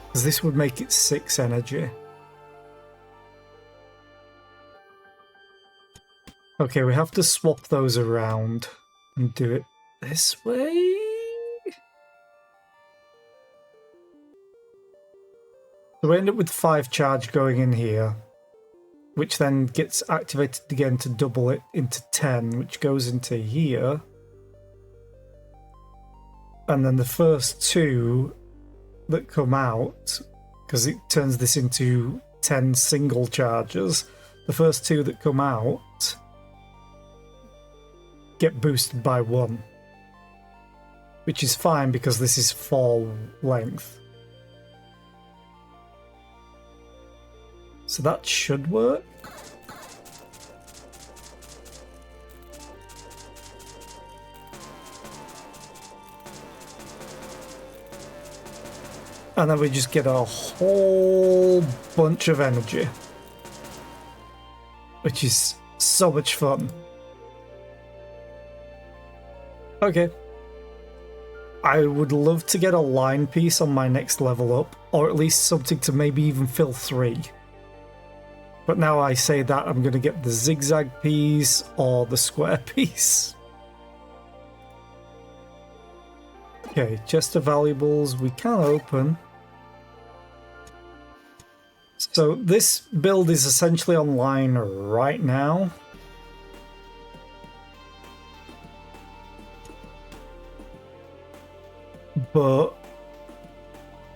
Because this would make it 6 energy. Okay, we have to swap those around and do it this way. So we end up with 5 charge going in here, which then gets activated again to double it into 10, which goes into here. And then the first 2 that come out, because it turns this into 10 single charges, the first 2 that come out get boosted by 1, which is fine because this is 4 length. So that should work. And then we just get a whole bunch of energy, which is so much fun. Okay. I would love to get a line piece on my next level up, or at least something to maybe even fill 3. But now I say that, I'm going to get the zigzag piece or the square piece. Okay, chest of valuables we can open. So this build is essentially online right now. But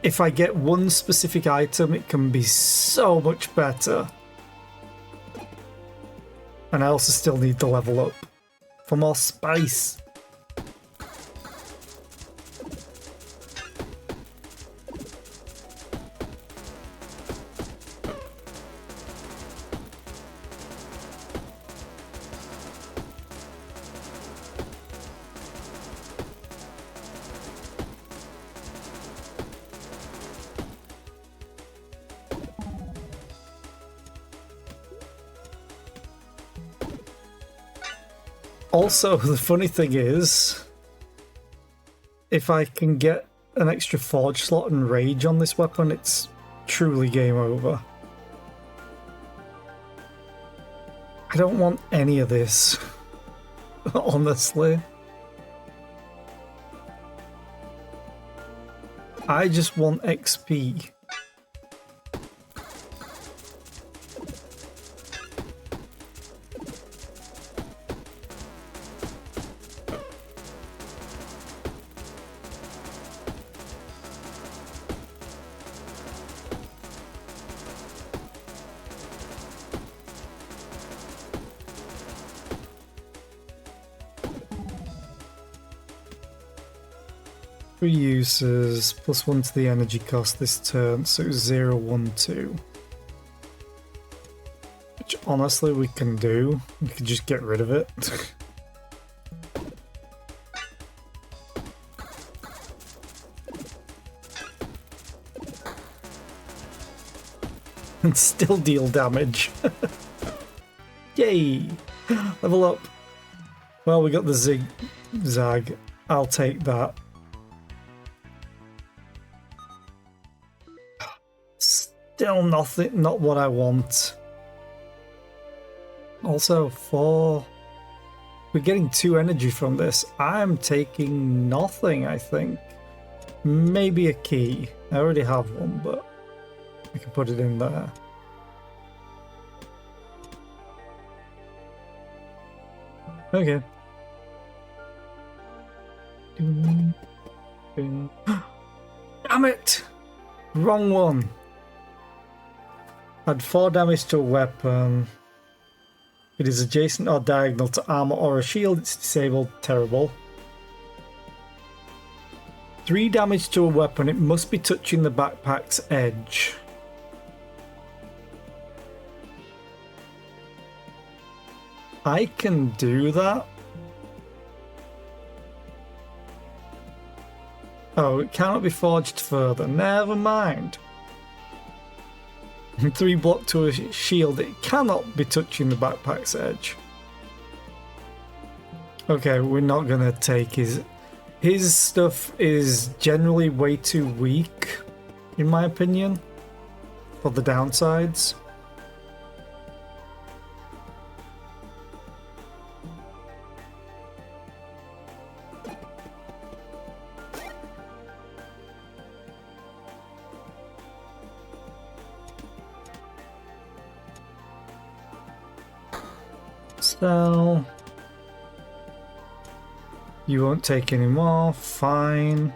if I get one specific item, it can be so much better. And I also still need to level up for more space. Also, the funny thing is, if I can get an extra forge slot and rage on this weapon, it's truly game over. I don't want any of this, honestly. I just want XP. Three uses, +1 to the energy cost this turn, so 0, 1, 2. Which honestly we can do. We could just get rid of it. And still deal damage. Yay! Level up. Well, we got the zigzag. I'll take that. Still nothing, not what I want. Also, we're getting 2 energy from this. I'm taking nothing, I think. Maybe a key. I already have one, but I can put it in there. Okay. Damn it! Wrong one. Add 4 damage to a weapon. It is adjacent or diagonal to armor or a shield. It's disabled. Terrible. 3 damage to a weapon. It must be touching the backpack's edge. I can do that. Oh, it cannot be forged further. Never mind. 3 block to a shield. It cannot be touching the backpack's edge. Okay, we're not gonna take his stuff is generally way too weak, in my opinion, for the downsides. So you won't take any more, fine.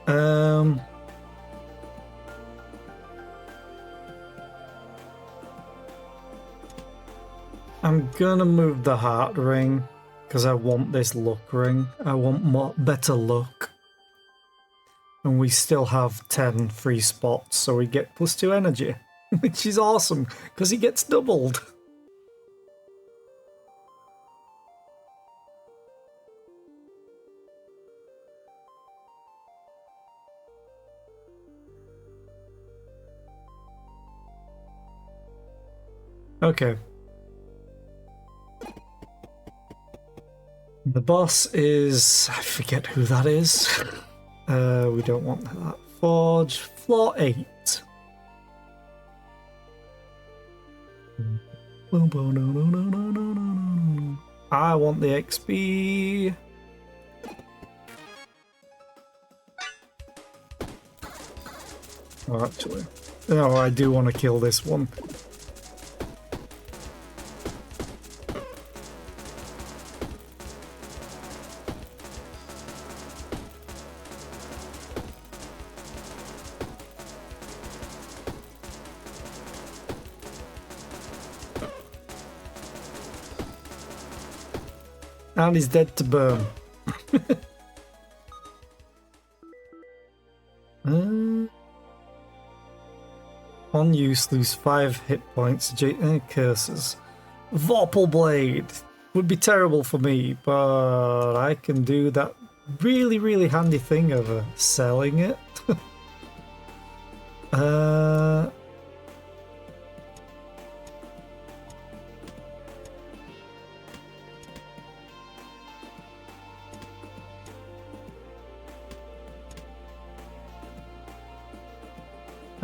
I'm gonna move the heart ring because I want this luck ring. I want better luck. And we still have 10 free spots, so we get +2 energy, which is awesome because he gets doubled. Okay. The boss is... I forget who that is. We don't want that. Forge. Floor 8. I want the XP. Oh, actually. No, I do want to kill this one. And he's dead to burn. On use, lose 5 hit points. Curses. Vorpal Blade would be terrible for me, but I can do that really, really handy thing of selling it.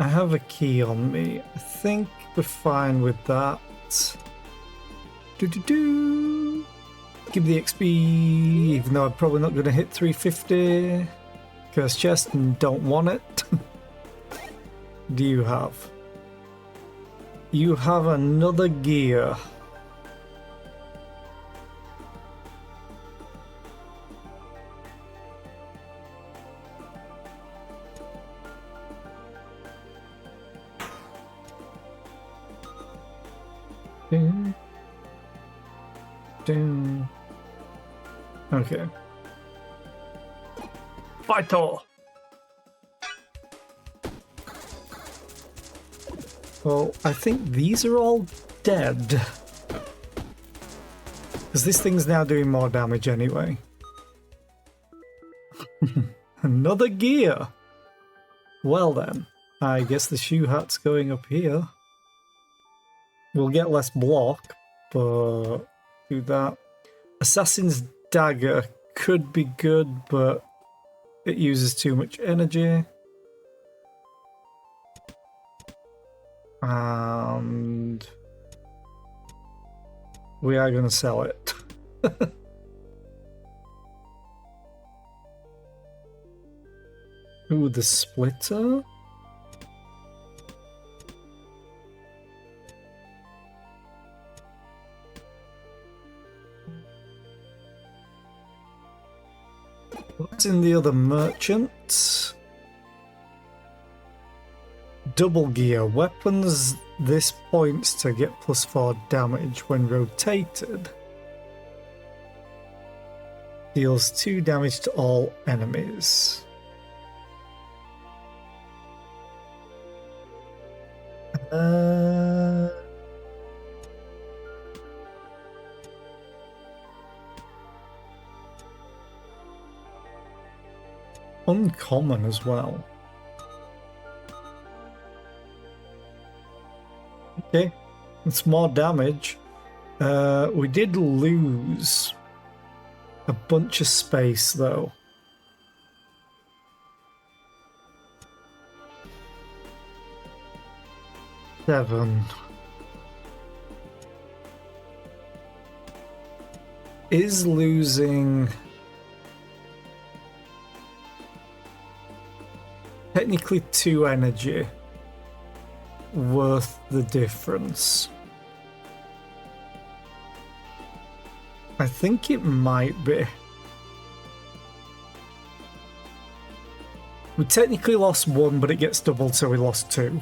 I have a key on me. I think we're fine with that. Do-do-do. Give the XP, even though I'm probably not going to hit 350. Curse chest and don't want it. Do you have? You have another gear. Ding. Ding. Okay. Fighter! Well, I think these are all instead. Because this thing's now doing more damage anyway. Another gear! Well then, I guess the shoe hat's going up here. We'll get less block, but do that. Assassin's Dagger could be good, but it uses too much energy. And we are going to sell it. Ooh, the splitter? What's in the other merchant? Double gear. Weapons, this points to get +4 damage when rotated. Deals 2 damage to all enemies. Uncommon as well. Okay, it's more damage. We did lose a bunch of space though. Seven. Is losing technically 2 energy worth the difference? I think it might be. We technically lost 1, but it gets doubled, so we lost 2.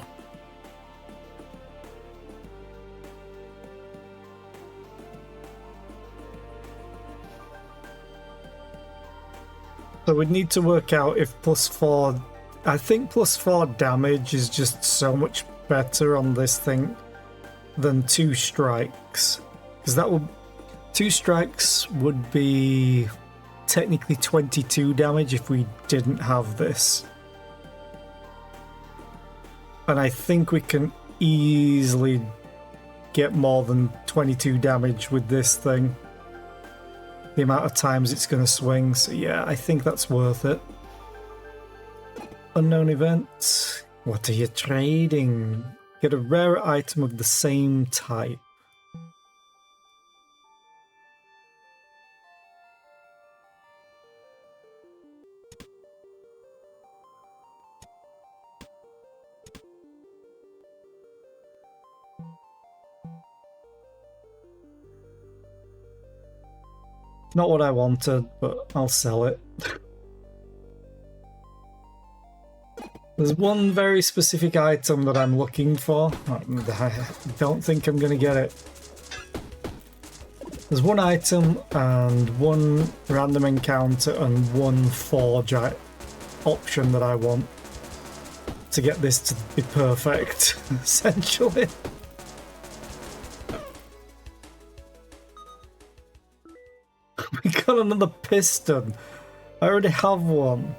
So we'd need to work out if +4... I think +4 damage is just so much better on this thing than 2 strikes. Because that would... 2 strikes would be technically 22 damage if we didn't have this. And I think we can easily get more than 22 damage with this thing. The amount of times it's going to swing, so yeah, I think that's worth it. Unknown event. What are you trading? Get a rare item of the same type. Not what I wanted, but I'll sell it. There's one very specific item that I'm looking for. I don't think I'm going to get it. There's one item and one random encounter and one forge option that I want to get this to be perfect, essentially. We got another piston. I already have one.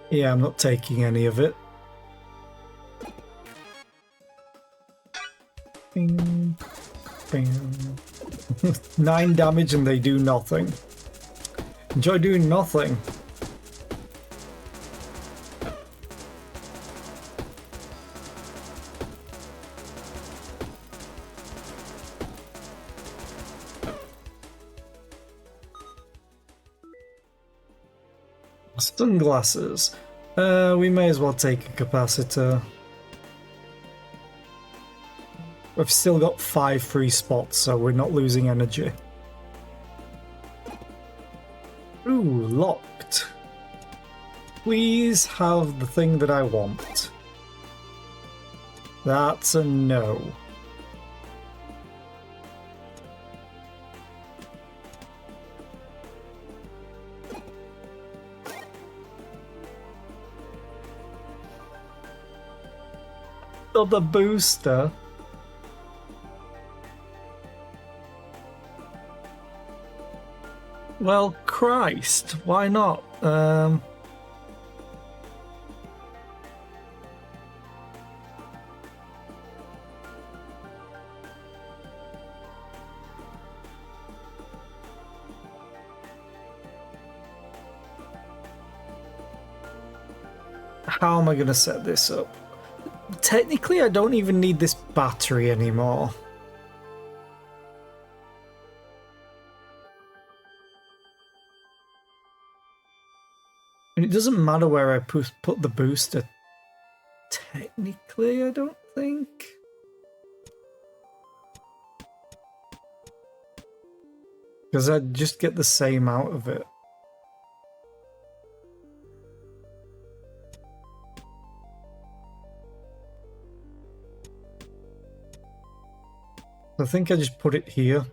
Yeah, I'm not taking any of it. Bing, bing. 9 damage and they do nothing. Enjoy doing nothing. Sunglasses. We may as well take a capacitor. We've still got 5 free spots, so we're not losing energy. Ooh, locked. Please have the thing that I want. That's a no. Another booster. Well, Christ, why not? How am I going to set this up? Technically, I don't even need this battery anymore. And it doesn't matter where I put the booster. Technically, I don't think. Because I'd just get the same out of it. I think I just put it here.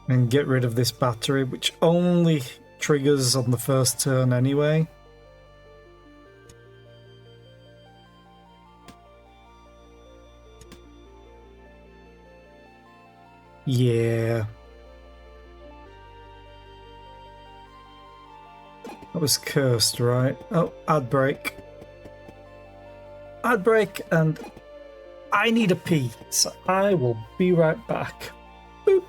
And get rid of this battery, which only triggers on the first turn anyway. Yeah. That was cursed, right? Oh, ad break. Ad break, and I need a pee, so I will be right back. Boop.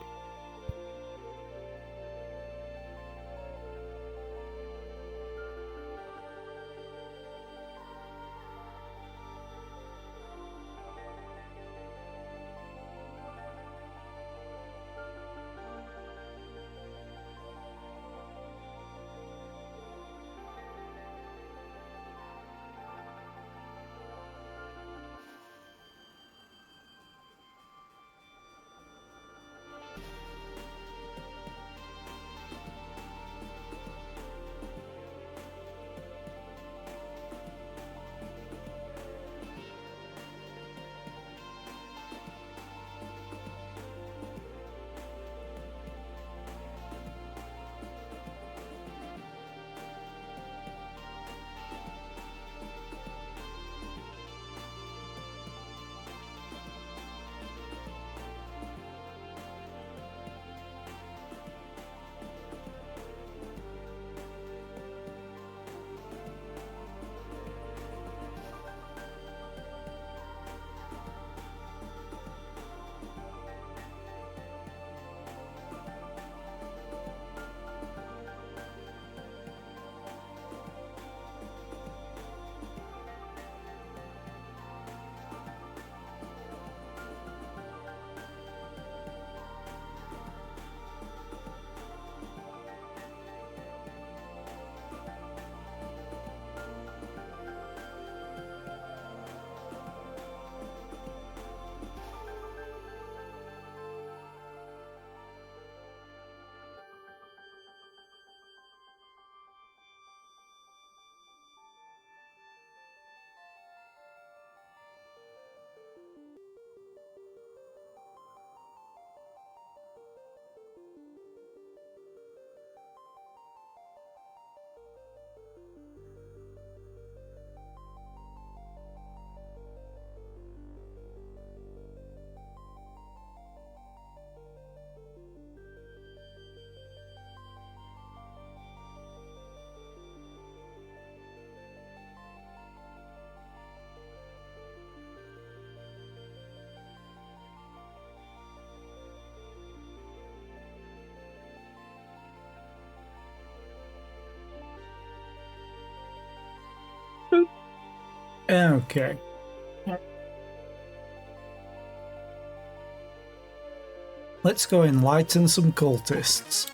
Okay. Let's go enlighten some cultists.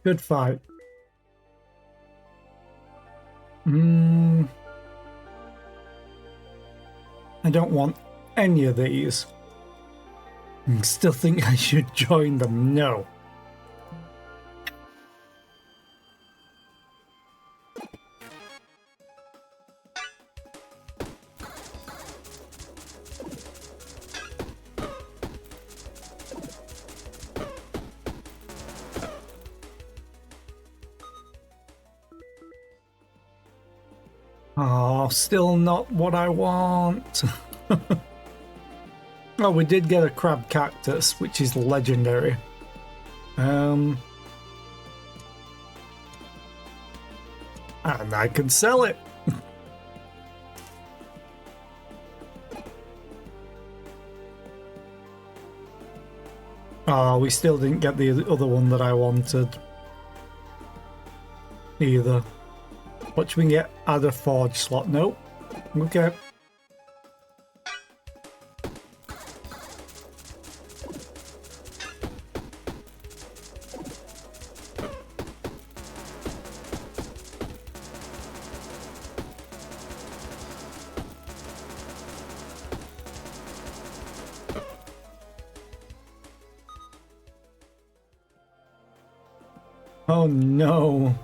Good fight. I don't want any of these. I still think I should join them. No. Oh, still not what I want. Oh, we did get a crab cactus, which is legendary. And I can sell it. Oh, we still didn't get the other one that I wanted. Either. What should we get? Add a forge slot. Nope. Okay. Oh no.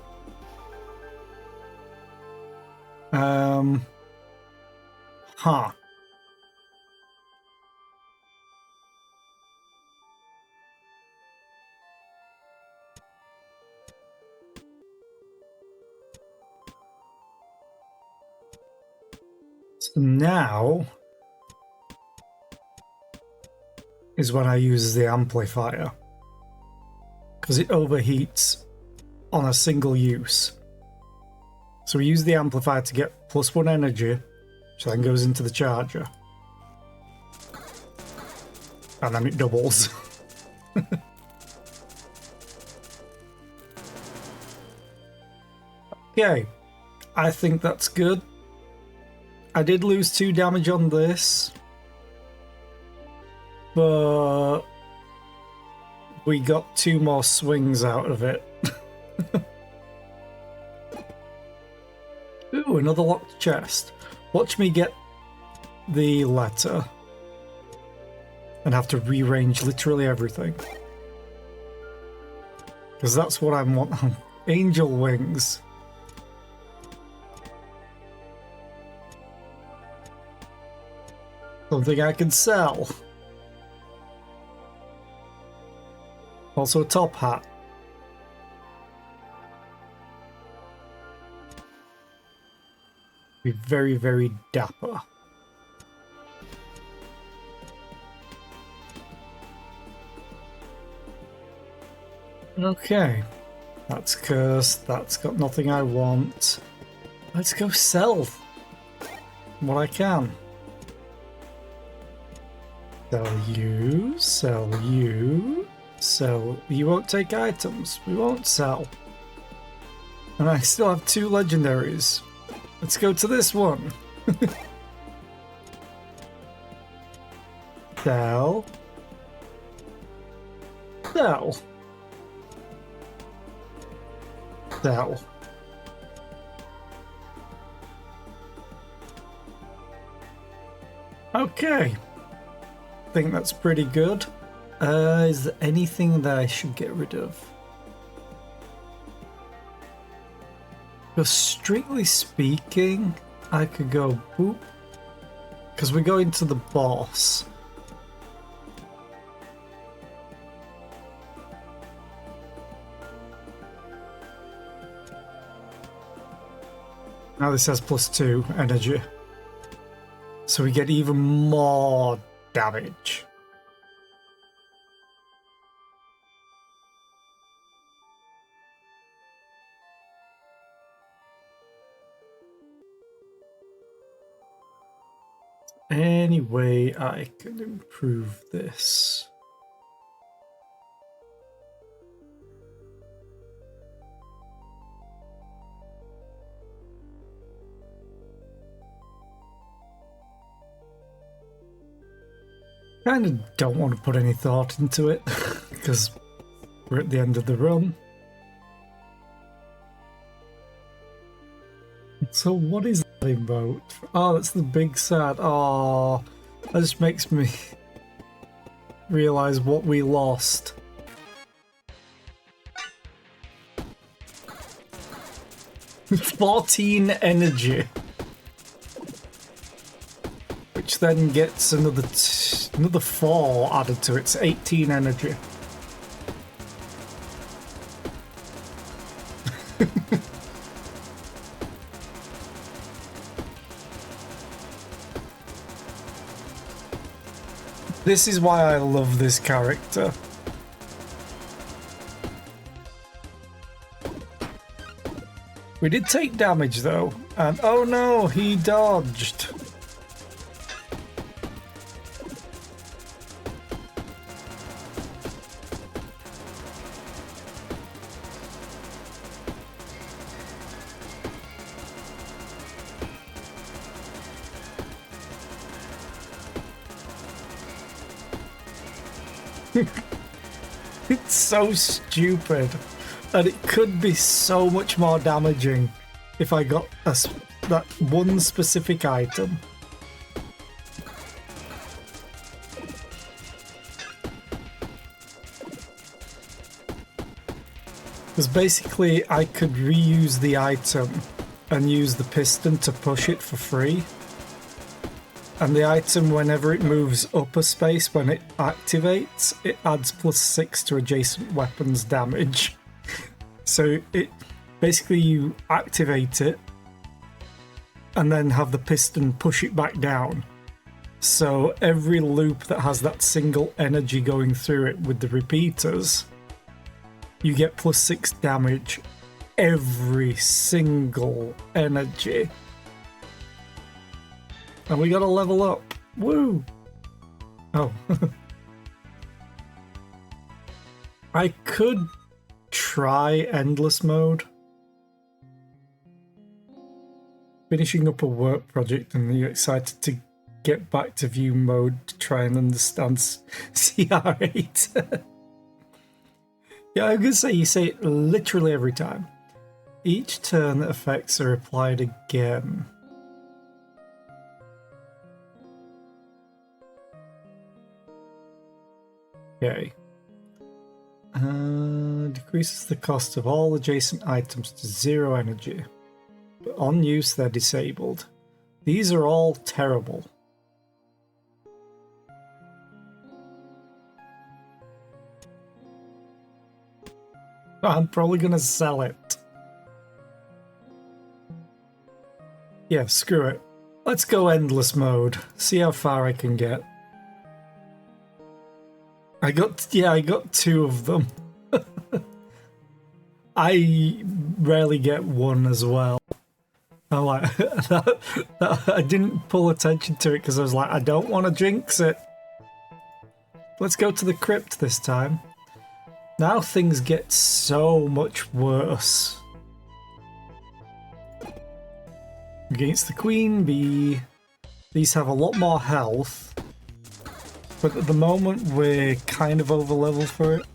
Huh. So now is when I use the amplifier, because it overheats on a single use. So we use the amplifier to get +1 energy, which then goes into the charger. And then it doubles. Okay, I think that's good. I did lose 2 damage on this, but we got 2 more swings out of it. Ooh, another locked chest. Watch me get the letter and have to rearrange literally everything. Because that's what I want. Angel wings. Something I can sell. Also a top hat. Be very, very dapper. Okay. That's cursed. That's got nothing I want. Let's go sell what I can. Sell you, sell you, sell. You won't take items. We won't sell. And I still have 2 legendaries. Let's go to this one. Sell. Sell. Sell. Okay. I think that's pretty good. Is there anything that I should get rid of? Because strictly speaking, I could go boop. Because we go into the boss. Now this has +2 energy. So we get even more damage. Any way I can improve this? Kind of don't want to put any thought into it because we're at the end of the run. So what is that emote? Oh, that's the big sad. Oh, that just makes me realize what we lost. "14 energy," which then gets another 4 added to it. It's 18 energy. This is why I love this character. We did take damage though, and oh no, he dodged. It's so stupid, and it could be so much more damaging if I got that one specific item. Because basically I could reuse the item and use the piston to push it for free. And the item, whenever it moves up a space, when it activates, it adds +6 to adjacent weapons damage. So it basically, you activate it and then have the piston push it back down. So every loop that has that single energy going through it with the repeaters, you get +6 damage every single energy. And we gotta level up. Woo! Oh. I could try endless mode. Finishing up a work project and you're excited to get back to view mode to try and understand CR8. Yeah, I'm gonna say you say it literally every time. Each turn that effects are applied again. Okay. Decreases the cost of all adjacent items to 0 energy. But on use, they're disabled. These are all terrible. I'm probably gonna sell it. Yeah, screw it. Let's go endless mode. See how far I can get. I got 2 of them. I rarely get 1 as well. I like I didn't pull attention to it because I was like, I don't want to jinx it. Let's go to the crypt this time. Now things get so much worse. Against the queen bee. These have a lot more health. But at the moment we're kind of over level for it.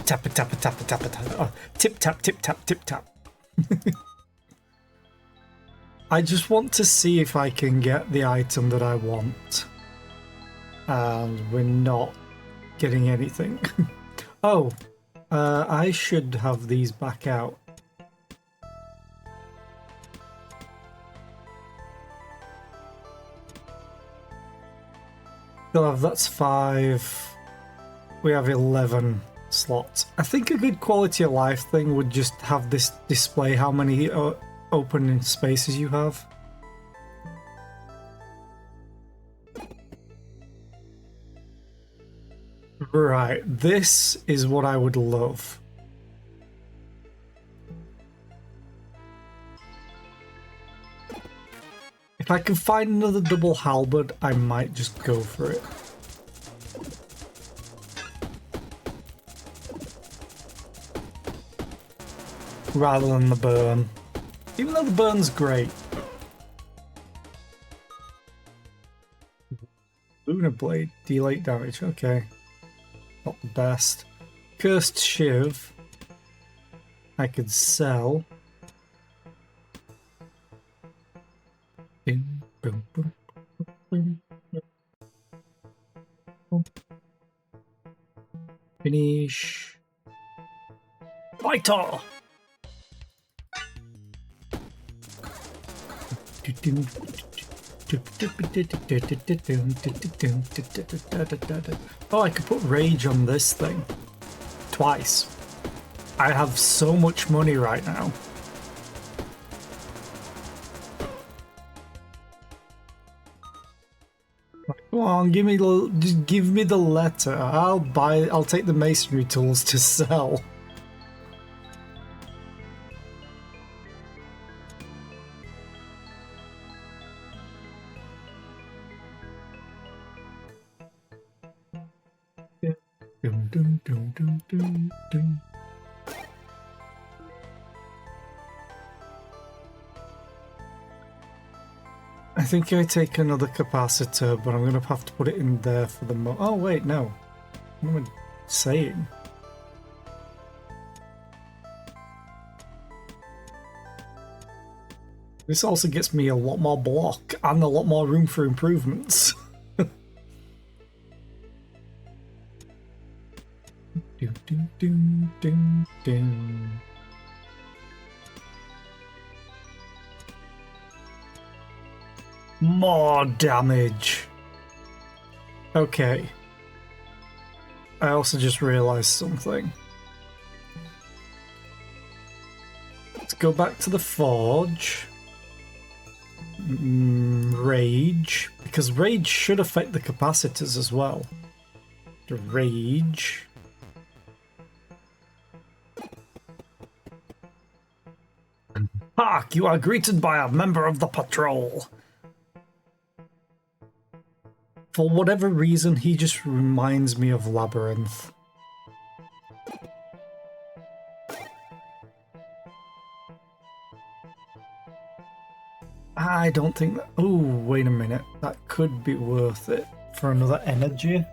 Tappa tappa tappa tappa tappa. Oh, tip tap tip tap tip tap. I just want to see if I can get the item that I want. And we're not getting anything. Oh, I should have these back out. That's 5. We have 11 slots. I think a good quality of life thing would just have this display how many open spaces you have. Right, this is what I would love. If I can find another double halberd, I might just go for it. Rather than the burn. Even though the burn's great. Lunar Blade, deal 8 damage, okay. Not the best. Cursed Shiv. I could sell. Finish. Fighter! Oh, I could put rage on this thing. Twice. I have so much money right now. Come on, just give me the letter. I'll take the masonry tools to sell. Dum, dum, dum, dum, dum. I think I take another capacitor, but I'm going to have to put it in there for the oh, wait, no. What am I saying? This also gets me a lot more block and a lot more room for improvements. Do, do, do, do, do. More damage. Okay. I also just realized something. Let's go back to the forge. Rage. Because rage should affect the capacitors as well. The rage. Hark! You are greeted by a member of the patrol. For whatever reason, he just reminds me of Labyrinth. I don't think that... Oh, wait a minute. That could be worth it for another energy.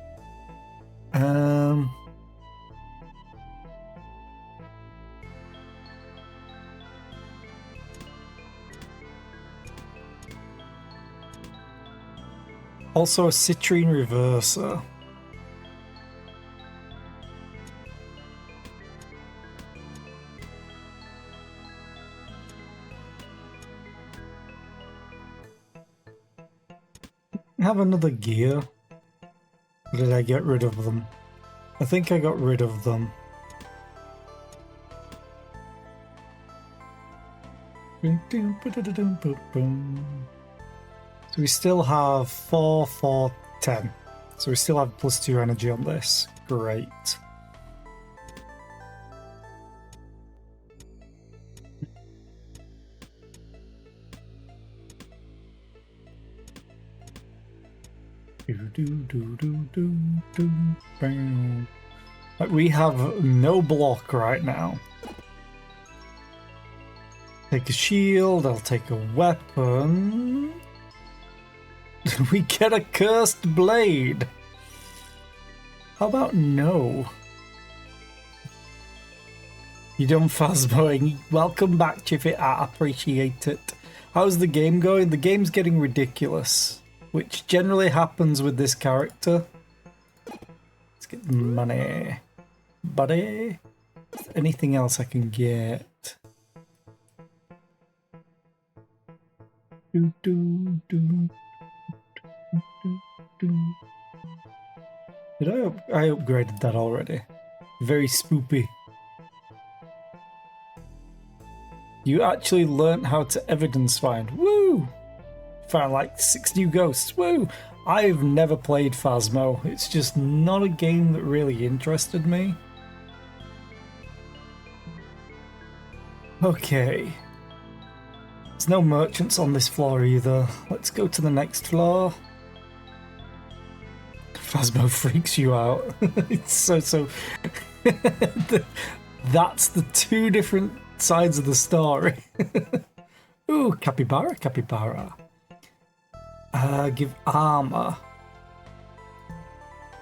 Also a citrine reverser. Have another gear. Or did I get rid of them? I think I got rid of them. So we still have 4, 4, 10. So we still have +2 energy on this. Great. Like we have no block right now. Take a shield, I'll take a weapon. We get a cursed blade. How about no? You done phasmoing. Welcome back, Chiffy. I appreciate it. How's the game going? The game's getting ridiculous, which generally happens with this character. Let's get money. Buddy. Anything else I can get? Do, do, do. Did I upgraded that already? Very spoopy. You actually learnt how to evidence find. Woo! Found like 6 new ghosts. Woo! I've never played Phasmo. It's just not a game that really interested me. Okay. There's no merchants on this floor either. Let's go to the next floor. Phasmo freaks you out. It's so... That's the 2 different sides of the story. Ooh, capybara. Give armor.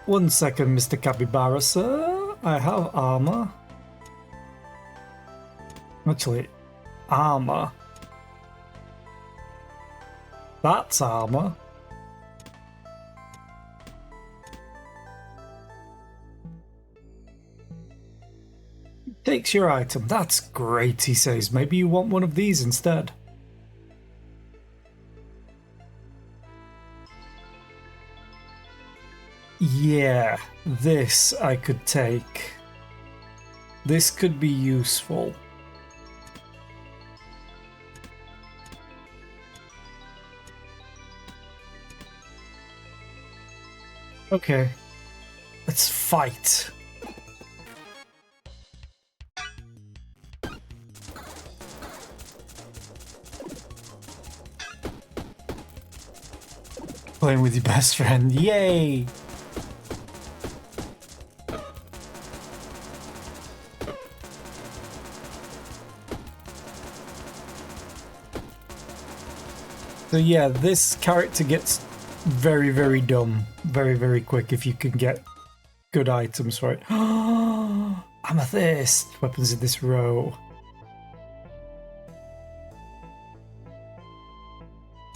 1 second, Mr. Capybara, sir. I have armor. Actually, armor. That's armor. Takes your item. That's great, he says. Maybe you want one of these instead. Yeah, this I could take. This could be useful. Okay. Let's fight. Playing with your best friend. Yay! So yeah, this character gets very, very dumb very, very quick if you can get good items for it. Amethyst! Weapons in this row.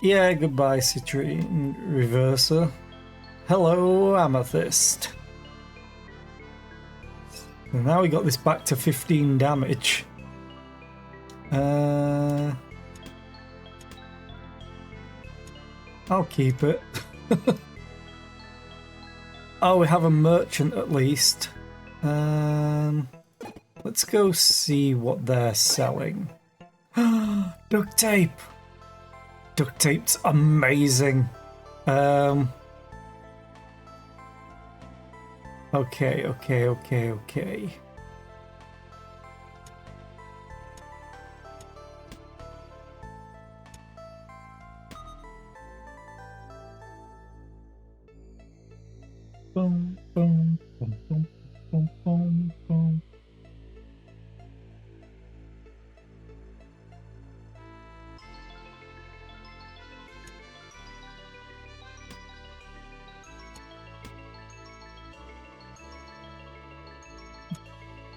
Yeah, goodbye, Citrine Reverser. Hello, Amethyst. And now we got this back to 15 damage. I'll keep it. Oh, we have a merchant at least. Let's go see what they're selling. Duct tape! Duct tape's amazing. Okay. Boom, boom, boom, boom, boom, boom, boom.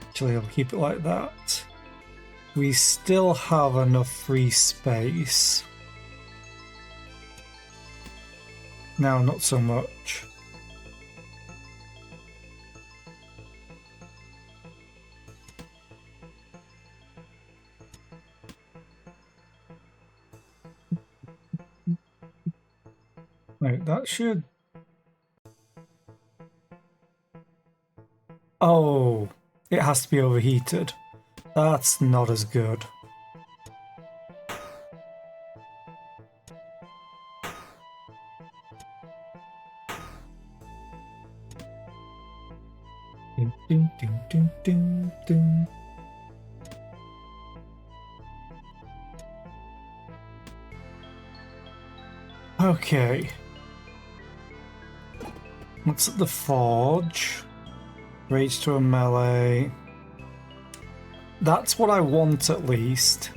Actually, I'll keep it like that. We still have enough free space. Now, not so much. Right, that should... Oh, it has to be overheated. That's not as good. Ding, ding, ding, ding, ding, ding. Okay. What's at the forge? Rage to a melee. That's what I want at least.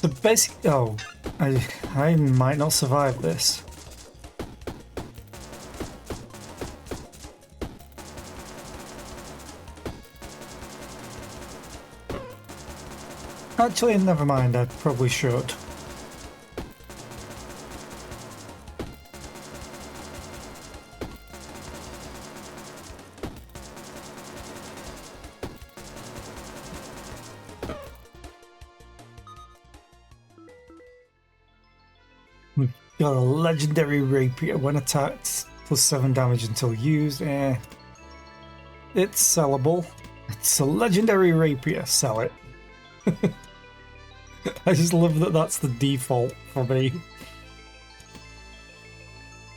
The basic... Oh, I might not survive this. Actually, never mind, I probably should. We've got a legendary rapier. When attacked, +7 damage until used. It's sellable. It's a legendary rapier. Sell it. I just love that that's the default for me.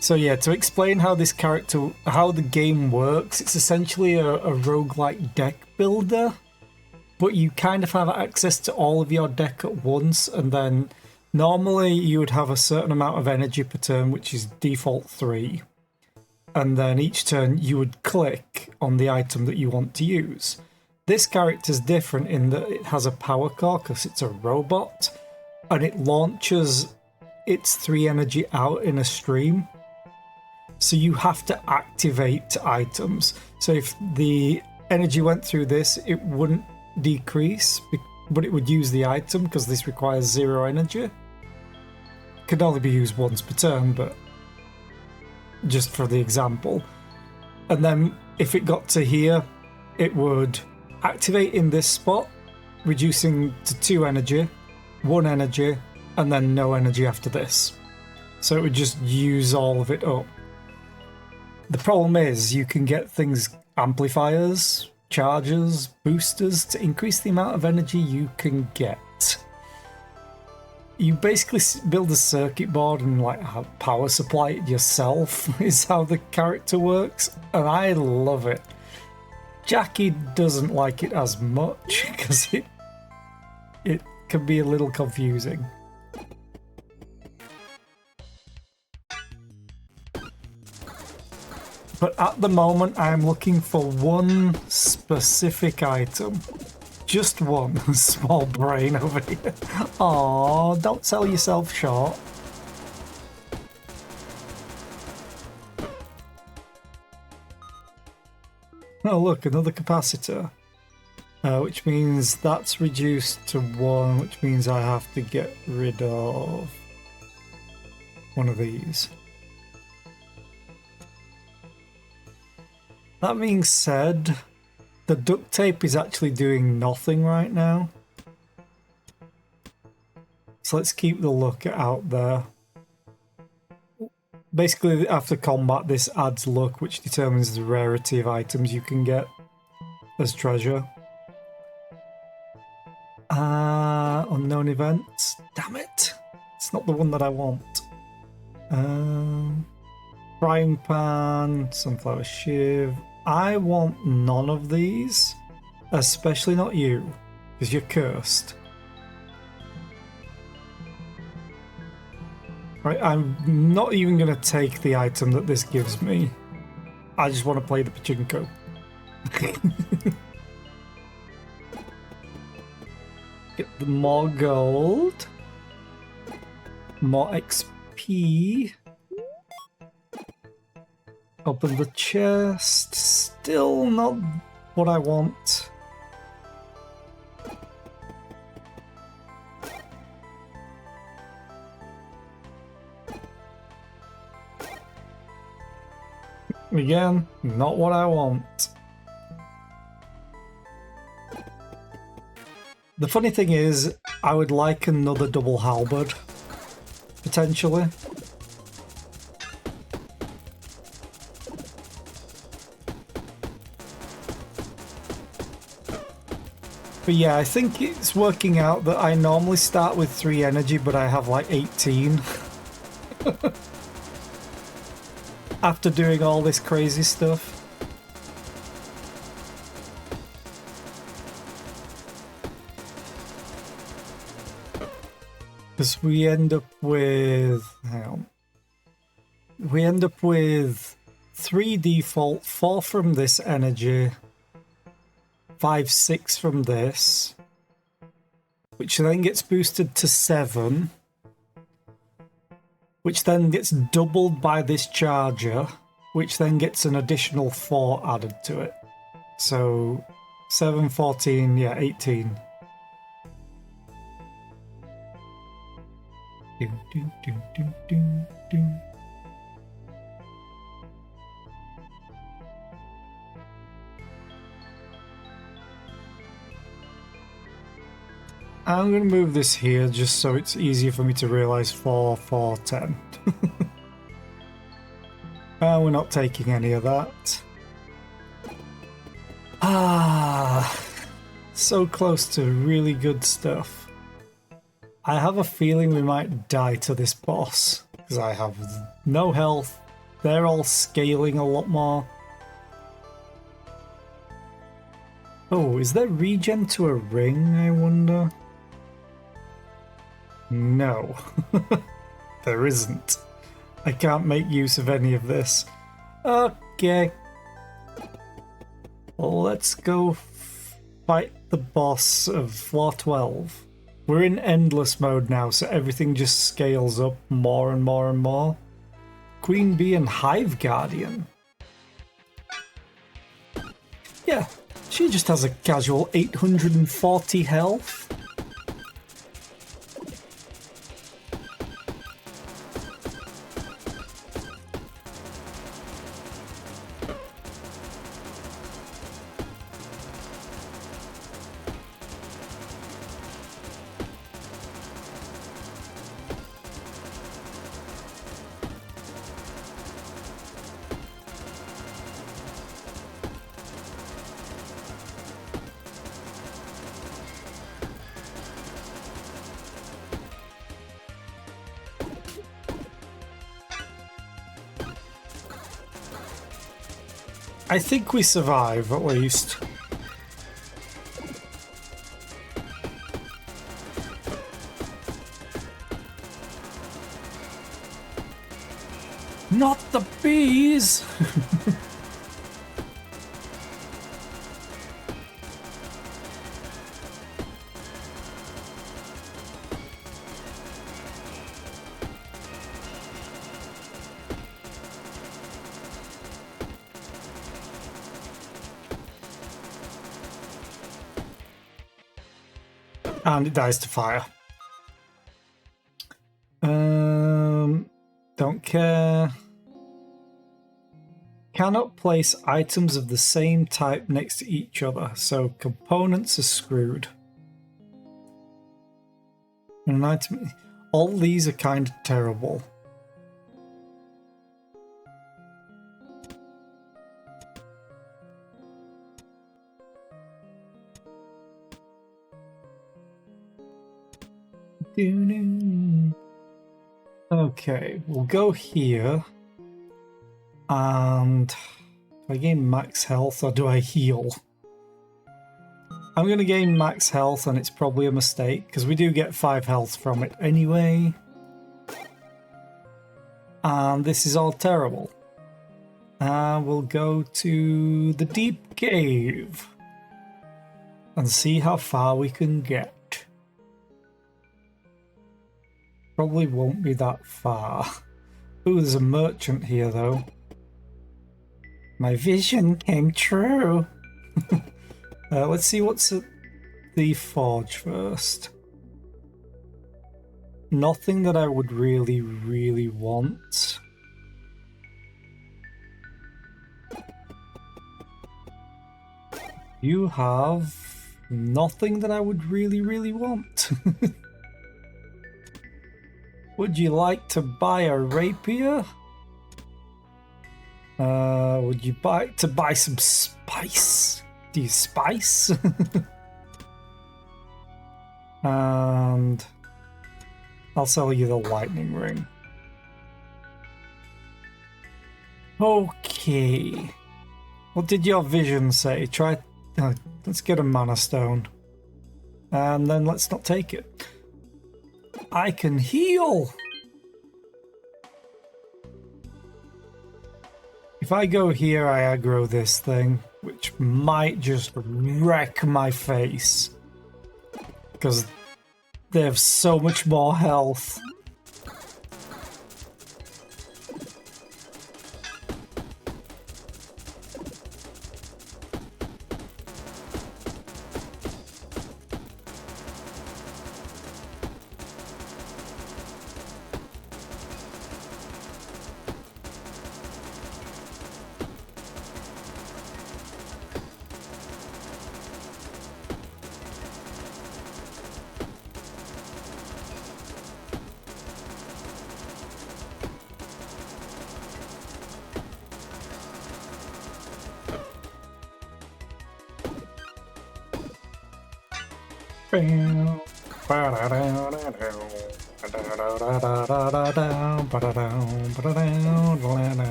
So yeah, to explain how this character, how the game works, it's essentially a roguelike deck builder, but you kind of have access to all of your deck at once, and then normally you would have a certain amount of energy per turn, which is default 3, and then each turn you would click on the item that you want to use. This character's different in that it has a power core because it's a robot, and it launches its 3 energy out in a stream. So you have to activate items. So if the energy went through this, it wouldn't decrease, but it would use the item because this requires 0 energy. It can only be used once per turn, but just for the example. And then if it got to here, it would activate in this spot, reducing to 2 energy, 1 energy, and then no energy after this. So it would just use all of it up. The problem is you can get things, amplifiers, chargers, boosters to increase the amount of energy you can get. You basically build a circuit board and like power supply it yourself is how the character works, and I love it. Jackie doesn't like it as much because it can be a little confusing. But at the moment I'm looking for one specific item. Just one. Small brain over here. Aww, don't sell yourself short. Oh look, another capacitor. Which means that's reduced to 1, which means I have to get rid of one of these. That being said, the duct tape is actually doing nothing right now. So let's keep the luck out there. Basically, after combat, this adds luck, which determines the rarity of items you can get as treasure. Unknown events. Damn it! It's not the one that I want. Frying pan, sunflower shiv. I want none of these, especially not you, because you're cursed. Right, I'm not even going to take the item that this gives me. I just want to play the pachinko. Get the more gold. More XP. Open the chest. Still not what I want. Again, not what I want. The funny thing is, I would like another double halberd, potentially. But yeah, I think it's working out that I normally start with 3 energy, but I have like 18. After doing all this crazy stuff. Because we end up with... hang on. We end up with 3 default, 4 from this energy, 5, 6 from this, which then gets boosted to 7, which then gets doubled by this charger, which then gets an additional 4 added to it. So 7, 14, yeah, 18. I'm going to move this here just so it's easier for me to realise 4, 4, 10. We're not taking any of that. So close to really good stuff. I have a feeling we might die to this boss, because I have no health. They're all scaling a lot more. Oh, is there regen to a ring, I wonder? No, there isn't. I can't make use of any of this. Okay. Well, let's go fight the boss of floor 12. We're in endless mode now, so everything just scales up more and more and more. Queen Bee and Hive Guardian. Yeah, she just has a casual 840 health. I think we survive, at least. Not the bees! And it dies to fire. Don't care. Cannot place items of the same type next to each other, so components are screwed. An item. All these are kind of terrible. Okay, we'll go here. And do I gain max health or do I heal? I'm going to gain max health, and it's probably a mistake because we do get 5 health from it anyway. And this is all terrible. We'll go to the deep cave and see how far we can get. Probably won't be that far. Ooh, there's a merchant here though. My vision came true. Let's see what's at the forge first. Nothing that I would really, really want. You have nothing that I would really, really want. Would you like to buy a rapier? Would you like to buy some spice? Do you spice? And I'll sell you the lightning ring. Okay. What did your vision say? Try. Let's get a mana stone. And then let's not take it. I can heal! If I go here, I aggro this thing, which might just wreck my face. Because they have so much more health.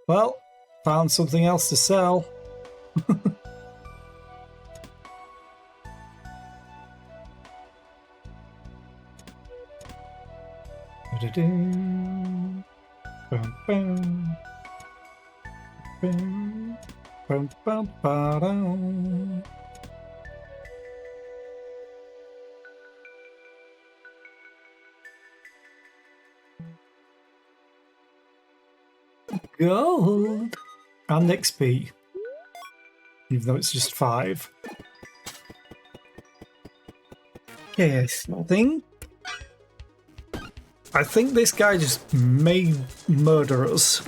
Well, found something else to sell. Gold and XP, even though it's just 5. Yes, I think this guy just may murder us.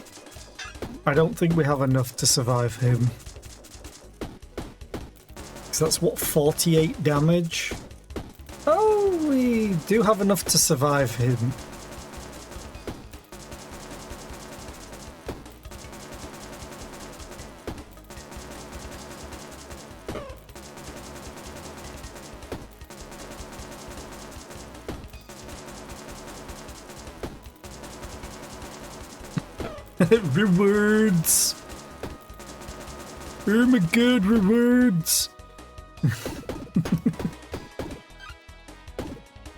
I don't think we have enough to survive him. So that's what, 48 damage? Oh, we do have enough to survive him. Rewards! Oh my god, rewards!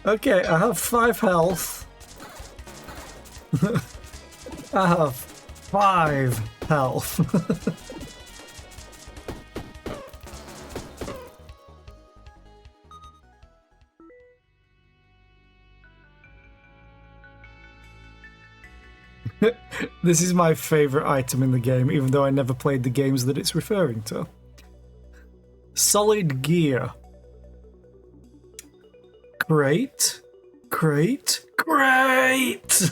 Okay, I have 5 health. I have 5 health. This is my favorite item in the game, even though I never played the games that it's referring to. Solid gear. Great. Great. Great!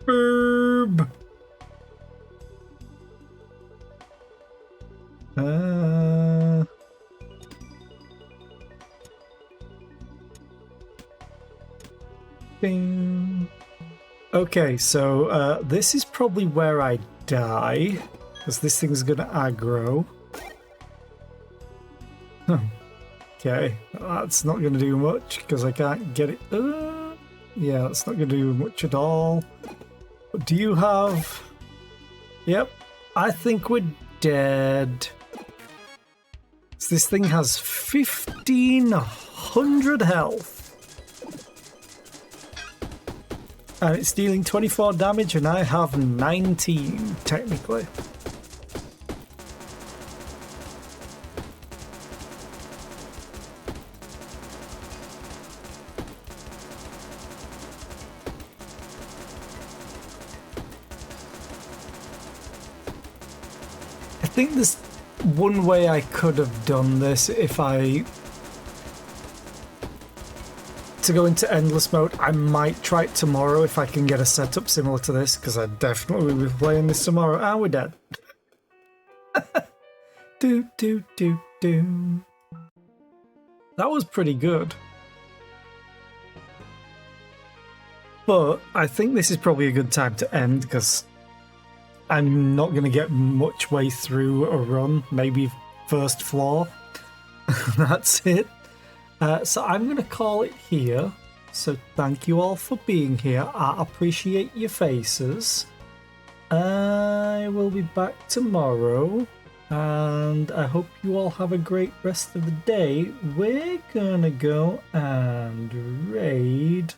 Herb. Bing. Okay, so this is probably where I die, because this thing's gonna aggro. Okay, that's not gonna do much because I can't get it. Yeah, that's not gonna do much at all. But do you have? Yep, I think we're dead. So this thing has 1500 health. And it's dealing 24 damage and I have 19, technically. I think there's one way I could have done this if to go into endless mode. I might try it tomorrow if I can get a setup similar to this, because I definitely will be playing this tomorrow. And we're dead. Do. That was pretty good. But I think this is probably a good time to end, because I'm not going to get much way through a run. Maybe first floor. That's it. So I'm going to call it here. So thank you all for being here. I appreciate your faces. I will be back tomorrow. And I hope you all have a great rest of the day. We're going to go and raid.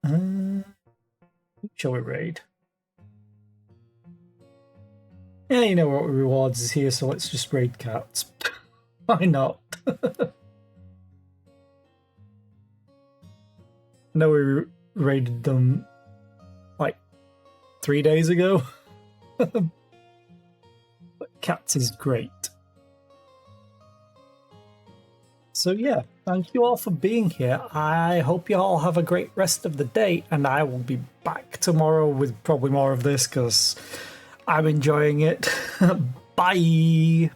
Who shall we raid? Yeah, you know what rewards is here, so let's just raid cats. Why not? I know we raided them like 3 days ago. But cats is great. So yeah, thank you all for being here. I hope you all have a great rest of the day, and I will be back tomorrow with probably more of this because I'm enjoying it. Bye!